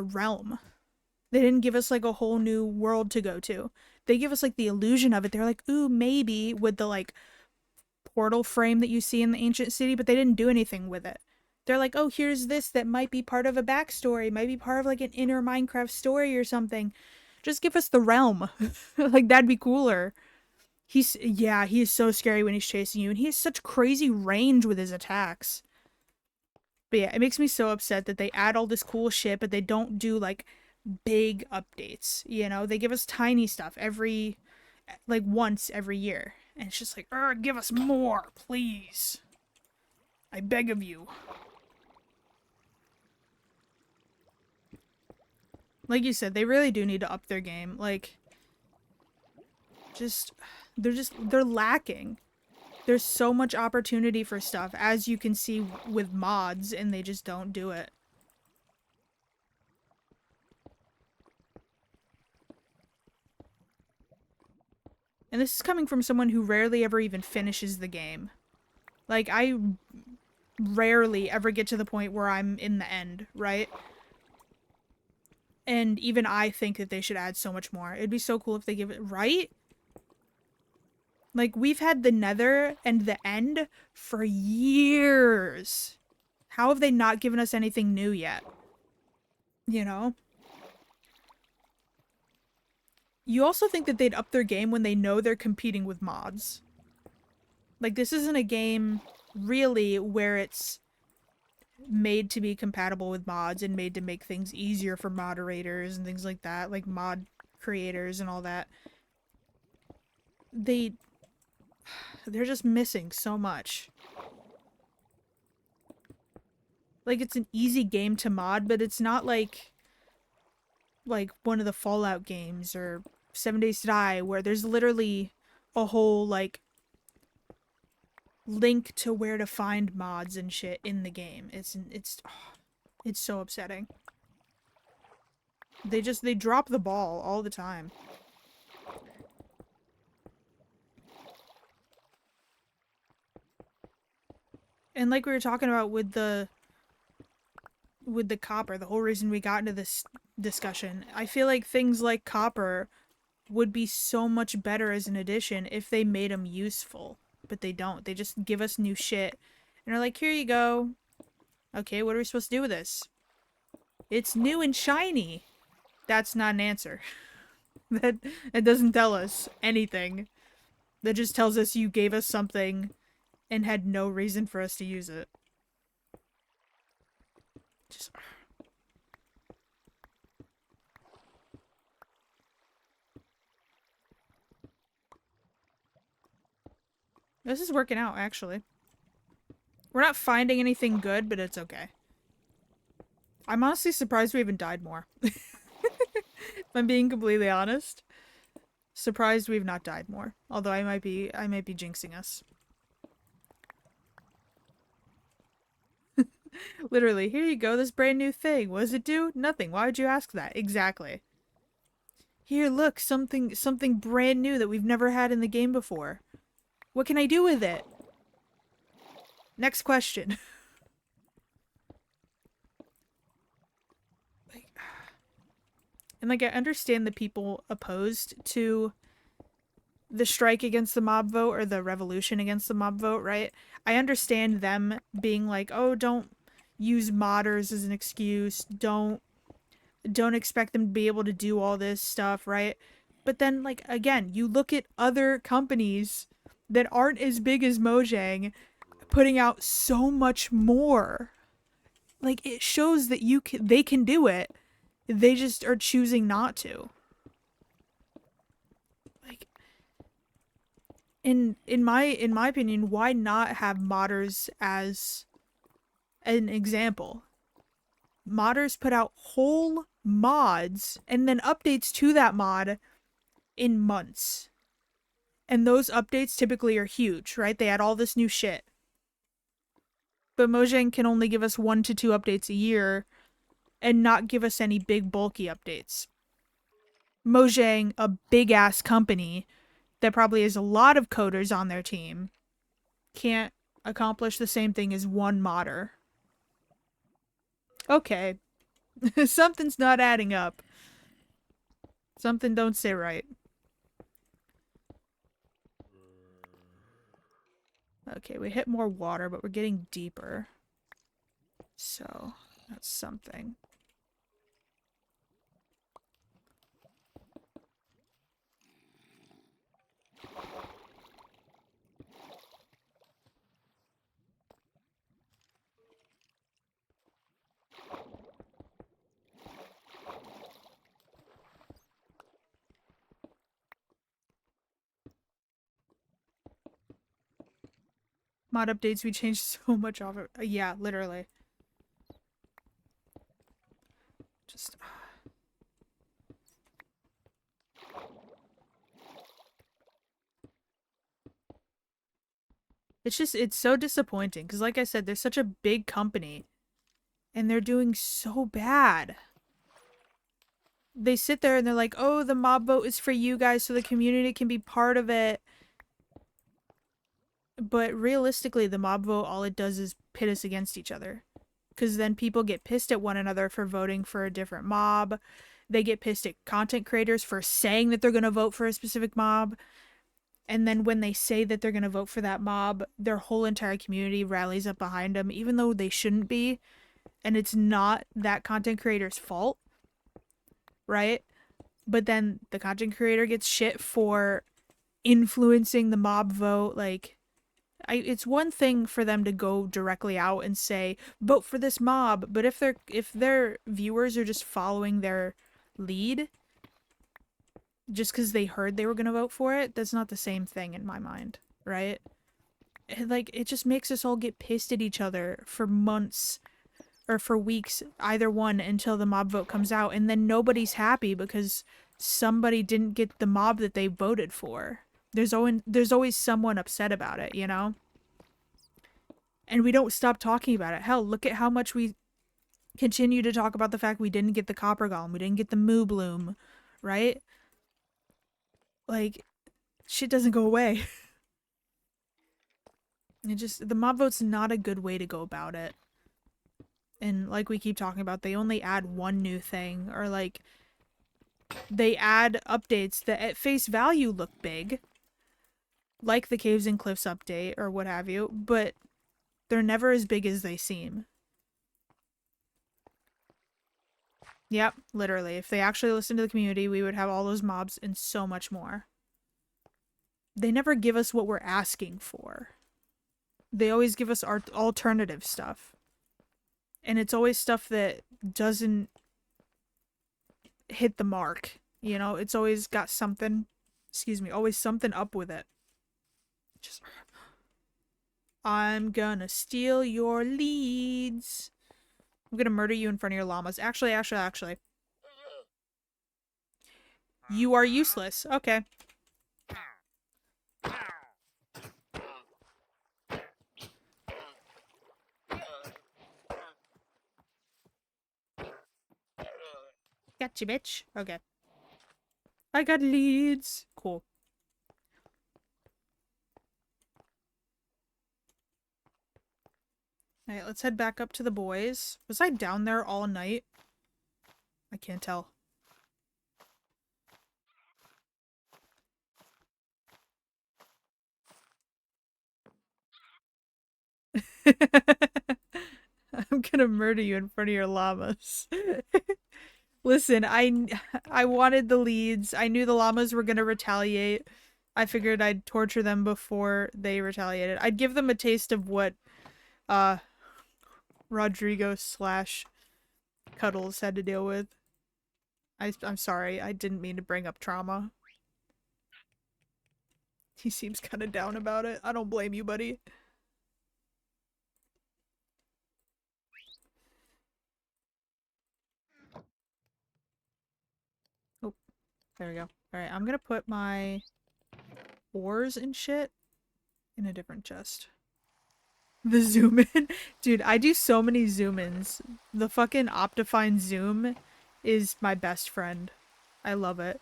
realm. They didn't give us like a whole new world to go to. They give us like the illusion of it. They're like, ooh, maybe with the like portal frame that you see in the ancient city, but they didn't do anything with it. They're like, oh, here's this that might be part of a backstory, might be part of like an inner Minecraft story or something. Just give us the realm. Like, that'd be cooler. He is so scary when he's chasing you, and he has such crazy range with his attacks. But yeah, it makes me so upset that they add all this cool shit, but they don't do like big updates. You know, they give us tiny stuff once every year. And it's just like, give us more, please. I beg of you. Like you said, they really do need to up their game. Like, they're lacking. There's so much opportunity for stuff, as you can see with mods, and they just don't do it. And this is coming from someone who rarely ever even finishes the game. Like, I rarely ever get to the point where I'm in the end, right? And even I think that they should add so much more. It'd be so cool if they give it, right? Like, we've had the Nether and the End for years. How have they not given us anything new yet? You know? You also think that they'd up their game when they know they're competing with mods. Like, this isn't a game, really, where it's made to be compatible with mods and made to make things easier for moderators and things like that, like mod creators and all that. They're just missing so much. Like, it's an easy game to mod, but it's not like one of the Fallout games or 7 Days to Die, where there's literally a whole like link to where to find mods and shit in the game. It's so upsetting. They drop the ball all the time. And like we were talking about with the copper, the whole reason we got into this discussion, I feel like things like copper would be so much better as an addition if they made them useful. But they don't. They just give us new shit. And they're like, here you go. Okay, what are we supposed to do with this? It's new and shiny. That's not an answer. That doesn't tell us anything. That just tells us you gave us something and had no reason for us to use it. Just... This is working out, actually. We're not finding anything good, but it's okay. I'm honestly surprised we haven't died more. If I'm being completely honest. Surprised we've not died more. Although I might be jinxing us. Literally, here you go, this brand new thing. What does it do? Nothing. Why would you ask that? Exactly. Here, look, something brand new that we've never had in the game before. What can I do with it? Next question. And like, I understand the people opposed to the strike against the mob vote or the revolution against the mob vote, right? I understand them being like, oh, don't use modders as an excuse. Don't expect them to be able to do all this stuff, right? But then, like, again, you look at other companies that aren't as big as Mojang putting out so much more. Like, it shows that they can do it. They just are choosing not to. Like, in my opinion, why not have modders as an example? Modders put out whole mods and then updates to that mod in months. And those updates typically are huge, right? They add all this new shit. But Mojang can only give us 1 to 2 updates a year, and not give us any big bulky updates. Mojang, a big ass company that probably has a lot of coders on their team, can't accomplish the same thing as one modder. Okay. Something's not adding up. Something don't sit right. Okay, we hit more water, but we're getting deeper. So, that's something. Mod updates, we changed so much of it. Yeah, literally. Just... it's so disappointing. Because like I said, they're such a big company. And they're doing so bad. They sit there and they're like, oh, the mob vote is for you guys so the community can be part of it. But realistically, the mob vote, all it does is pit us against each other. Because then people get pissed at one another for voting for a different mob. They get pissed at content creators for saying that they're going to vote for a specific mob. And then when they say that they're going to vote for that mob, their whole entire community rallies up behind them, even though they shouldn't be. And it's not that content creator's fault, right? But then the content creator gets shit for influencing the mob vote. Like, it's one thing for them to go directly out and say vote for this mob, but if their viewers are just following their lead just because they heard they were going to vote for it, that's not the same thing in my mind, right? Like, it just makes us all get pissed at each other for months or for weeks, either one, until the mob vote comes out, and then nobody's happy because somebody didn't get the mob that they voted for. There's always someone upset about it, you know? And we don't stop talking about it. Hell, look at how much we continue to talk about the fact we didn't get the Copper Golem, we didn't get the Moo Bloom, right? Like, shit doesn't go away. The mob vote's not a good way to go about it. And like we keep talking about, they only add one new thing, or like, they add updates that at face value look big, like the Caves and Cliffs update or what have you, but they're never as big as they seem. Yep, literally. If they actually listened to the community, we would have all those mobs and so much more. They never give us what we're asking for. They always give us our alternative stuff. And it's always stuff that doesn't hit the mark. You know, it's always got something, always something up with it. Just, I'm gonna steal your leads. I'm gonna murder you in front of your llamas. Actually. You are useless. Okay. Gotcha, bitch. Okay. I got leads. Cool. Alright, let's head back up to the boys. Was I down there all night? I can't tell. I'm gonna murder you in front of your llamas. Listen, I wanted the leads. I knew the llamas were gonna retaliate. I figured I'd torture them before they retaliated. I'd give them a taste of what Rodrigo slash Cuddles had to deal with. I'm sorry, I didn't mean to bring up trauma. He seems kind of down about it. I don't blame you, buddy. Oh, there we go. Alright, I'm gonna put my ores and shit in a different chest. The zoom in. Dude, I do so many zoom ins. The fucking Optifine zoom is my best friend. I love it.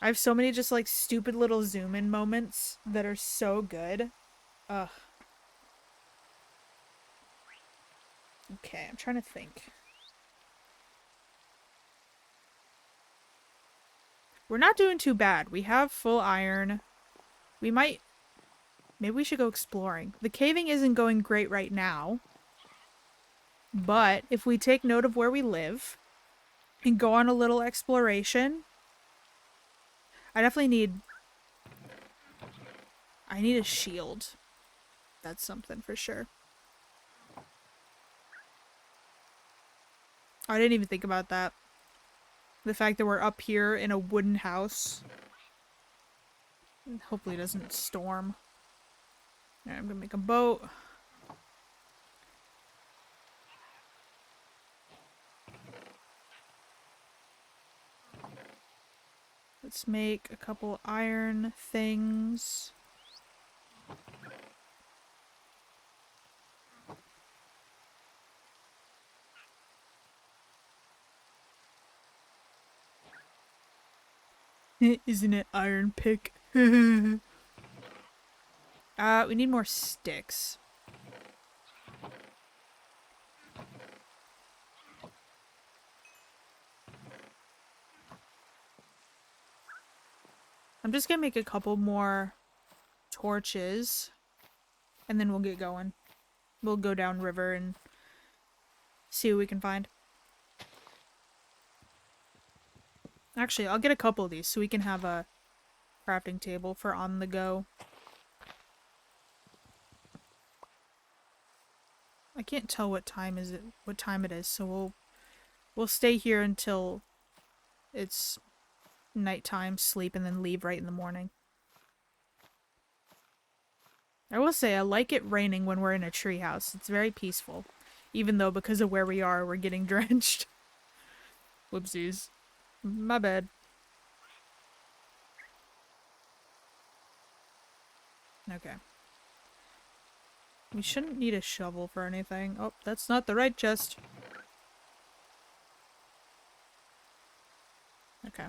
I have so many just like stupid little zoom in moments that are so good. Ugh. Okay, I'm trying to think. We're not doing too bad. We have full iron. We might... Maybe we should go exploring. The caving isn't going great right now. But if we take note of where we live and go on a little exploration... I definitely need... I need a shield. That's something for sure. I didn't even think about that. The fact that we're up here in a wooden house. Hopefully it doesn't storm. Alright, I'm gonna make a boat. Let's make a couple iron things. Isn't it iron pick? We need more sticks. I'm just gonna make a couple more torches and then we'll get going. We'll go down river and see what we can find. Actually, I'll get a couple of these so we can have a crafting table for on the go. I can't tell what time it is, so we'll stay here until it's nighttime, sleep, and then leave right in the morning. I will say I like it raining when we're in a treehouse. It's very peaceful. Even though because of where we are, we're getting drenched. Whoopsies. My bad. Okay. We shouldn't need a shovel for anything. Oh, that's not the right chest. Okay.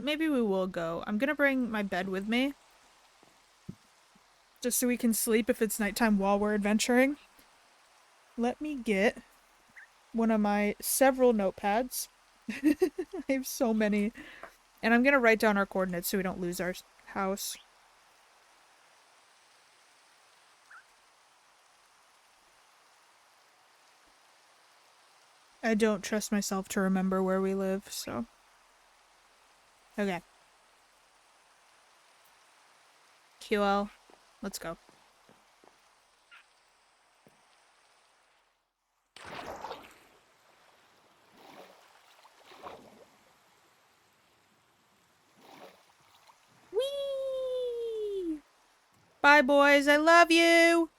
Maybe we will go. I'm gonna bring my bed with me. Just so we can sleep if it's nighttime while we're adventuring. Let me get one of my several notepads. I have so many. And I'm gonna write down our coordinates so we don't lose our house. I don't trust myself to remember where we live, so... Okay. QL, let's go. Whee! Bye, boys. I love you.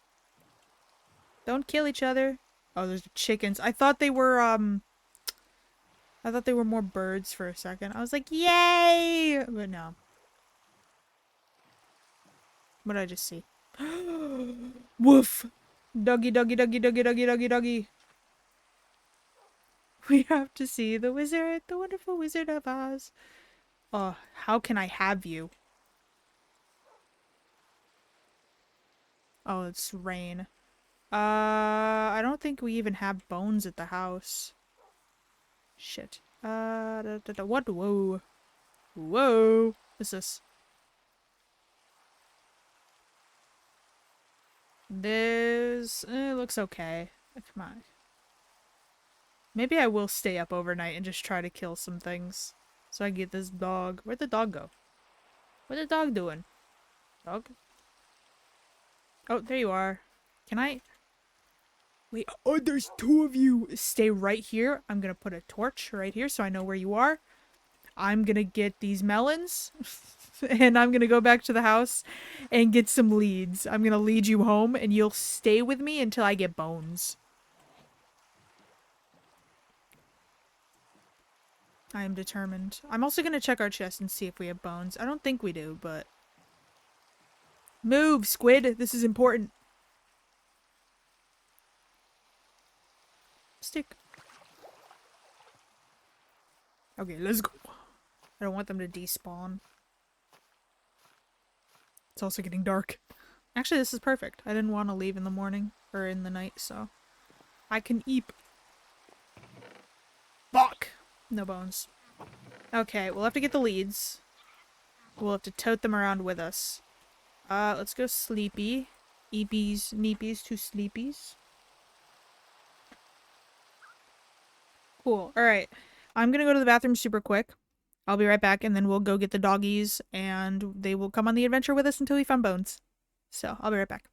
Don't kill each other. Oh, there's chickens. I thought they were more birds for a second. I was like, yay! But no. What did I just see? Woof! Doggy, doggy, doggy, doggy, doggy, doggy, doggy. We have to see the wizard, the wonderful Wizard of Oz. Oh, how can I have you? Oh, it's rain. I don't think we even have bones at the house. Shit. What? Whoa. Whoa. What's this? This... it looks okay. Come on. Maybe I will stay up overnight and just try to kill some things. So I get this dog. Where'd the dog go? What's the dog doing? Dog? Oh, there you are. Can I... Wait, oh, there's two of you! Stay right here. I'm gonna put a torch right here so I know where you are. I'm gonna get these melons. And I'm gonna go back to the house and get some leads. I'm gonna lead you home and you'll stay with me until I get bones. I am determined. I'm also gonna check our chest and see if we have bones. I don't think we do, but... Move, squid! This is important. Stick. Okay, let's go. I don't want them to despawn. It's also getting dark. Actually, this is perfect. I didn't want to leave in the morning, or in the night, so... I can eat. Fuck! No bones. Okay, we'll have to get the leads. We'll have to tote them around with us. Let's go sleepy. Eepies, neepies, two sleepies. Cool. Alright. I'm gonna go to the bathroom super quick. I'll be right back, and then we'll go get the doggies, and they will come on the adventure with us until we find bones. So, I'll be right back.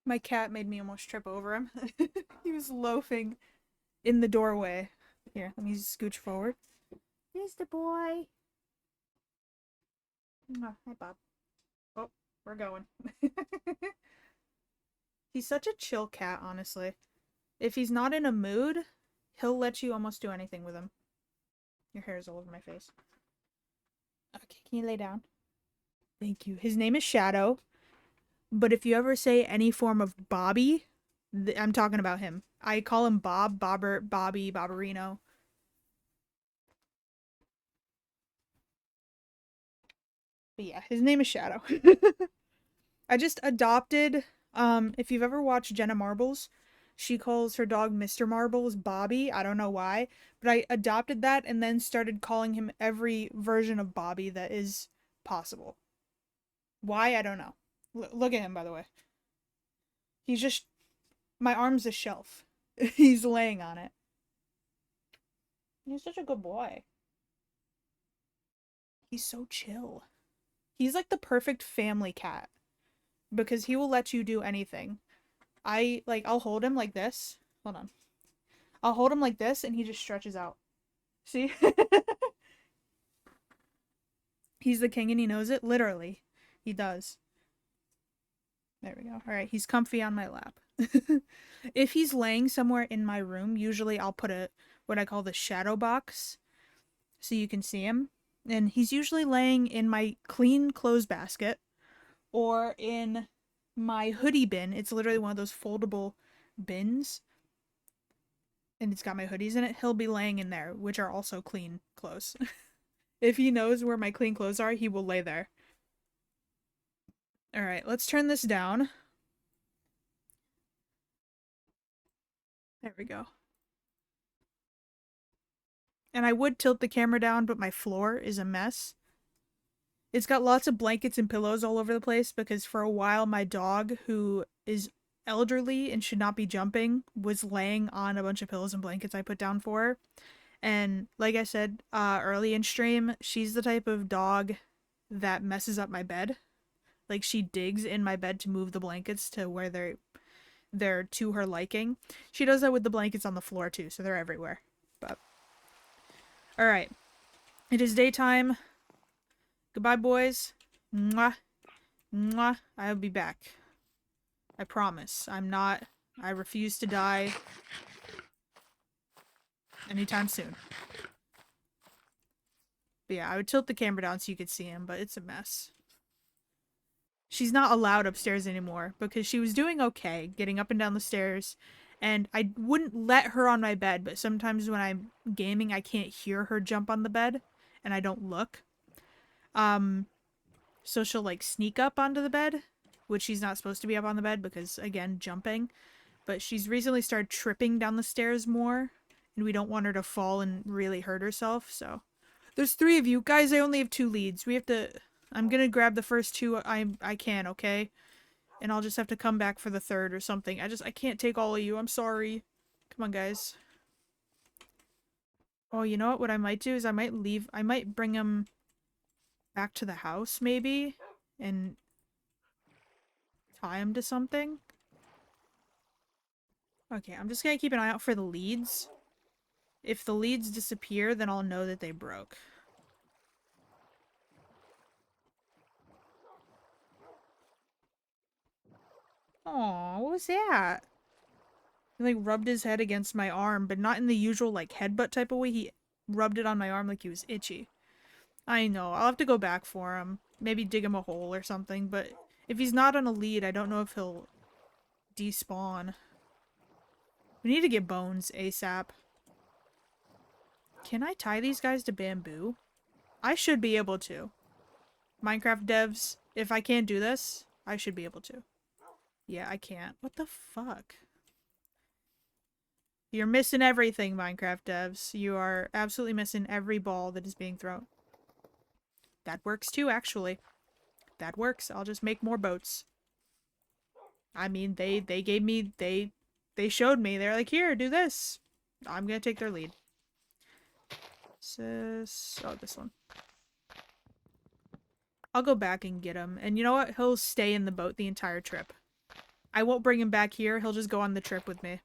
My cat made me almost trip over him. He was loafing in the doorway. Here, let me scooch forward. Here's the boy. Hi, Bob. Oh, we're going. He's such a chill cat, honestly. If he's not in a mood, he'll let you almost do anything with him. Your hair is all over my face. Okay, can you lay down? Thank you. His name is Shadow, but if you ever say any form of Bobby, I'm talking about him. I call him Bob, Bobbert, Bobby, Bobberino. But yeah, his name is Shadow. I just adopted, if you've ever watched Jenna Marbles, she calls her dog Mr. Marbles Bobby. I don't know why, but I adopted that and then started calling him every version of Bobby that is possible. Why? I don't know. Look at him, by the way. He's just, my arm's a shelf. He's laying on it. He's such a good boy. He's so chill. He's like the perfect family cat because he will let you do anything. I'll hold him like this. Hold on. I'll hold him like this and he just stretches out. See? He's the king and he knows it. Literally. He does. There we go. Alright, he's comfy on my lap. If he's laying somewhere in my room, usually I'll put what I call the shadow box so you can see him. And he's usually laying in my clean clothes basket or in my hoodie bin. It's literally one of those foldable bins. And it's got my hoodies in it. He'll be laying in there, which are also clean clothes. If he knows where my clean clothes are, he will lay there. Alright, let's turn this down. There we go. And I would tilt the camera down, but my floor is a mess. It's got lots of blankets and pillows all over the place because for a while my dog, who is elderly and should not be jumping, was laying on a bunch of pillows and blankets I put down for her. And like I said early in stream, she's the type of dog that messes up my bed. Like she digs in my bed to move the blankets to where they're to her liking. She does that with the blankets on the floor too, so they're everywhere. But all right, it is daytime. Goodbye, boys. Mwah. Mwah. I'll be back. I promise. I refuse to die anytime soon. But yeah, I would tilt the camera down so you could see him, but it's a mess. She's not allowed upstairs anymore because she was doing okay getting up and down the stairs, and I wouldn't let her on my bed, but sometimes when I'm gaming I can't hear her jump on the bed and I don't look. So she'll like sneak up onto the bed, which she's not supposed to be up on the bed because, again, jumping. But she's recently started tripping down the stairs more, and we don't want her to fall and really hurt herself, so. There's 3 of you. Guys, I only have 2 leads. We have to... I'm gonna grab the first 2 I can, okay? And I'll just have to come back for the 3rd or something. I can't take all of you. I'm sorry. Come on, guys. Oh, you know what? What I might do is I might bring him back to the house, maybe? And tie him to something? Okay, I'm just gonna keep an eye out for the leads. If the leads disappear, then I'll know that they broke. Aw, what was that? He like rubbed his head against my arm, but not in the usual like headbutt type of way. He rubbed it on my arm like he was itchy. I know, I'll have to go back for him. Maybe dig him a hole or something, but if he's not on a lead, I don't know if he'll despawn. We need to get bones ASAP. Can I tie these guys to bamboo? I should be able to. Minecraft devs, if I can't do this, I should be able to. Yeah, I can't. What the fuck? You're missing everything, Minecraft devs. You are absolutely missing every ball that is being thrown. That works too, actually. That works. I'll just make more boats. I mean, they gave me, they showed me. They're like, here, do this. I'm gonna take their lead. Oh, this one. I'll go back and get him. And you know what? He'll stay in the boat the entire trip. I won't bring him back here. He'll just go on the trip with me.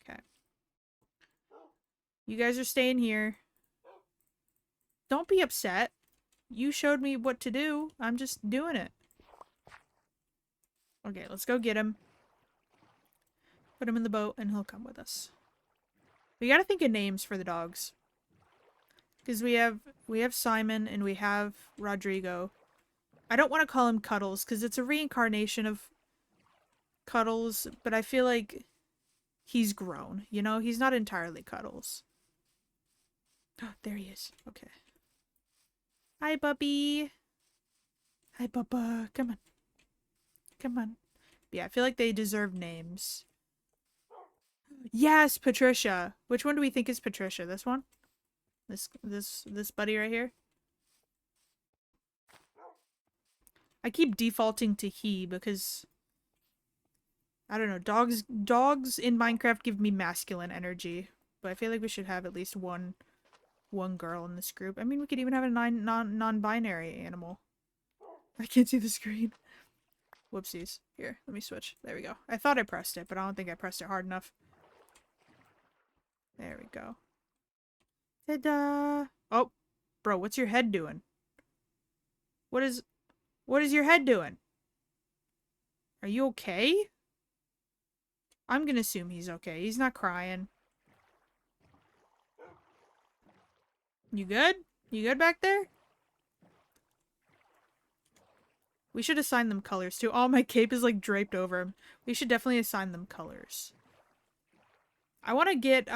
Okay. You guys are staying here. Don't be upset. You showed me what to do. I'm just doing it. Okay, let's go get him. Put him in the boat and he'll come with us. We gotta think of names for the dogs. Because we have Simon and we have Rodrigo. I don't want to call him Cuddles because it's a reincarnation of Cuddles, but I feel like he's grown, you know? He's not entirely Cuddles. Oh, there he is. Okay. Hi, Bubby. Hi, Bubba. Come on. Come on. Yeah, I feel like they deserve names. Yes, Patricia. Which one do we think is Patricia? This one? This buddy right here? I keep defaulting to he because I don't know, dogs in Minecraft give me masculine energy, but I feel like we should have at least one girl in this group. I mean, we could even have a non-binary animal. I can't see the screen. Whoopsies. Here, let me switch. There we go. I thought I pressed it, but I don't think I pressed it hard enough. There we go. Ta-da! Oh, bro, what's your head doing? What is your head doing? Are you okay? I'm gonna assume he's okay. He's not crying. You good? You good back there? We should assign them colors too. Oh, my cape is like draped over him. We should definitely assign them colors. I want to get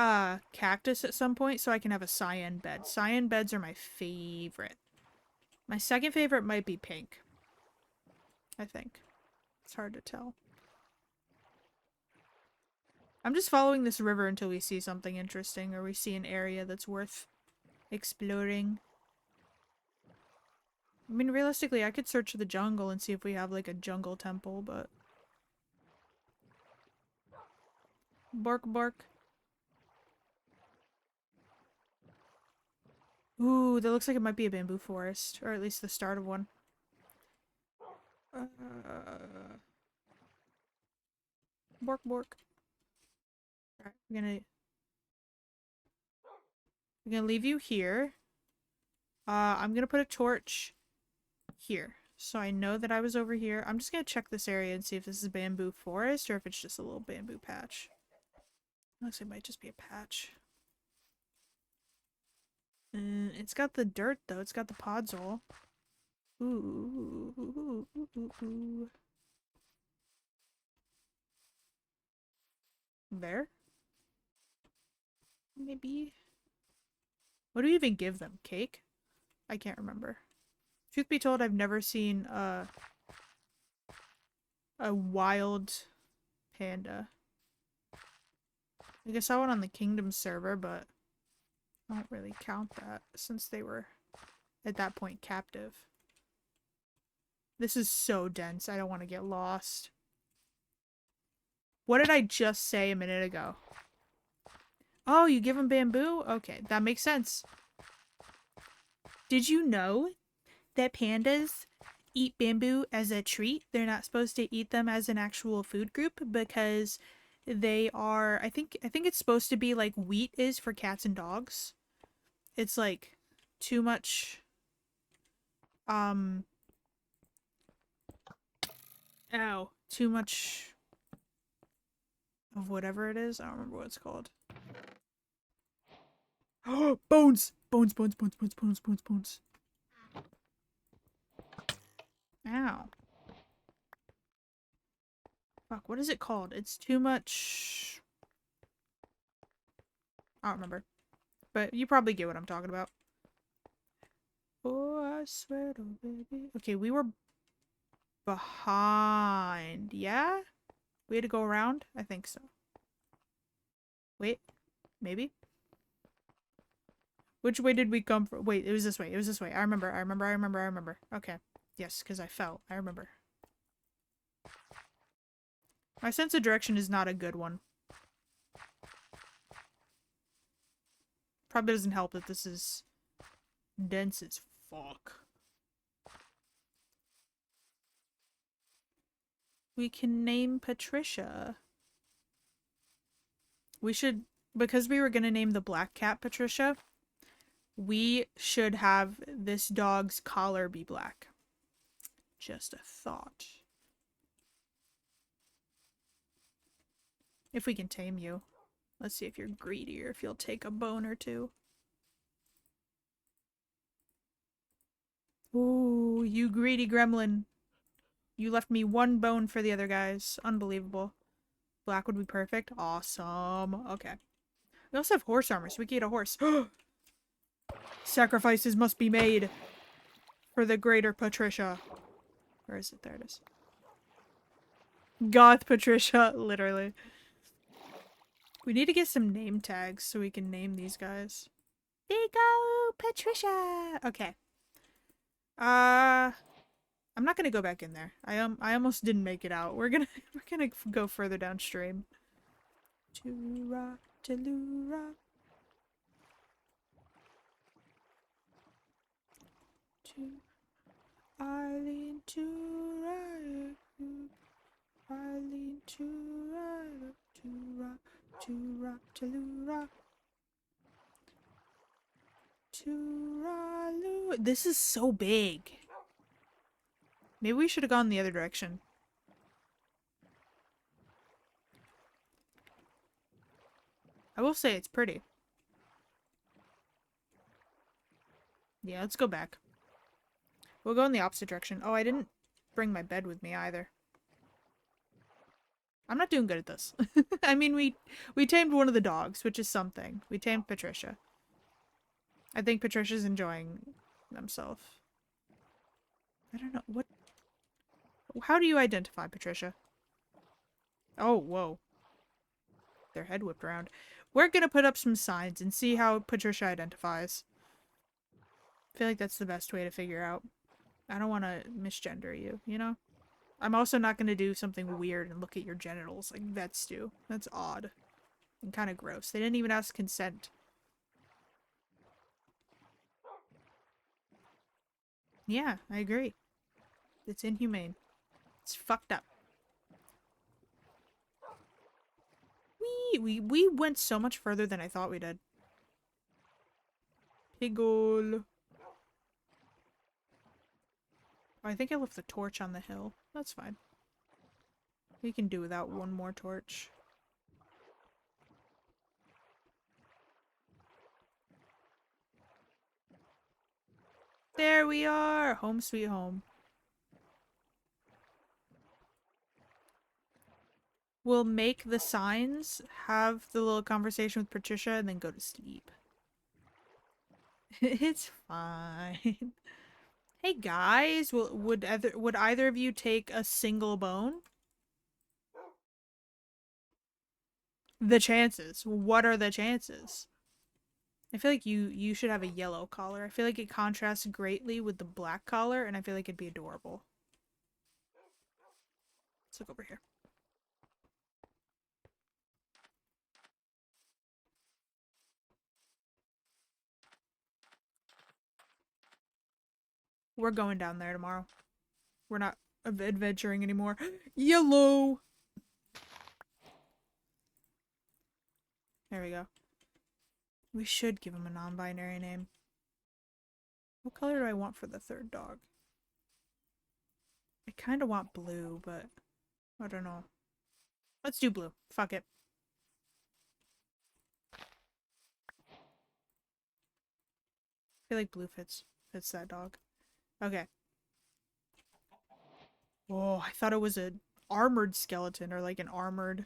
cactus at some point so I can have a cyan bed. Cyan beds are my favorite. My second favorite might be pink. I think. It's hard to tell. I'm just following this river until we see something interesting or we see an area that's worth exploring. I mean, realistically, I could search the jungle and see if we have, like, a jungle temple, but... Bark, bark. Ooh, that looks like it might be a bamboo forest, or at least the start of one. Bork, bork. Alright, we're gonna leave you here. I'm gonna put a torch here. So I know that I was over here. I'm just gonna check this area and see if this is bamboo forest or if it's just a little bamboo patch. Looks like it might just be a patch. It's got the dirt though. It's got the podzol. Ooh, ooh, ooh, ooh, ooh. There? Maybe? What do we even give them? Cake? I can't remember. Truth be told, I've never seen a wild panda. I guess I went on the Kingdom server, but I don't really count that since they were at that point captive. This is so dense. I don't want to get lost. What did I just say a minute ago? Oh, you give them bamboo? Okay, that makes sense. Did you know that pandas eat bamboo as a treat? They're not supposed to eat them as an actual food group because they are, I think it's supposed to be like wheat is for cats and dogs. It's like too much too much of whatever it is. I don't remember what it's called. Oh, bones! Bones, bones, bones, bones, bones, bones, bones. Ow. Fuck, what is it called? It's too much... I don't remember. But you probably get what I'm talking about. Oh, I swear to baby. Okay, we were behind. Yeah? We had to go around? I think so. Wait. Maybe? Which way did we come from? Wait, it was this way. It was this way. I remember. Okay. Yes, because I fell. I remember. My sense of direction is not a good one. Probably doesn't help that this is dense as fuck. We can name Patricia. We should, because we were gonna name the black cat Patricia, we should have this dog's collar be black. Just a thought. If we can tame you. Let's see if you're greedy or if you'll take a bone or two. Ooh, you greedy gremlin. You left me one bone for the other guys. Unbelievable. Black would be perfect. Awesome. Okay. We also have horse armor, so we can get a horse. Sacrifices must be made for the greater Patricia. Where is it? There it is. Goth Patricia, literally. We need to get some name tags so we can name these guys. Big O Patricia! Okay. I'm not gonna go back in there. I almost didn't make it out. We're gonna go further downstream. Toora, Talura. Eileen Toora. Eileen Toora. Toora, Talura. Tooraloo. This is so big. Maybe we should have gone the other direction. I will say it's pretty. Yeah, let's go back. We'll go in the opposite direction. Oh, I didn't bring my bed with me either. I'm not doing good at this. I mean, we tamed one of the dogs, which is something. We tamed Patricia. I think Patricia's enjoying themselves. I don't know. What? How do you identify Patricia? Oh, whoa. their head whipped around. We're gonna put up some signs and see how Patricia identifies. I feel like that's the best way to figure out. I don't want to misgender you, you know? I'm also not gonna do something weird and look at your genitals like vets do. That's odd. And kind of gross. They didn't even ask consent. Yeah, I agree. It's inhumane. It's fucked up. We went so much further than I thought we did. Piggle. Oh, I think I left the torch on the hill. That's fine. We can do without one more torch. There we are! Home sweet home. We'll make the signs, have the little conversation with Patricia, and then go to sleep. It's fine. Hey guys, would either of you take a single bone? The chances. What are the chances? I feel like you should have a yellow collar. I feel like it contrasts greatly with the black collar, and I feel like it'd be adorable. Let's look over here. We're going down there tomorrow. We're not adventuring anymore. Yellow! There we go. We should give him a non-binary name. What color do I want for the third dog? I kind of want blue, but I don't know. Let's do blue. Fuck it. I feel like blue fits that dog. Okay. Oh, I thought it was an armored skeleton or like an armored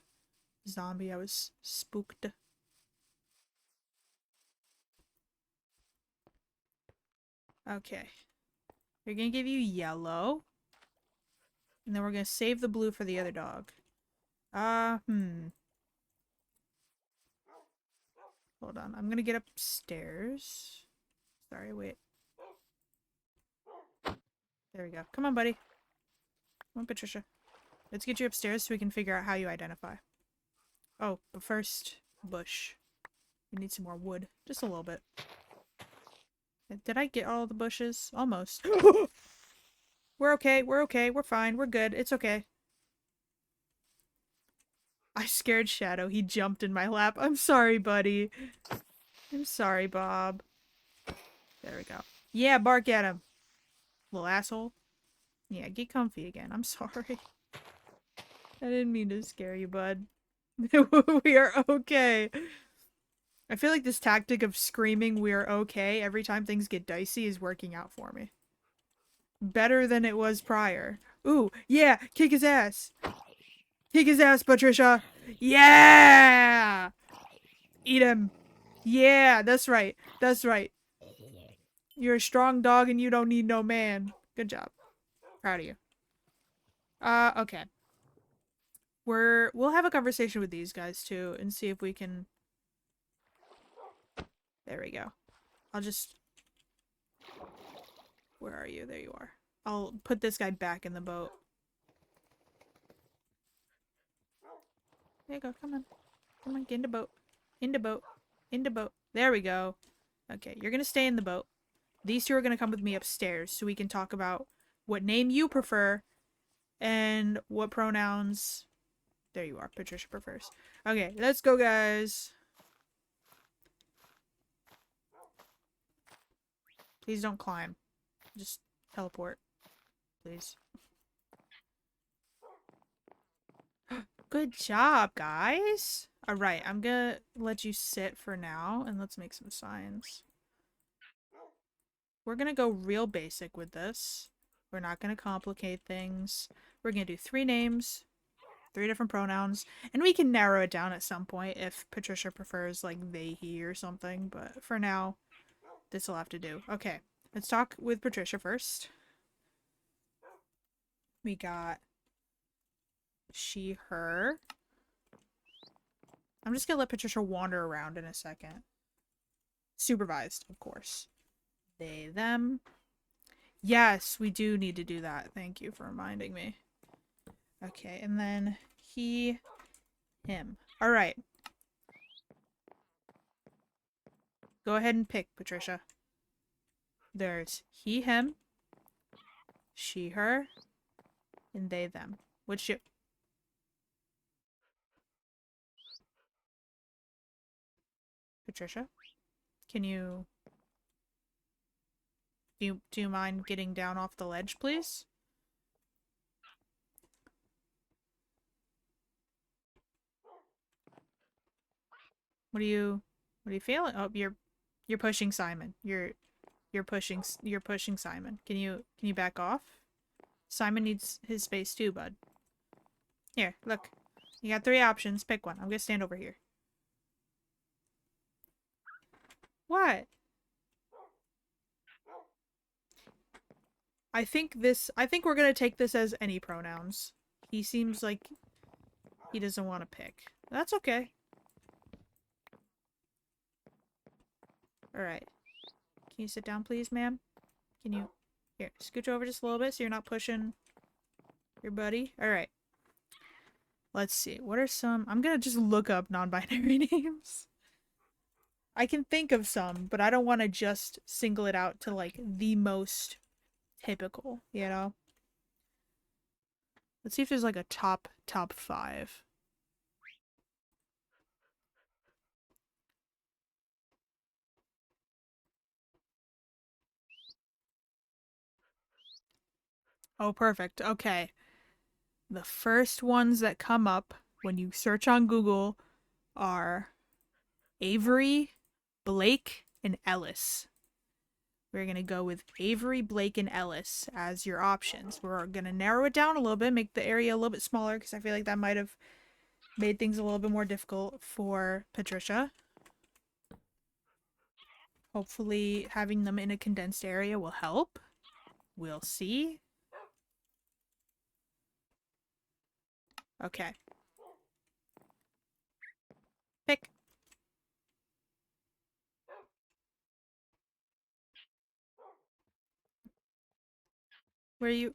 zombie. I was spooked. Okay. We're gonna give you yellow. And then we're gonna save the blue for the other dog. Hold on. I'm gonna get upstairs. Sorry, wait. There we go. Come on, buddy. Come on, Patricia. Let's get you upstairs so we can figure out how you identify. Oh, but first, bush. We need some more wood. Just a little bit. Did I get all the bushes? Almost. We're okay. We're okay. We're fine. We're good. It's okay. I scared Shadow. He jumped in my lap. I'm sorry, buddy. I'm sorry, Bob. There we go. Yeah, bark at him. Little asshole. Yeah, get comfy again. I'm sorry. I didn't mean to scare you, bud. We are okay. I feel like this tactic of screaming "we're okay" every time things get dicey is working out for me. Better than it was prior. Ooh, yeah, kick his ass. Kick his ass, Patricia. Yeah! Eat him. Yeah, that's right. That's right. You're a strong dog and you don't need no man. Good job. Proud of you. Okay. We'll have a conversation with these guys too and see if we can. There we go. I'll just. Where are you? There you are. I'll put this guy back in the boat. There you go. Come on. Come on. Get in the boat. In the boat. In the boat. There we go. Okay. You're going to stay in the boat. These two are going to come with me upstairs so we can talk about what name you prefer and what pronouns. There you are. Patricia prefers. Okay. Let's go, guys. Please don't climb. Just teleport. Please. Good job, guys. Alright, I'm gonna let you sit for now, and let's make some signs. We're gonna go real basic with this. We're not gonna complicate things. We're gonna do 3 names, 3 different pronouns, and we can narrow it down at some point if Patricia prefers, like, they, he, or something, but for now, this will have to do. Okay, let's talk with Patricia first. We got she, her. I'm just gonna let Patricia wander around in a second. Supervised, of course. They, them. Yes, we do need to do that. Thank you for reminding me. Okay, and then he, him. All right. Go ahead and pick, Patricia. There's he, him, she, her, and they, them. Which you... Patricia, can you... Do you mind getting down off the ledge, please? What are you feeling? Oh, you're pushing Simon. You're pushing Simon. Can you back off? Simon needs his space too, bud. Here, look. You got 3 options. Pick one. I'm gonna stand over here. What? I think we're gonna take this as any pronouns. He seems like he doesn't want to pick. That's okay. Alright. Can you sit down, please, ma'am? Can you... Here, scooch over just a little bit so you're not pushing your buddy. Alright. Let's see. What are some... I'm gonna just look up non-binary names. I can think of some, but I don't want to just single it out to, like, the most typical, you know? Let's see if there's, like, a top 5. Oh, perfect. Okay. The first ones that come up when you search on Google are Avery, Blake, and Ellis. We're going to go with Avery, Blake, and Ellis as your options. We're going to narrow it down a little bit, make the area a little bit smaller, because I feel like that might have made things a little bit more difficult for Patricia. Hopefully having them in a condensed area will help. We'll see. Okay. Pick. Where are you?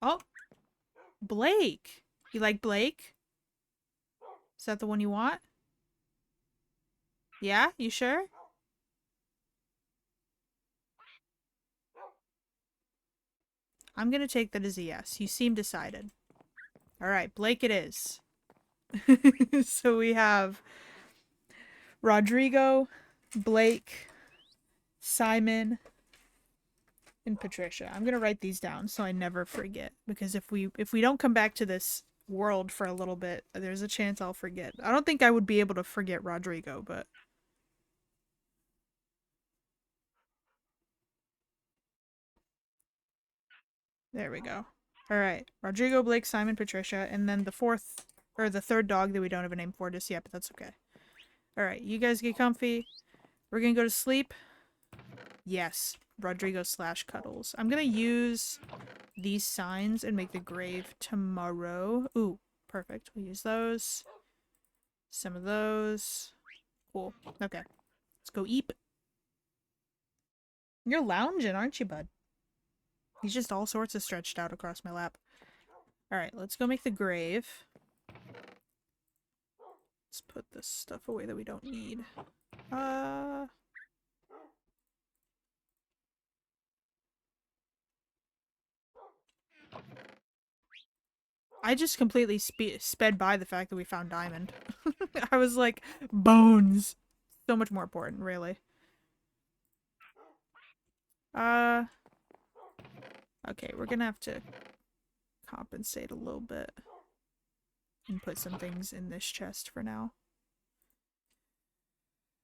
Oh. Blake. You like Blake? Is that the one you want? Yeah? You sure? I'm gonna take that as a yes. You seem decided. Alright, Blake it is. So we have Rodrigo, Blake, Simon, and Patricia. I'm gonna write these down so I never forget, because if we don't come back to this world for a little bit, there's a chance I'll forget. I don't think I would be able to forget Rodrigo, but there we go. Alright. Rodrigo, Blake, Simon, Patricia, and then the fourth, or the third dog that we don't have a name for just yet, but that's okay. Alright, you guys get comfy. We're gonna go to sleep. Yes. Rodrigo / Cuddles. I'm gonna use these signs and make the grave tomorrow. Ooh, perfect. We'll use those. Some of those. Cool. Okay. Let's go eat. You're lounging, aren't you, bud? He's just all sorts of stretched out across my lap. Alright, let's go make the grave. Let's put this stuff away that we don't need. I just completely sped by the fact that we found diamond. I was like, bones. So much more important, really. Okay, we're gonna have to compensate a little bit and put some things in this chest for now.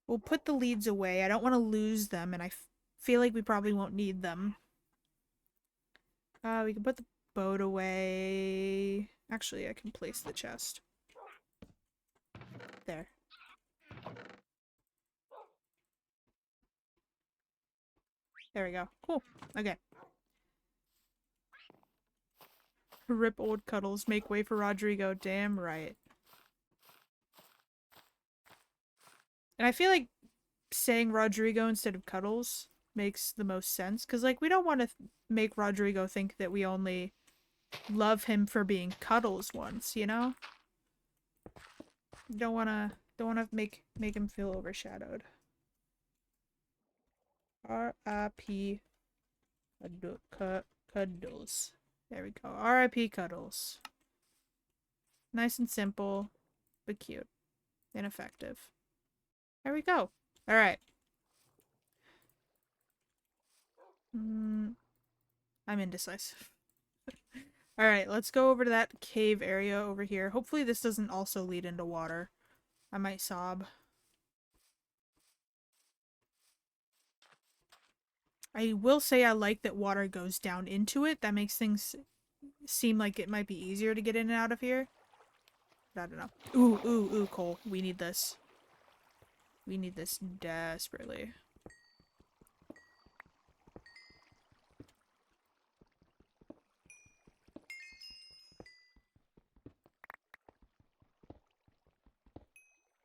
We'll put the leads away. I don't want to lose them, and I feel like we probably won't need them. We can put the boat away. Actually, I can place the chest. There. There we go. Cool. Okay. Rip old Cuddles, make way for Rodrigo. Damn right. And I feel like saying Rodrigo instead of Cuddles makes the most sense. Because, like, we don't want to make Rodrigo think that we only love him for being Cuddles once, you know? Don't wanna make him feel overshadowed. R.I.P. Cuddles. There we go. R.I.P. Cuddles. Nice and simple, but cute and effective. There we go. All right. I'm indecisive. All right, let's go over to that cave area over here. Hopefully this doesn't also lead into water. I might sob. I will say I like that water goes down into it. That makes things seem like it might be easier to get in and out of here. But I don't know. Ooh, Cole. We need this. We need this desperately.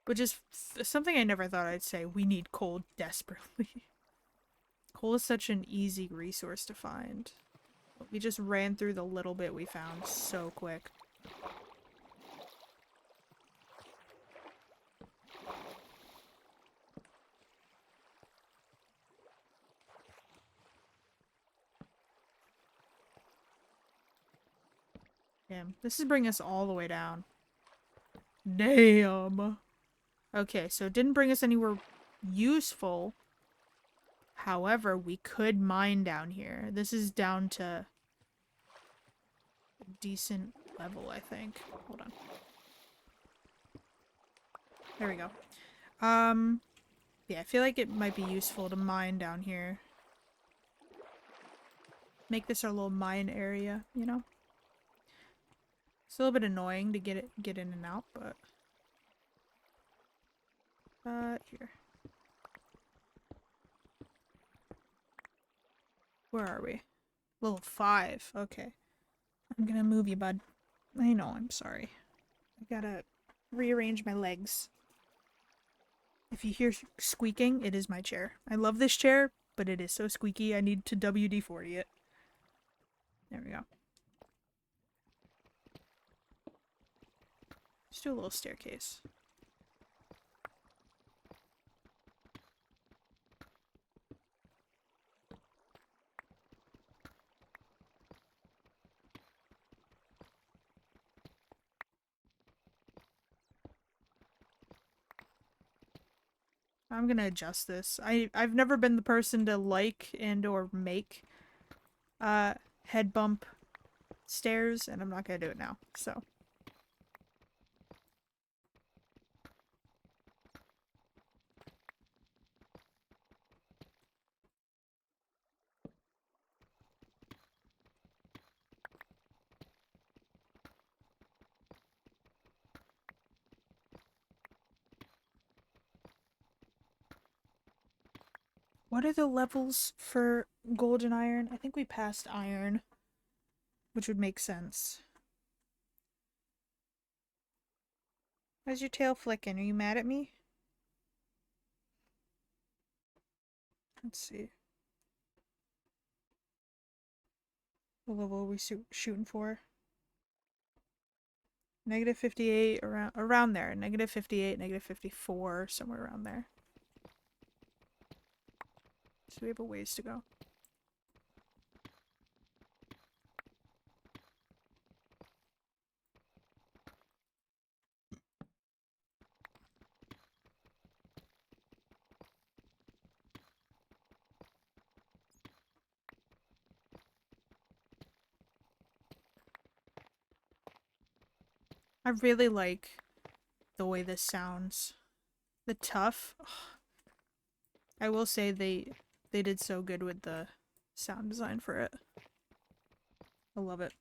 Which is something I never thought I'd say. We need coal desperately. Coal is such an easy resource to find. We just ran through the little bit we found so quick. Damn, this is bringing us all the way down. Damn. Okay, so it didn't bring us anywhere useful. However, we could mine down here. This is down to a decent level, I think. Hold on. There we go. Yeah, I feel like it might be useful to mine down here. Make this our little mine area, you know? It's a little bit annoying to get in and out, but here. Where are we? Level 5. Okay. I'm gonna move you, bud. I know, I'm sorry. I gotta rearrange my legs. If you hear squeaking, it is my chair. I love this chair, but it is so squeaky I need to WD-40 it. There we go. Let's do a little staircase. I'm gonna adjust this. I've never been the person to like and or make head bump stairs, and I'm not gonna do it now, so. What are the levels for gold and iron? I think we passed iron, which would make sense. Why's your tail flicking? Are you mad at me? Let's see. What level are we shooting for? Negative 58, around there. Negative 58, negative 54, somewhere around there. So we have a ways to go. I really like the way this sounds. The tough. I will say they did so good with the sound design for it. I love it.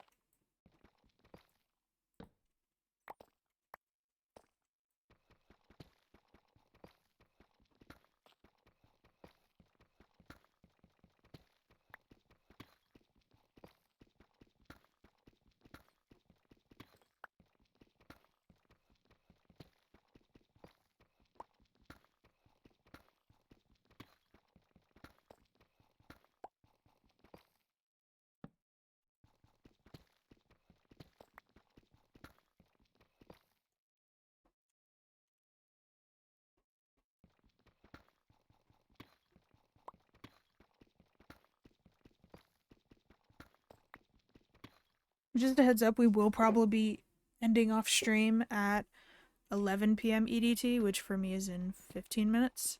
Just a heads up, we will probably be ending off stream at 11 p.m. EDT, which for me is in 15 minutes.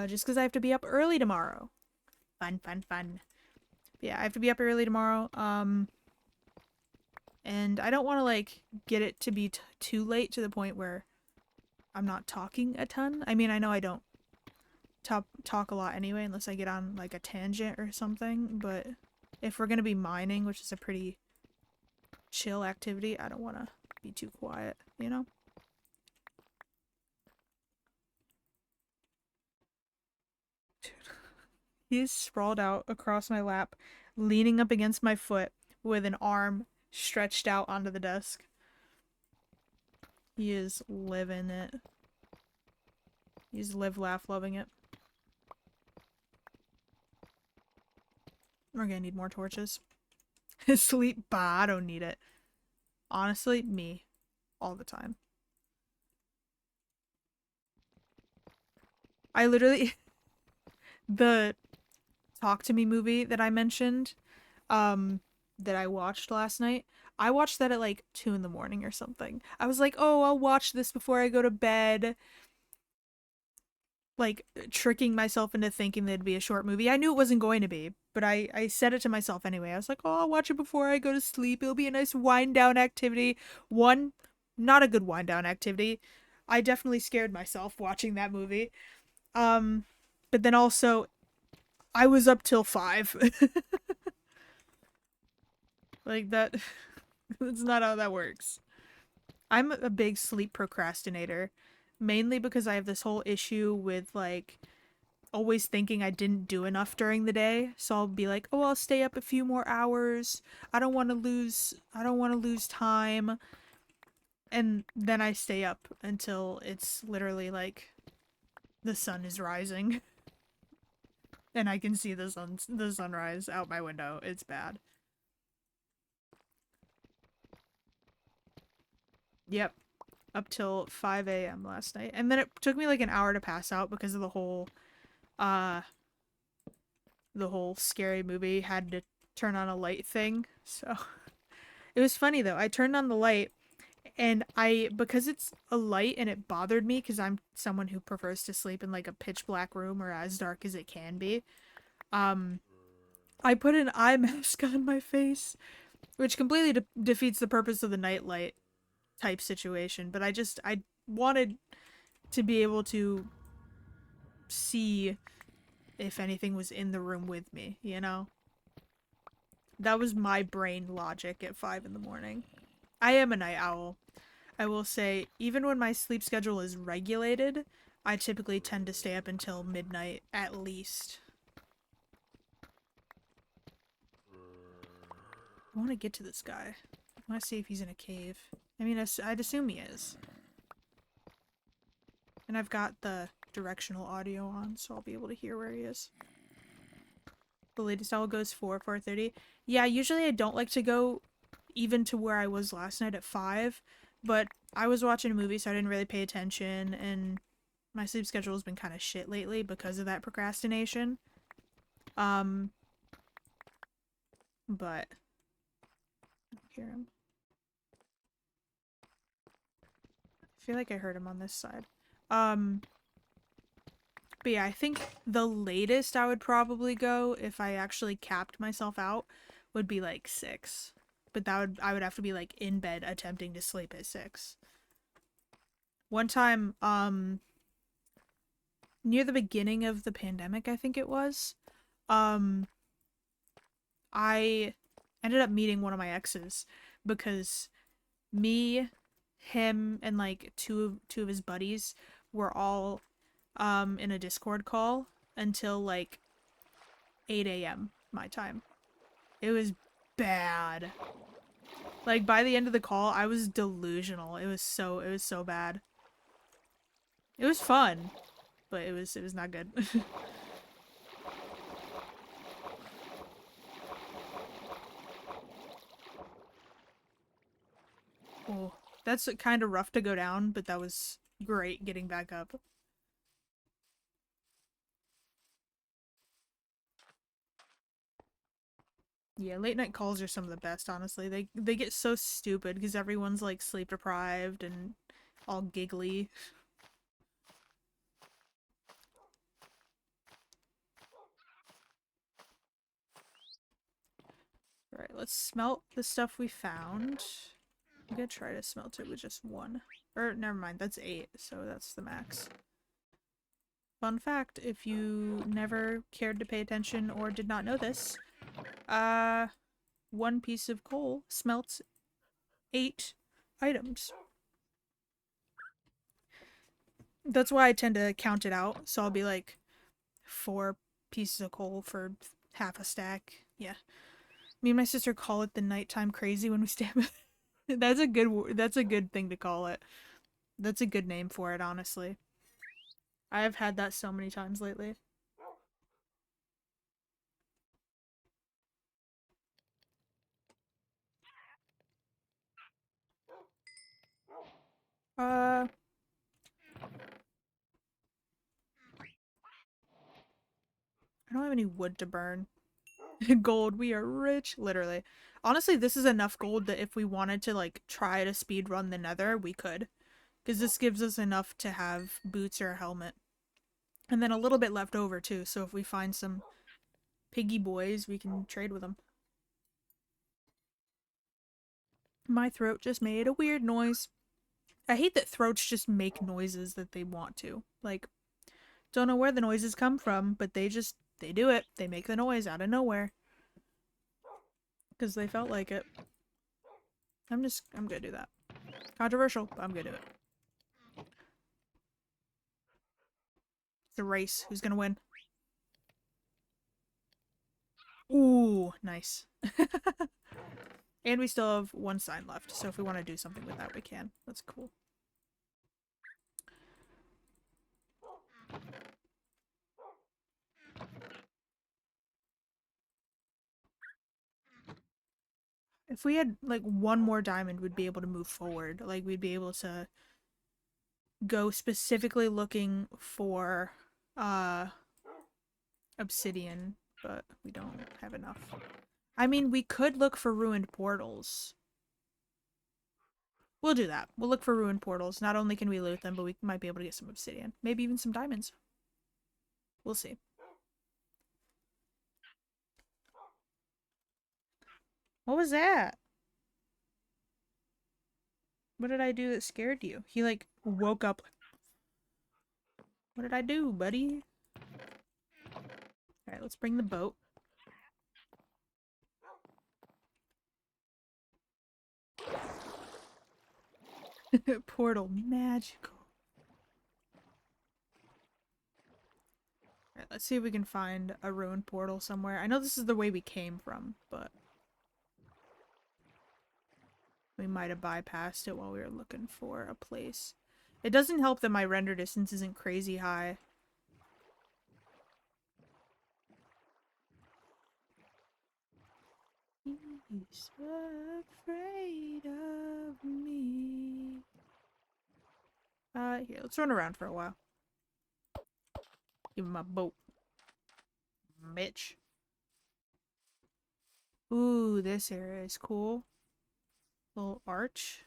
Just because I have to be up early tomorrow. Fun, fun, fun. But yeah, I have to be up early tomorrow. And I don't want to, like, get it to be too late to the point where I'm not talking a ton. I mean, I know I don't talk a lot anyway, unless I get on, like, a tangent or something, but if we're gonna be mining, which is a pretty chill activity, I don't want to be too quiet, you know? Dude. He's sprawled out across my lap, leaning up against my foot with an arm stretched out onto the desk. He is living it. He's live, laugh, loving it. We're gonna need more torches. Sleep, bah, I don't need it. Honestly, me. All the time. I literally... the Talk to Me movie that I mentioned, that I watched last night, I watched that at like 2 in the morning or something. I was like, oh, I'll watch this before I go to bed. Like, tricking myself into thinking that it'd be a short movie. I knew it wasn't going to be, but I said it to myself anyway. I was like, oh, I'll watch it before I go to sleep. It'll be a nice wind down activity. One, not a good wind down activity. I definitely scared myself watching that movie. But then also, I was up till 5. Like, that's not how that works. I'm a big sleep procrastinator, mainly because I have this whole issue with, like, always thinking I didn't do enough during the day. So I'll be like, "Oh, I'll stay up a few more hours. I don't want to lose time." And then I stay up until it's literally like the sun is rising and I can see the sunrise out my window. It's bad. Yep. Up till 5 a.m. last night. And then it took me like an hour to pass out because of uh the whole scary movie had to turn on a light thing. So it was funny though. I turned on the light and because it's a light and it bothered me because I'm someone who prefers to sleep in like a pitch black room or as dark as it can be. Um I put an eye mask on my face, which completely defeats the purpose of the nightlight type situation, but I wanted to be able to see if anything was in the room with me, you know? That was my brain logic at 5 in the morning. I am a night owl. I will say, even when my sleep schedule is regulated, I typically tend to stay up until midnight at least. I want to get to this guy. I want to see if he's in a cave. I mean, I'd assume he is. And I've got the directional audio on, so I'll be able to hear where he is. The latest owl goes 4:30. Yeah, usually I don't like to go even to where I was last night at 5, but I was watching a movie, so I didn't really pay attention, and my sleep schedule has been kind of shit lately because of that procrastination. But I don't hear him. I feel like I heard him on this side. But yeah, I think the latest I would probably go if I actually capped myself out would be like 6. But I would have to be like in bed attempting to sleep at 6. One time, near the beginning of the pandemic, I think it was, I ended up meeting one of my exes because me, him, and like two of his buddies were all in a Discord call until like 8 a.m. my time. It was bad. Like by the end of the call, I was delusional. It was so bad. It was fun, but it was not good. Oh, that's kind of rough to go down, but that was great getting back up. Yeah, late night calls are some of the best, honestly. They get so stupid because everyone's like sleep deprived and all giggly. Alright, let's smelt the stuff we found. I'm gonna try to smelt it with just one. Or, never mind, that's 8, so that's the max. Fun fact, if you never cared to pay attention or did not know this, one piece of coal smelts 8 items. That's why I tend to count it out, so I'll be like 4 pieces of coal for half a stack. Yeah. Me and my sister call it the nighttime crazy when we stay up. That's a good thing to call it. That's a good name for it, honestly. I have had that so many times lately. I don't have any wood to burn. Gold, we are rich, literally. Honestly, this is enough gold that if we wanted to like try to speed run the Nether, we could. Because this gives us enough to have boots or a helmet. And then a little bit left over too, so if we find some piggy boys, we can trade with them. My throat just made a weird noise. I hate that throats just make noises that they want to. Like, don't know where the noises come from, but they do it. They make the noise out of nowhere. Because they felt like it. I'm gonna do that. Controversial, but I'm gonna do it. It's a race. Who's gonna win? Ooh, nice. And we still have 1 sign left, so if we want to do something with that, we can. That's cool. If we had, like, 1 more diamond, we'd be able to move forward. Like, we'd be able to go specifically looking for, obsidian, but we don't have enough. I mean, we could look for ruined portals. We'll do that. We'll look for ruined portals. Not only can we loot them, but we might be able to get some obsidian. Maybe even some diamonds. We'll see. What was that? What did I do that scared you? He, like, woke up. What did I do, buddy? Alright, let's bring the boat. Portal magical. Alright, let's see if we can find a ruined portal somewhere. I know this is the way we came from, but we might have bypassed it while we were looking for a place. It doesn't help that my render distance isn't crazy high. He's afraid of me. Here, let's run around for a while. Give him my boat. Bitch. Ooh, this area is cool. Little arch.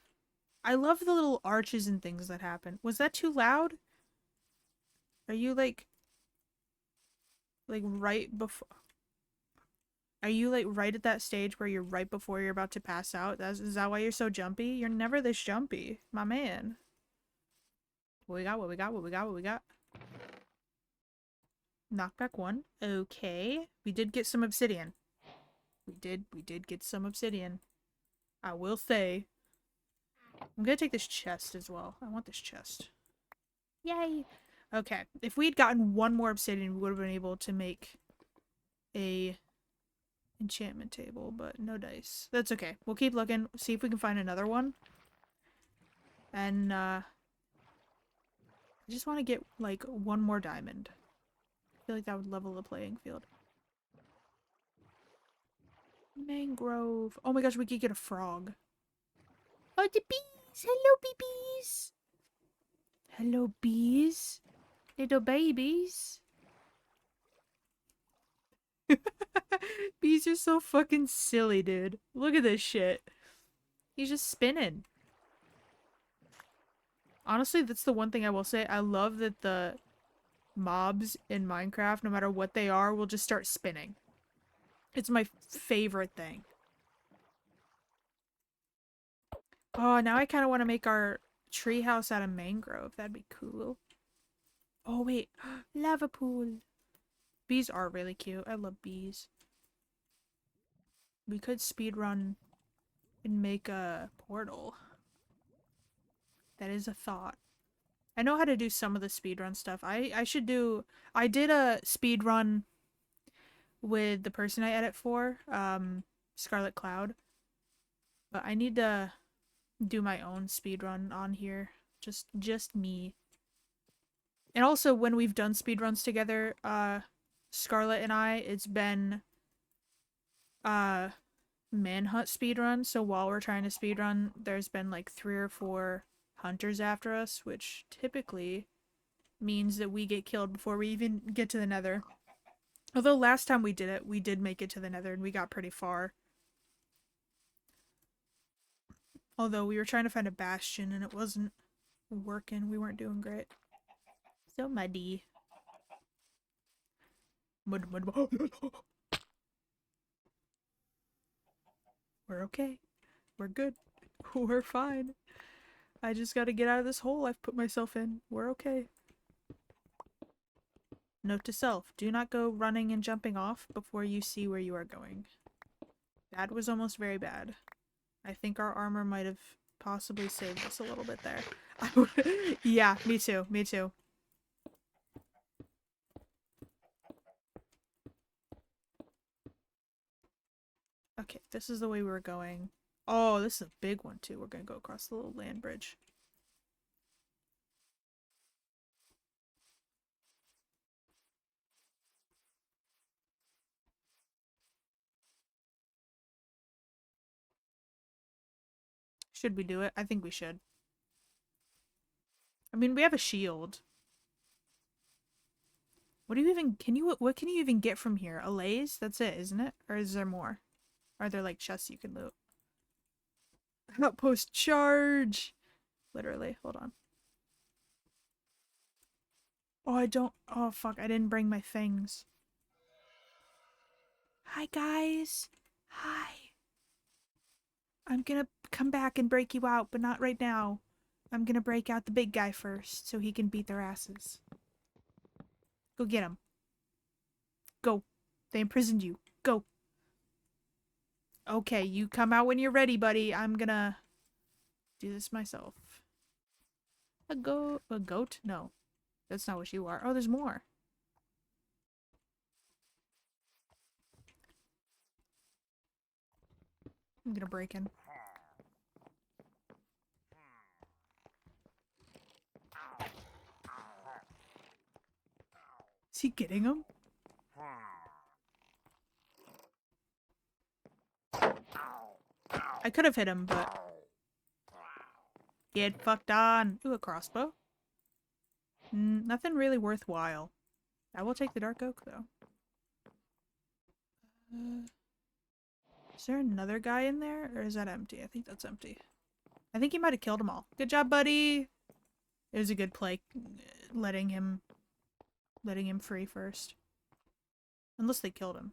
I love the little arches and things that happen. Was that too loud? Are you like right before? Are you like right at that stage where you're right before you're about to pass out? Is that why you're so jumpy? You're never this jumpy, my man. What we got? What we got? What we got? What we got? Knockback 1. Okay. We did get some obsidian. We did get some obsidian. I will say. I'm gonna take this chest as well. I want this chest. Yay! Okay. If we'd gotten 1 more obsidian, we would have been able to make a enchantment table, but no dice. That's okay. We'll keep looking, see if we can find another one. And, I just want to get, like, 1 more diamond. I feel like that would level the playing field. Mangrove. Oh my gosh, we could get a frog. Oh, the bees! Hello, bees! Hello, bees. Little babies. Bees are so fucking silly, dude. Look at this shit. He's just spinning. Honestly, that's the one thing I will say. I love that the mobs in Minecraft, no matter what they are, will just start spinning. It's my favorite thing. Oh, now I kind of want to make our treehouse out of mangrove. That'd be cool. Oh, wait. Lava pool. Bees are really cute. I love bees. We could speedrun and make a portal. That is a thought. I know how to do some of the speedrun stuff. I should do... I did a speedrun with the person I edit for, Scarlet Cloud. But I need to do my own speedrun on here. Just me. And also, when we've done speedruns together, Scarlet and I, it's been manhunt speedrun. So while we're trying to speedrun, there's been like 3 or 4 hunters after us, which typically means that we get killed before we even get to the nether. Although last time we did it, we did make it to the nether and we got pretty far. Although we were trying to find a bastion and it wasn't working. We weren't doing great. So muddy. Mud. We're okay. We're good. We're fine. I just gotta get out of this hole I've put myself in. We're okay. Note to self, do not go running and jumping off before you see where you are going. That was almost very bad. I think our armor might have possibly saved us a little bit there. Yeah, me too. Me too. Okay, this is the way we were going. Oh, this is a big one too. We're gonna go across the little land bridge. Should we do it? I think we should. I mean, we have a shield. What do you even, what can you even get from here? A lays? That's it, isn't it? Or is there more? Are there like chests you can loot? Outpost charge! Literally, hold on. Oh fuck, I didn't bring my things. Hi guys! Hi! I'm gonna come back and break you out, but not right now. I'm gonna break out the big guy first, so he can beat their asses. Go get him. Go. They imprisoned you. Go. Okay, you come out when you're ready, buddy. I'm gonna do this myself. A goat? No. That's not what you are. Oh, there's more. I'm gonna break in. Is he getting him? I could have hit him, but... Get fucked on. Ooh, a crossbow. Nothing really worthwhile. I will take the dark oak, though. Is there another guy in there? Or is that empty? I think that's empty. I think he might have killed them all. Good job, buddy! It was a good play, letting him free first. Unless they killed him.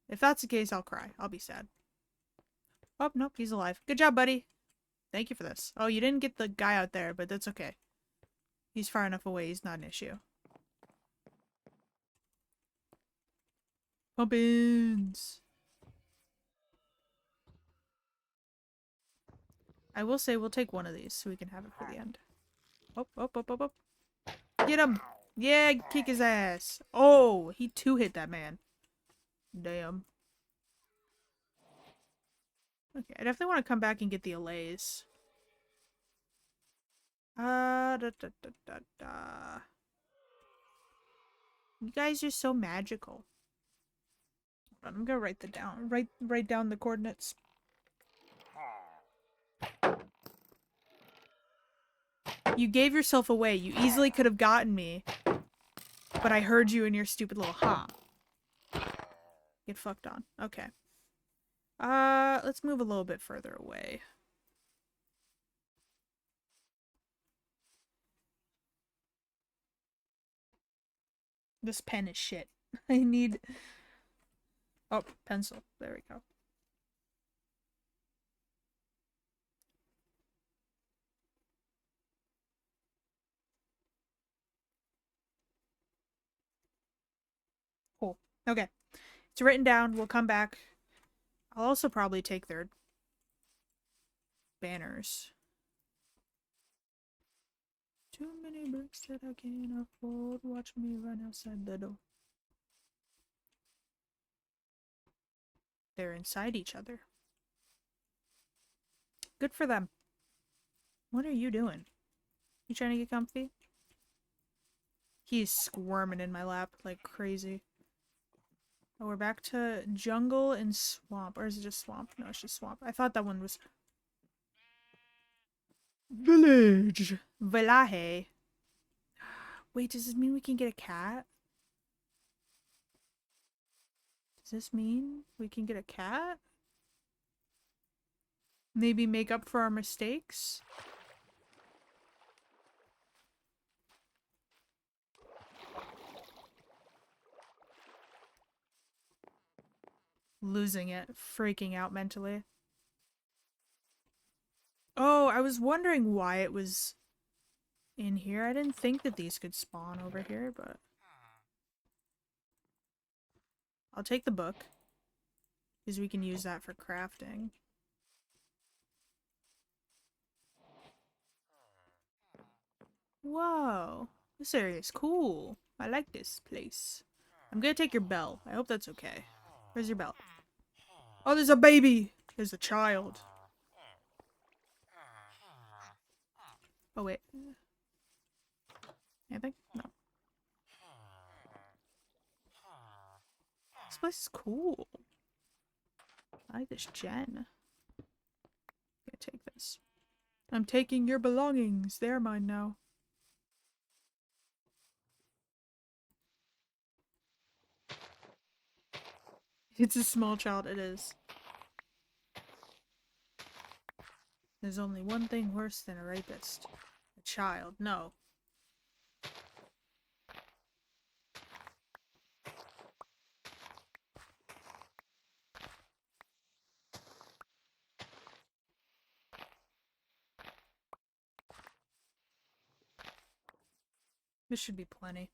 If that's the case, I'll cry. I'll be sad. Oh, nope, he's alive. Good job, buddy! Thank you for this. Oh, you didn't get the guy out there, but that's okay. He's far enough away, he's not an issue. Pumpins! I will say we'll take one of these so we can have it for the end. Oh. Get him! Yeah, kick his ass! Oh, he two-hit that man. Damn. Okay, I definitely want to come back and get the allays. You guys are so magical. Hold on, I'm gonna write that down. Write down the coordinates. You gave yourself away. You easily could have gotten me. But I heard you in your stupid little ha. Get fucked on. Okay. Let's move a little bit further away. This pen is shit. I need... Oh, pencil. There we go. Cool. Okay. It's written down. We'll come back. I'll also probably take their banners. Too many bricks that I can't afford. Watch me run outside the door. They're inside each other. Good for them. What are you doing? You trying to get comfy? He's squirming in my lap like crazy. Oh, we're back to jungle and swamp. Or is it just swamp? No, it's just swamp. I thought that one was... Village! Villaje. Wait, does this mean we can get a cat? Does this mean we can get a cat? Maybe make up for our mistakes? Losing it. Freaking out mentally. Oh, I was wondering why it was in here. I didn't think that these could spawn over here, but... I'll take the book. Because we can use that for crafting. Whoa. This area is cool. I like this place. I'm gonna take your bell. I hope that's okay. Where's your bell? Oh, there's a baby! There's a child. Oh, wait. Anything? No. This place is cool. I like this gen. I'm gonna take this. I'm taking your belongings. They're mine now. It's a small child, it is. There's only one thing worse than a rapist. A child. No. This should be plenty.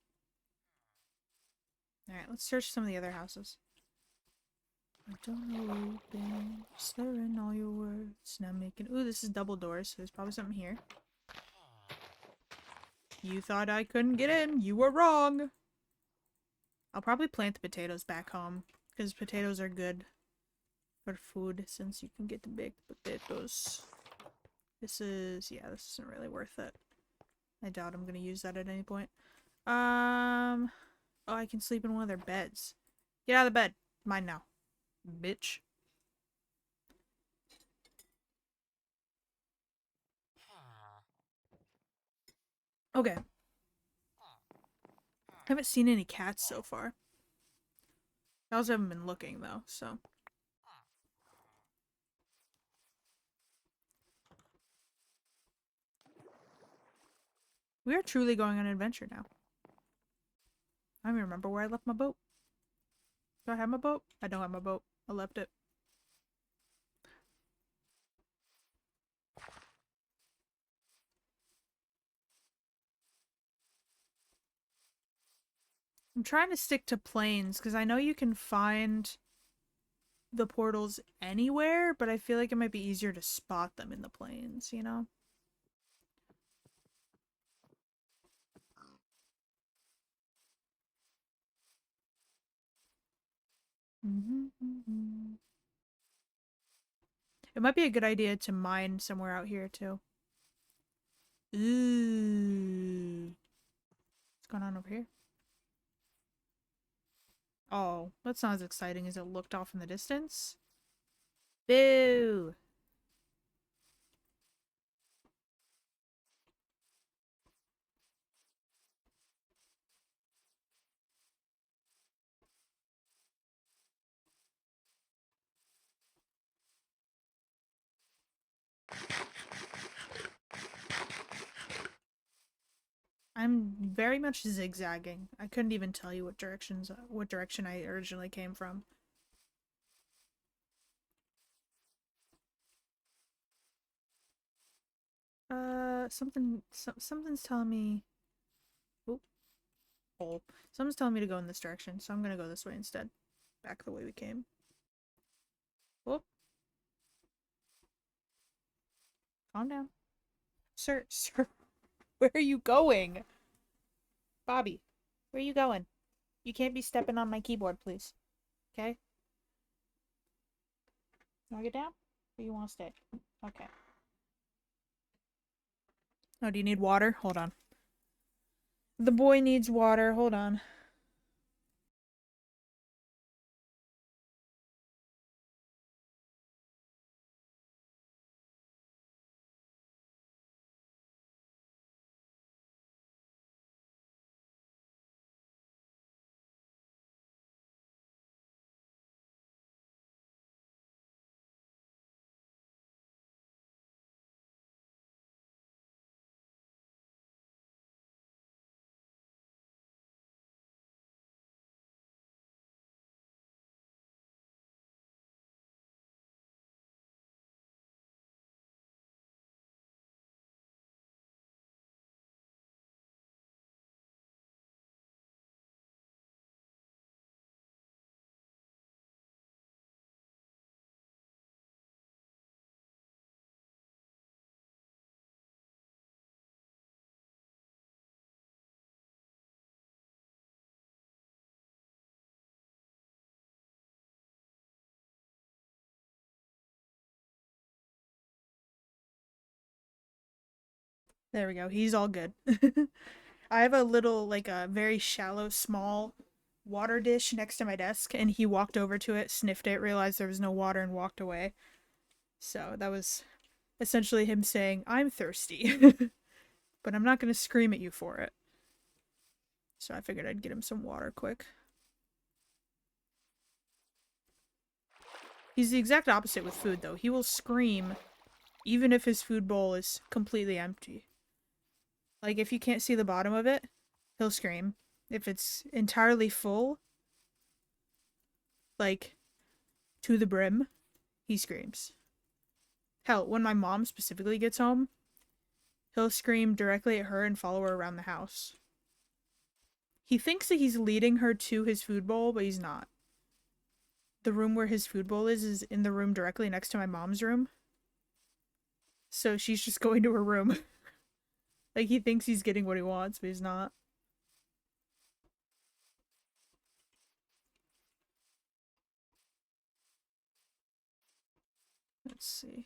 Alright, let's search some of the other houses. I don't know where you've been. Slurring all your words. Now making... Ooh, this is double doors, so there's probably something here. You thought I couldn't get in. You were wrong. I'll probably plant the potatoes back home, because potatoes are good for food, since you can get the baked potatoes. This is... yeah, this isn't really worth it. I doubt I'm gonna use that at any point. Oh, I can sleep in one of their beds. Get out of the bed. Mine now. Bitch. Okay. I haven't seen any cats so far. I also haven't been looking though, so. We are truly going on an adventure now. I don't even remember where I left my boat. Do I have my boat? I don't have my boat. I left it. I'm trying to stick to planes because I know you can find the portals anywhere, but I feel like it might be easier to spot them in the planes, you know? It might be a good idea to mine somewhere out here too. Ooh. What's going on over here? Oh, that's not as exciting as it looked off in the distance. Boo! I'm very much zigzagging. I couldn't even tell you what direction I originally came from. Something's telling me. Oop, hole. Something's telling me to go in this direction, so I'm gonna go this way instead. Back the way we came. Whoop. Calm down. Sir, sir, where are you going? Bobby, where are you going? You can't be stepping on my keyboard, please. Okay? You wanna get down? Or you wanna stay? Okay. Oh, do you need water? Hold on. The boy needs water. Hold on. There we go. He's all good. I have a little, like a very shallow, small water dish next to my desk, and he walked over to it, sniffed it, realized there was no water, and walked away. So that was essentially him saying, I'm thirsty. But I'm not going to scream at you for it. So I figured I'd get him some water quick. He's the exact opposite with food, though. He will scream even if his food bowl is completely empty. Like, if you can't see the bottom of it, he'll scream. If it's entirely full, like, to the brim, he screams. Hell, when my mom specifically gets home, he'll scream directly at her and follow her around the house. He thinks that he's leading her to his food bowl, but he's not. The room where his food bowl is in the room directly next to my mom's room. So she's just going to her room. Like, he thinks he's getting what he wants, but he's not. Let's see.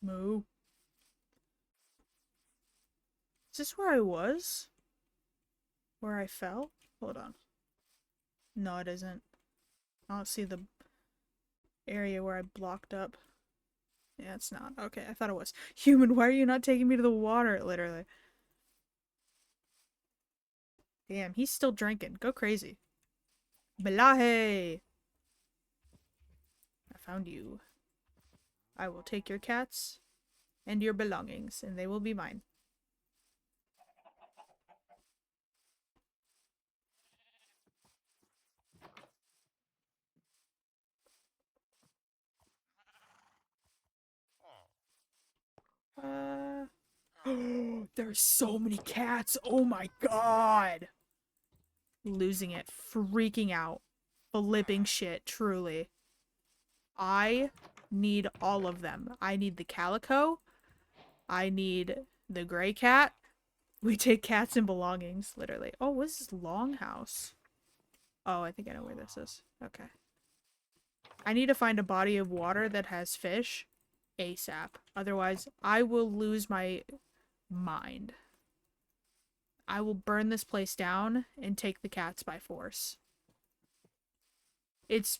Moo. Is this where I was? Where I fell? Hold on. No, it isn't. I don't see the area where I blocked up. Yeah, it's not. Okay, I thought it was. Human, why are you not taking me to the water? Literally. Damn, he's still drinking. Go crazy. Belahe! I found you. I will take your cats and your belongings, and they will be mine. There's so many cats. Oh my god. Losing it. Freaking out. Flipping shit. Truly. I need all of them. I need the calico. I need the gray cat. We take cats and belongings, literally. Oh, what is this longhouse? Oh, I think I know where this is. Okay. I need to find a body of water that has fish ASAP. Otherwise, I will lose my mind. I will burn this place down and take the cats by force. It's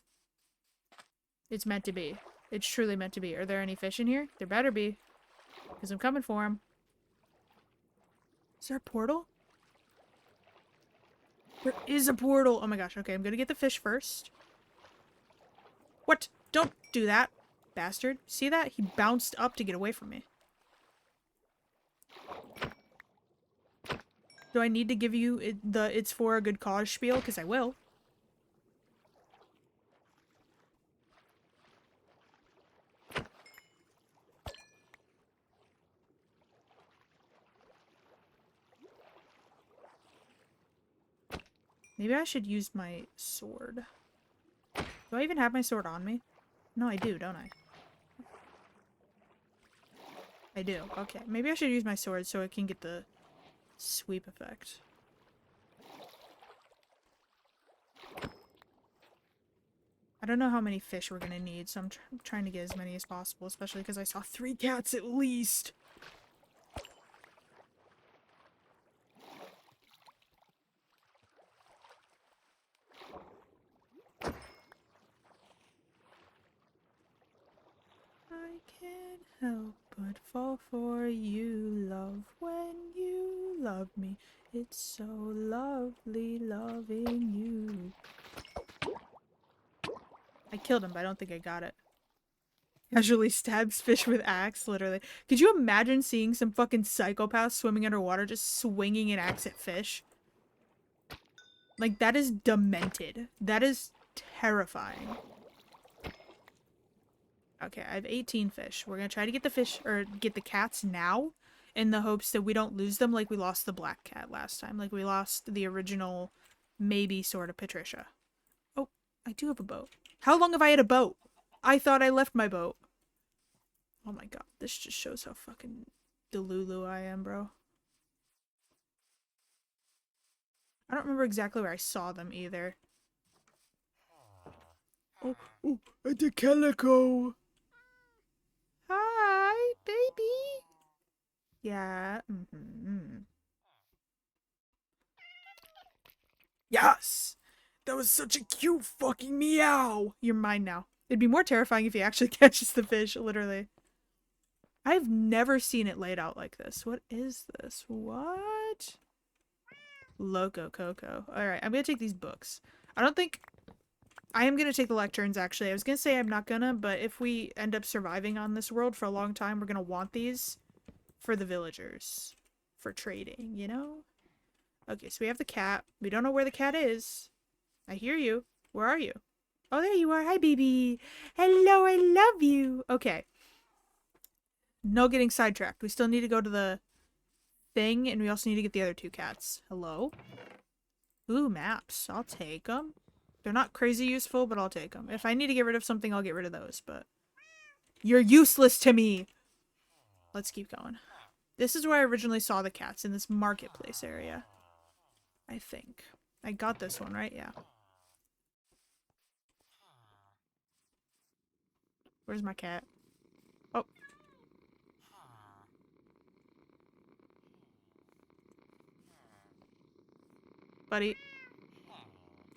meant to be. It's truly meant to be. Are there any fish in here? There better be. Because I'm coming for them. Is there a portal? There is a portal! Oh my gosh, okay, I'm gonna get the fish first. What? Don't do that. Bastard. See that? He bounced up to get away from me. Do I need to give you it's for a good cause spiel? Because I will. Maybe I should use my sword. Do I even have my sword on me? No, I do, don't I? I do. Okay. Maybe I should use my sword so I can get the sweep effect. I don't know how many fish we're gonna need, so I'm trying to get as many as possible, especially because I saw 3 cats at least. I can't help but fall for you, love, when you love me. It's so lovely loving you. I killed him, but I don't think I got it. Casually stabs fish with axe, literally. Could you imagine seeing some fucking psychopath swimming underwater just swinging an axe at fish? Like, that is demented. That is terrifying. Okay, I have 18 fish. We're gonna try to get the fish, or get the cats now, in the hopes that we don't lose them like we lost the black cat last time. Like we lost the original, maybe sort of Patricia. Oh, I do have a boat. How long have I had a boat? I thought I left my boat. Oh my god, this just shows how fucking delulu I am, bro. I don't remember exactly where I saw them either. Oh, the calico. Hi, baby. Yeah. Yes! That was such a cute fucking meow! You're mine now. It'd be more terrifying if he actually catches the fish, literally. I've never seen it laid out like this. What is this? What? Loco Coco. Alright, I'm gonna take these books. I don't think... I am gonna take the lecterns, actually. I was gonna say I'm not gonna, but if we end up surviving on this world for a long time, we're gonna want these for the villagers. For trading, you know? Okay, so we have the cat. We don't know where the cat is. I hear you. Where are you? Oh, there you are. Hi, baby. Hello, I love you. Okay. No getting sidetracked. We still need to go to the thing, and we also need to get the other 2 cats. Hello? Ooh, maps. I'll take them. They're not crazy useful, but I'll take them. If I need to get rid of something, I'll get rid of those, but... You're useless to me! Let's keep going. This is where I originally saw the cats, in this marketplace area. I think. I got this one, right? Yeah. Where's my cat? Oh. Buddy.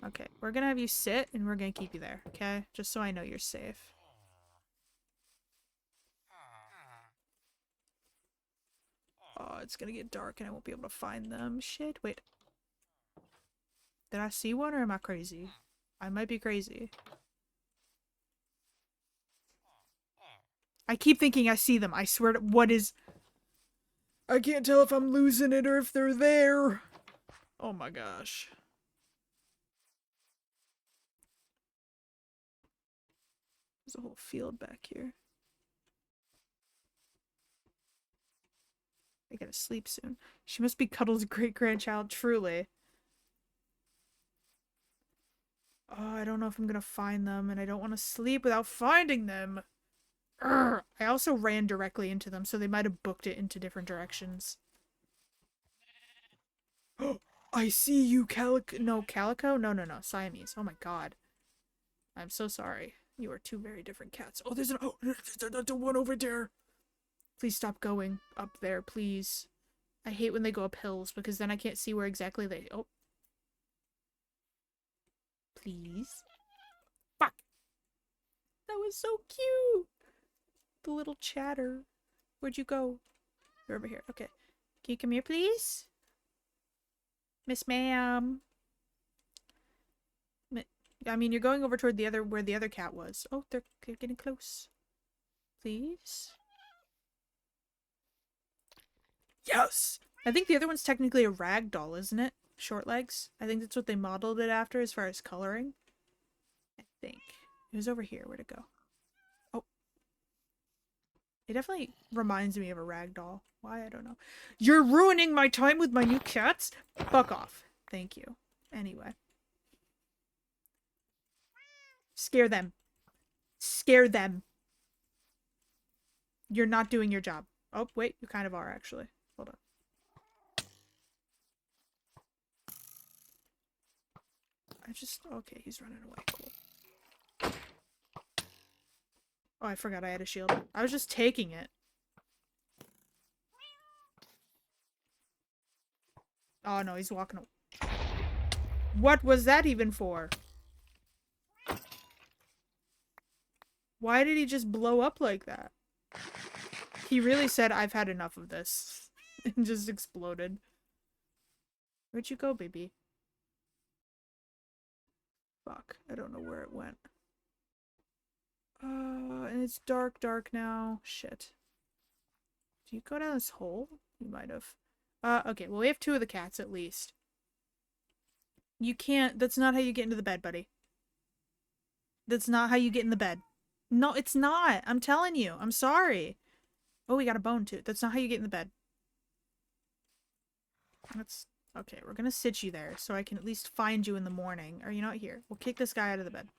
Okay, we're gonna have you sit, and we're gonna keep you there, okay? Just so I know you're safe. Oh, it's gonna get dark and I won't be able to find them. Shit, wait. Did I see one or am I crazy? I might be crazy. I keep thinking I see them. I swear to- what is- I can't tell if I'm losing it or if they're there. Oh my gosh. There's a whole field back here. I gotta sleep soon. She must be Cuddle's great-grandchild, truly. Oh, I don't know if I'm gonna find them, and I don't want to sleep without finding them. Urgh. I also ran directly into them, so they might have booked it into different directions. Oh, I see you, Calico. No, Calico? No, no, no. Siamese. Oh my god. I'm so sorry. You are 2 very different cats. Oh, there's an- oh, there's one over there. Please stop going up there, please. I hate when they go up hills, because then I can't see where exactly they- oh. Please. Fuck! That was so cute! The little chatter. Where'd you go? You're over here. Okay. Can you come here, please? Miss Ma'am. I mean, you're going over toward the other- where the other cat was. Oh, they're getting close. please? Yes! I think the other one's technically a rag doll, isn't it? Short legs. I think that's what they modeled it after as far as coloring. I think. It was over here. Where'd it go? Oh. It definitely reminds me of a rag doll. Why? I don't know. You're ruining my time with my new cats? Fuck off. Thank you. Anyway. Scare them. Scare them. You're not doing your job. Oh, wait. You kind of are, actually. Hold on. Okay, he's running away. Cool. Oh, I forgot I had a shield. I was just taking it. Oh, no, he's walking away. What was that even for? Why did he just blow up like that? He really said, I've had enough of this. And just exploded. Where'd you go, baby? Fuck. I don't know where it went. And it's dark now. Shit. Did you go down this hole? You might have. Okay. Well, we have 2 of the cats at least. You can't. That's not how you get into the bed, buddy. That's not how you get in the bed. No, it's not. I'm telling you. I'm sorry. Oh, we got a bone too. That's not how you get in the bed. Okay. We're gonna sit you there so I can at least find you in the morning. Are you not here? We'll kick this guy out of the bed.